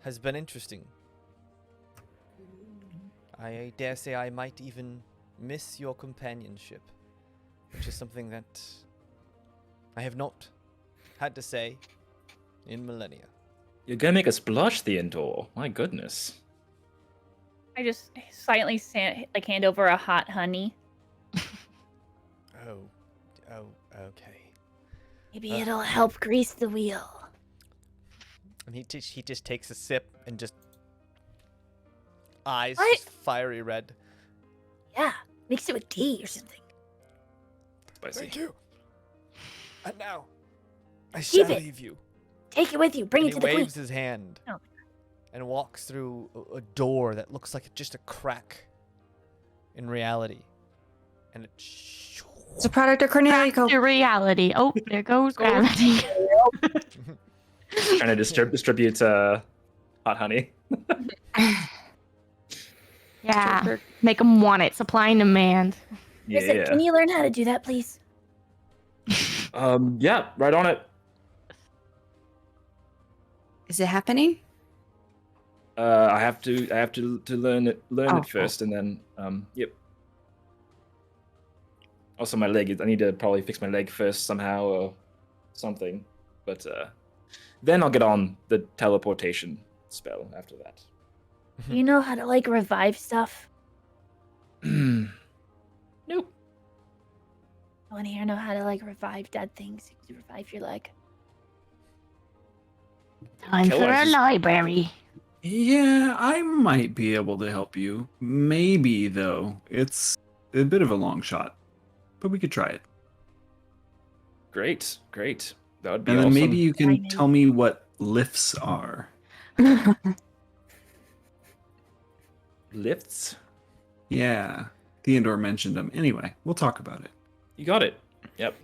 has been interesting. I dare say I might even miss your companionship, which is something that I have not had to say in millennia. You're gonna make us blush, Theodore. My goodness. I just silently hand over a hot honey. Oh, okay. Maybe it'll help grease the wheel. And he just takes a sip and just eyes What? just fiery red. Yeah, mix it with tea or something. Spicy. Thank you. And now, I Keep shall it. leave you. Take it with you. Bring And it he to the queen. waves his hand Oh. and walks through a door that looks like just a crack in reality. And it It's a product of Cornelico. To reality. Oh, there goes gravity. Trying to distribute hot honey. Yeah. Make them want it. Supply and demand. Listen, can you learn how to do that, please? Yeah, right on it. Is it happening? I have to learn it Oh, first, and then yep. Also, my leg. I need to probably fix my leg first somehow or something. But then I'll get on the teleportation spell after that. Do you know how to like revive stuff? Nope. I want to know how to like revive dead things. You can revive your leg. Time Kill for us. a library. Yeah, I might be able to help you. Maybe, though. It's a bit of a long shot. But we could try it. Great. That would be And then awesome. maybe you can Diamond. tell me what lifts are. Lifts. Yeah, Theodore mentioned them. Anyway, we'll talk about it. You got it. Yep.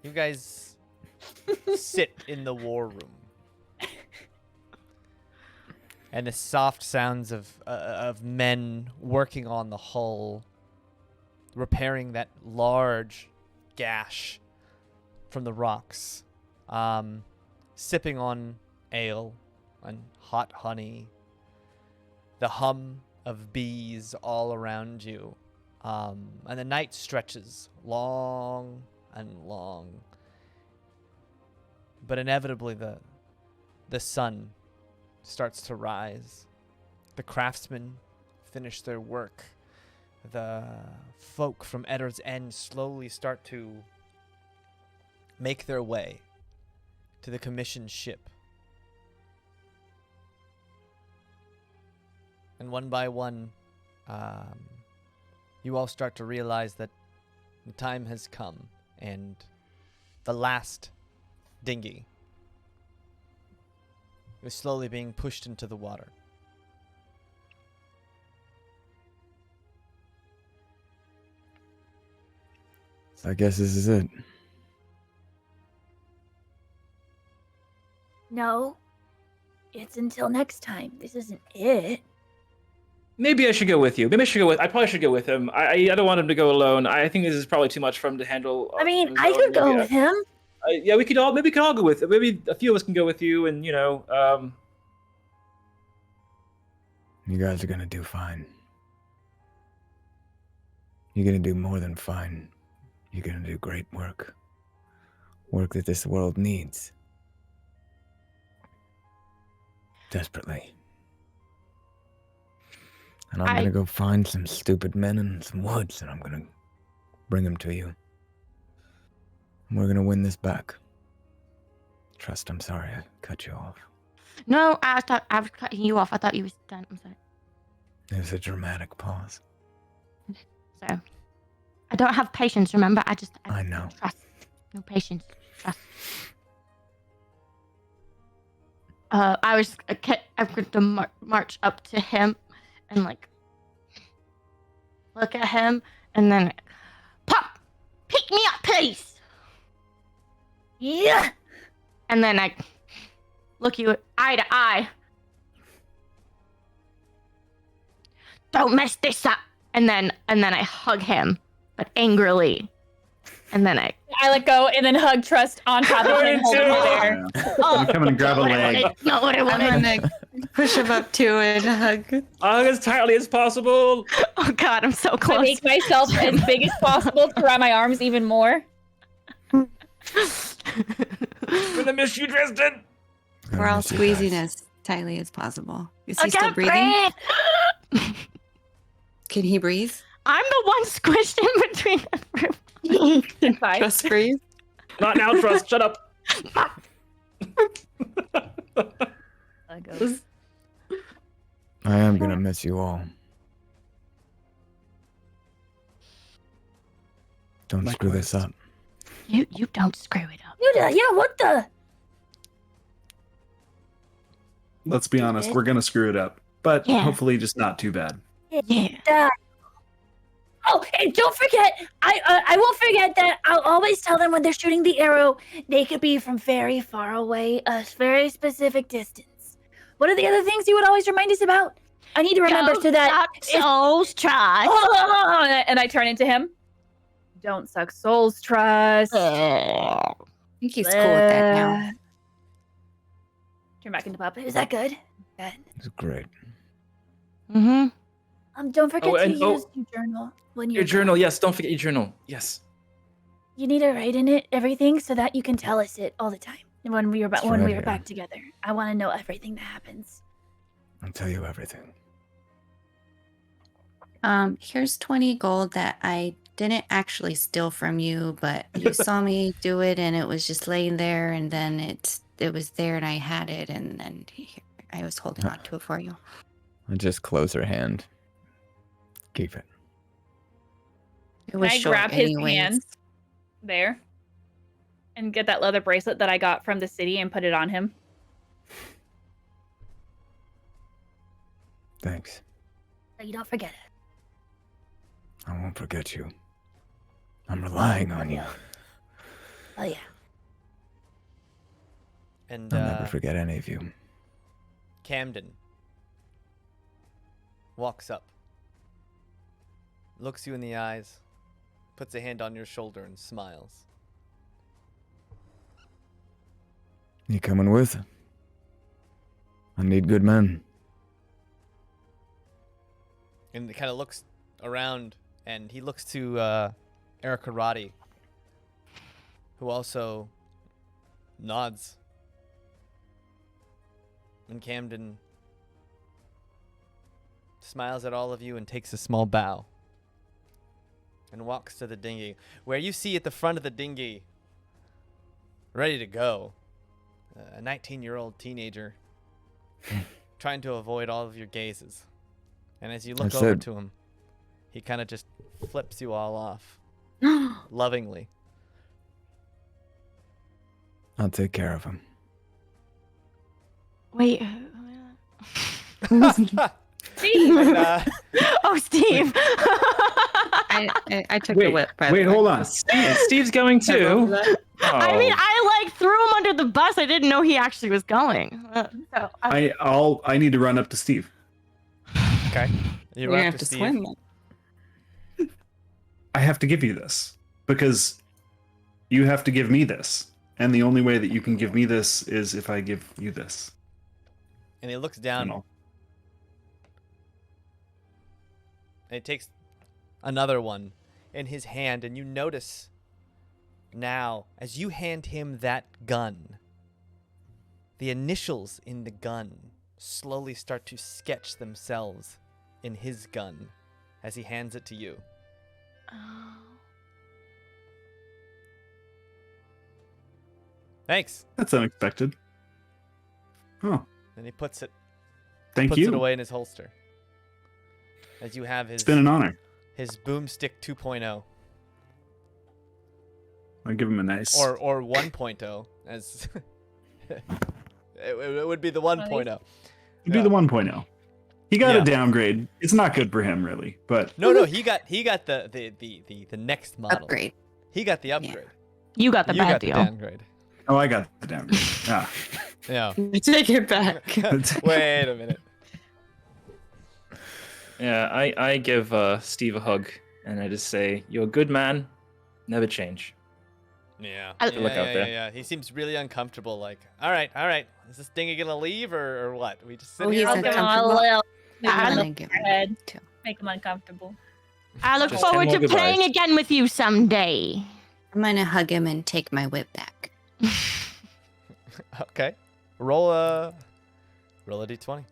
You guys sit in the war room. And the soft sounds of men working on the hull, repairing that large gash from the rocks, sipping on ale and hot honey, the hum of bees all around you, and the night stretches long and long. But inevitably the sun starts to rise. The craftsmen finish their work. The folk from Eddar's End slowly start to make their way to the commissioned ship. And one by one, you all start to realize that the time has come, and the last dinghy is slowly being pushed into the water. So I guess this is it. No. It's until next time. This isn't it. Maybe I should go with you. I probably should go with him. I don't want him to go alone. I think this is probably too much for him to handle. I mean, on his I own. could go Maybe with him. yeah, we could all go with it. Maybe a few of us can go with you, and You guys are gonna do fine. You're gonna do more than fine. You're gonna do great work. Work that this world needs. Desperately. And I'm gonna go find some stupid men in some woods, and I'm gonna bring them to you. And we're gonna win this back. Trust, I'm sorry I cut you off. No, I thought I was cutting you off. I thought you was done. I'm sorry. It was a dramatic pause. So, I don't have patience. Remember, I know. trust. No patience. Trust. I was going to march up to him and like look at him, and then pop, pick me up, please. Yeah. And then I look you eye to eye. Don't mess this up. And then I hug him, but angrily. And then I let go and then hug Trust on top of him, holding her there. You come and grab a leg. Not what I I'm wanted. gonna push him up to and hug. hug as tightly as possible. Oh God, I'm so I close. make myself as big as possible to wrap my arms even more. I'm gonna miss you, Dresden. We're all squeezing as tightly as possible. Is he still breathing? Breathe. Can he breathe? I'm the one squished in between everyone. Fine. Just breathe. Not now, Trust. Shut up. I am gonna miss you all. Don't screw this up. You don't screw it up. Yeah, what the? Let's be honest, we're gonna screw it up. But Yeah. hopefully just not too bad. Yeah. Oh, and don't forget, I won't forget that I'll always tell them when they're shooting the arrow, they could be from very far away, a very specific distance. What are the other things you would always remind us about? I need to remember so that souls try. And I turn into him. Don't suck souls, Trust. I think he's cool with that now. Turn back into puppet. Is that good? Good. It's great. Mm-hmm. Don't forget Oh, to and- use your journal when you're Your journal, yes. Don't forget your journal. Yes. You need to write in it everything so that you can tell us it all the time. When we were It's when right we were here. back together, I want to know everything that happens. I'll tell you everything. Here's 20 gold that I didn't actually steal from you, but you saw me do it and it was just laying there, and then it was there and I had it, and then I was holding on to it for you. I just close her hand. Keep it. It was Can I short grab his anyways. hands there and get that leather bracelet that I got from the city and put it on him? Thanks. So you don't forget it. I won't forget you. I'm relying on you. Oh yeah. And I'll never forget any of you. Camden walks up, looks you in the eyes, puts a hand on your shoulder and smiles. You coming with? I need good men. And he kind of looks around, and he looks to Erica Roddy, who also nods. And Camden smiles at all of you and takes a small bow and walks to the dinghy, where you see at the front of the dinghy, ready to go, a 19-year-old teenager trying to avoid all of your gazes. And as you look over to him, he kind of just flips you all off lovingly. I'll take care of him. Wait. Steve! And, Oh, Steve. I took the whip. By the Wait, way. hold on. Steve's going too. I mean, Oh. I like threw him under the bus. I didn't know he actually was going. So I need to run up to Steve. okay. You We're run gonna up have to Steve. swim. I have to give you this because you have to give me this. And the only way that you can give me this is if I give you this. And he looks down, You know. and he takes another one in his hand, and you notice now, as you hand him that gun, the initials in the gun slowly start to sketch themselves in his gun as he hands it to you. Thanks. That's unexpected. Oh, And he puts it thank you. away in his holster. As you have his It's been an honor. his boomstick 2.0 I'll give him a nice. or 1.0 as it would be the 1.0. Do yeah. the 1.0. He got Yeah. a downgrade. It's not good for him, really. But No, he got the next model. Upgrade. He got the upgrade. you got the You bad got deal. the downgrade. oh, I got the downgrade. Ah. Yeah. Take it back. Wait a minute. Yeah, I give Steve a hug and I just say, "You're a good man. Never change." Yeah. I- Yeah, Look out yeah, there. yeah. He seems really uncomfortable. Like, all right. Is this dinghy gonna leave or what? We just sit Oh, here. he's I'll all give day? him a uncomfortable. little I maybe like on give the him head. too. Make him uncomfortable. I look Just forward 10 to more playing goodbyes. again with you someday. I'm gonna hug him and take my whip back. Okay. Roll a d20.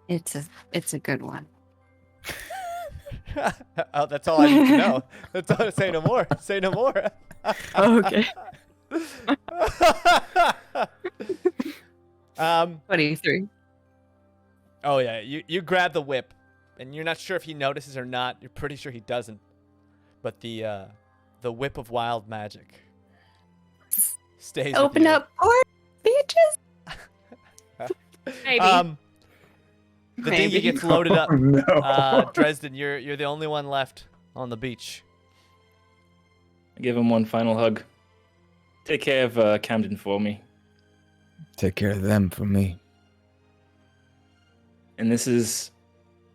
It's a good one. Oh, that's all I need to know. That's all. Say no more. Say no more. Okay. 23. Oh yeah, you grab the whip, and you're not sure if he notices or not. You're pretty sure he doesn't. But the whip of wild magic stays. with Open you. up or bitches. Maybe. The dinghy Maybe. gets loaded up. Oh, no. Dresden, you're the only one left on the beach. I give him one final hug. Take care of Camden for me. Take care of them for me. And this is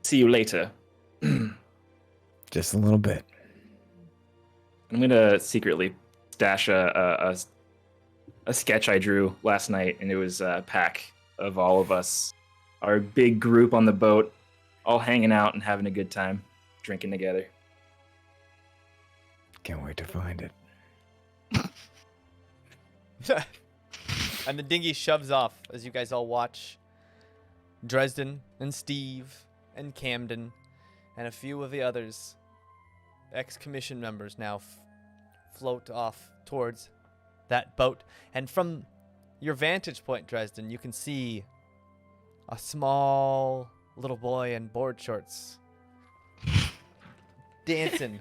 see you later. Just a little bit. I'm gonna secretly stash a a sketch I drew last night, and it was a pack of all of us, our big group on the boat, all hanging out and having a good time, drinking together. Can't wait to find it. And the dinghy shoves off as you guys all watch Dresden and Steve and Camden and a few of the others, ex-commission members, now float off towards that boat. And from your vantage point, Dresden, you can see a small little boy in board shorts dancing.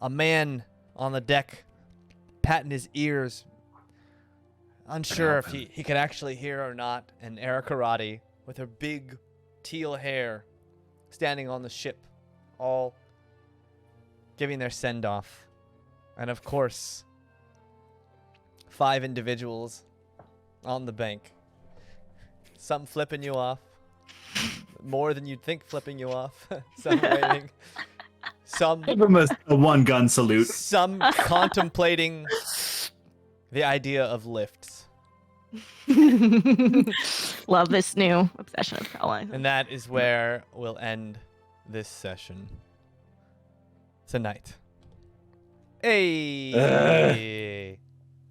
A man on the deck patting his ears, unsure if he could actually hear or not. And Erica Roddy with her big teal hair standing on the ship, all giving their send-off. And of course, 5 individuals on the bank. Some flipping you off, more than you'd think flipping you off. Some waving. Some Give him a one-gun salute. Some contemplating the idea of lifts. Love this new obsession of Cullen. And that is where we'll end this session tonight. Hey.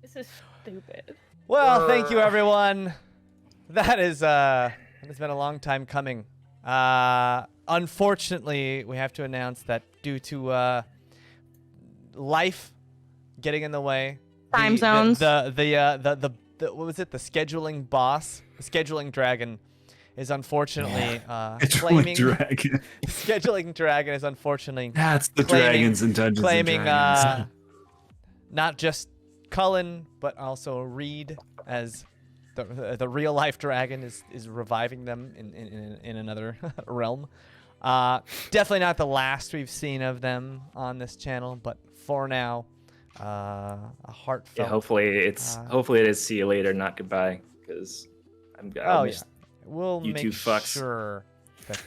This is stupid. Well, thank you, everyone. That has been a long time coming. Unfortunately, we have to announce that due to life getting in the way, Time zones. The what was it? The scheduling boss, the scheduling dragon, is unfortunately claiming. Dragon. Scheduling dragon is unfortunately That's the dragons in Dungeons claiming and Dragons. not just Cullen but also Reed as the real life dragon is reviving them in another realm. Definitely not the last we've seen of them on this channel, but for now, a heartfelt. Yeah, hopefully it is see you later, not goodbye, because we'll you make two fucks. sure that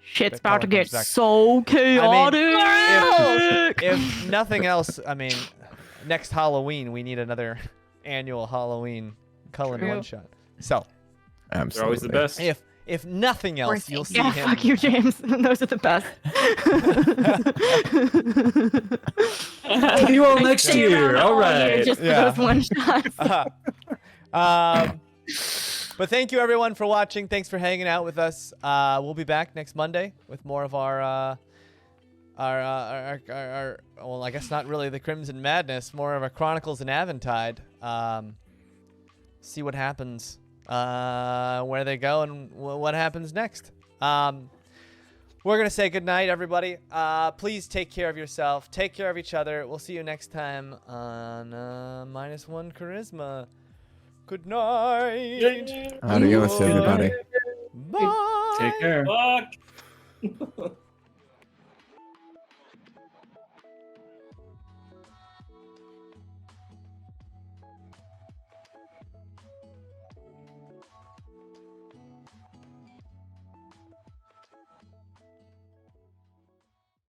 Shit's that about to Cullen get comes back. so chaotic. if nothing else, I mean, next Halloween we need another annual Halloween Cullen True. one-shot. So Absolutely. They're always the best. if nothing else, you'll see Yeah, him. fuck you, James. Those are the best. See you all next Stay year. around All year right. just for Yeah. those one shots. But thank you everyone for watching. Thanks for hanging out with us. We'll be back next Monday with more of our well, I guess not really the Crimson Madness, more of our Chronicles and Aventide. See what happens, where they go, and what happens next. We're gonna say goodnight, everybody. Please take care of yourself. Take care of each other. We'll see you next time on MinusOneCharisma. Good night. Adios, everybody. Bye. Take care. Fuck.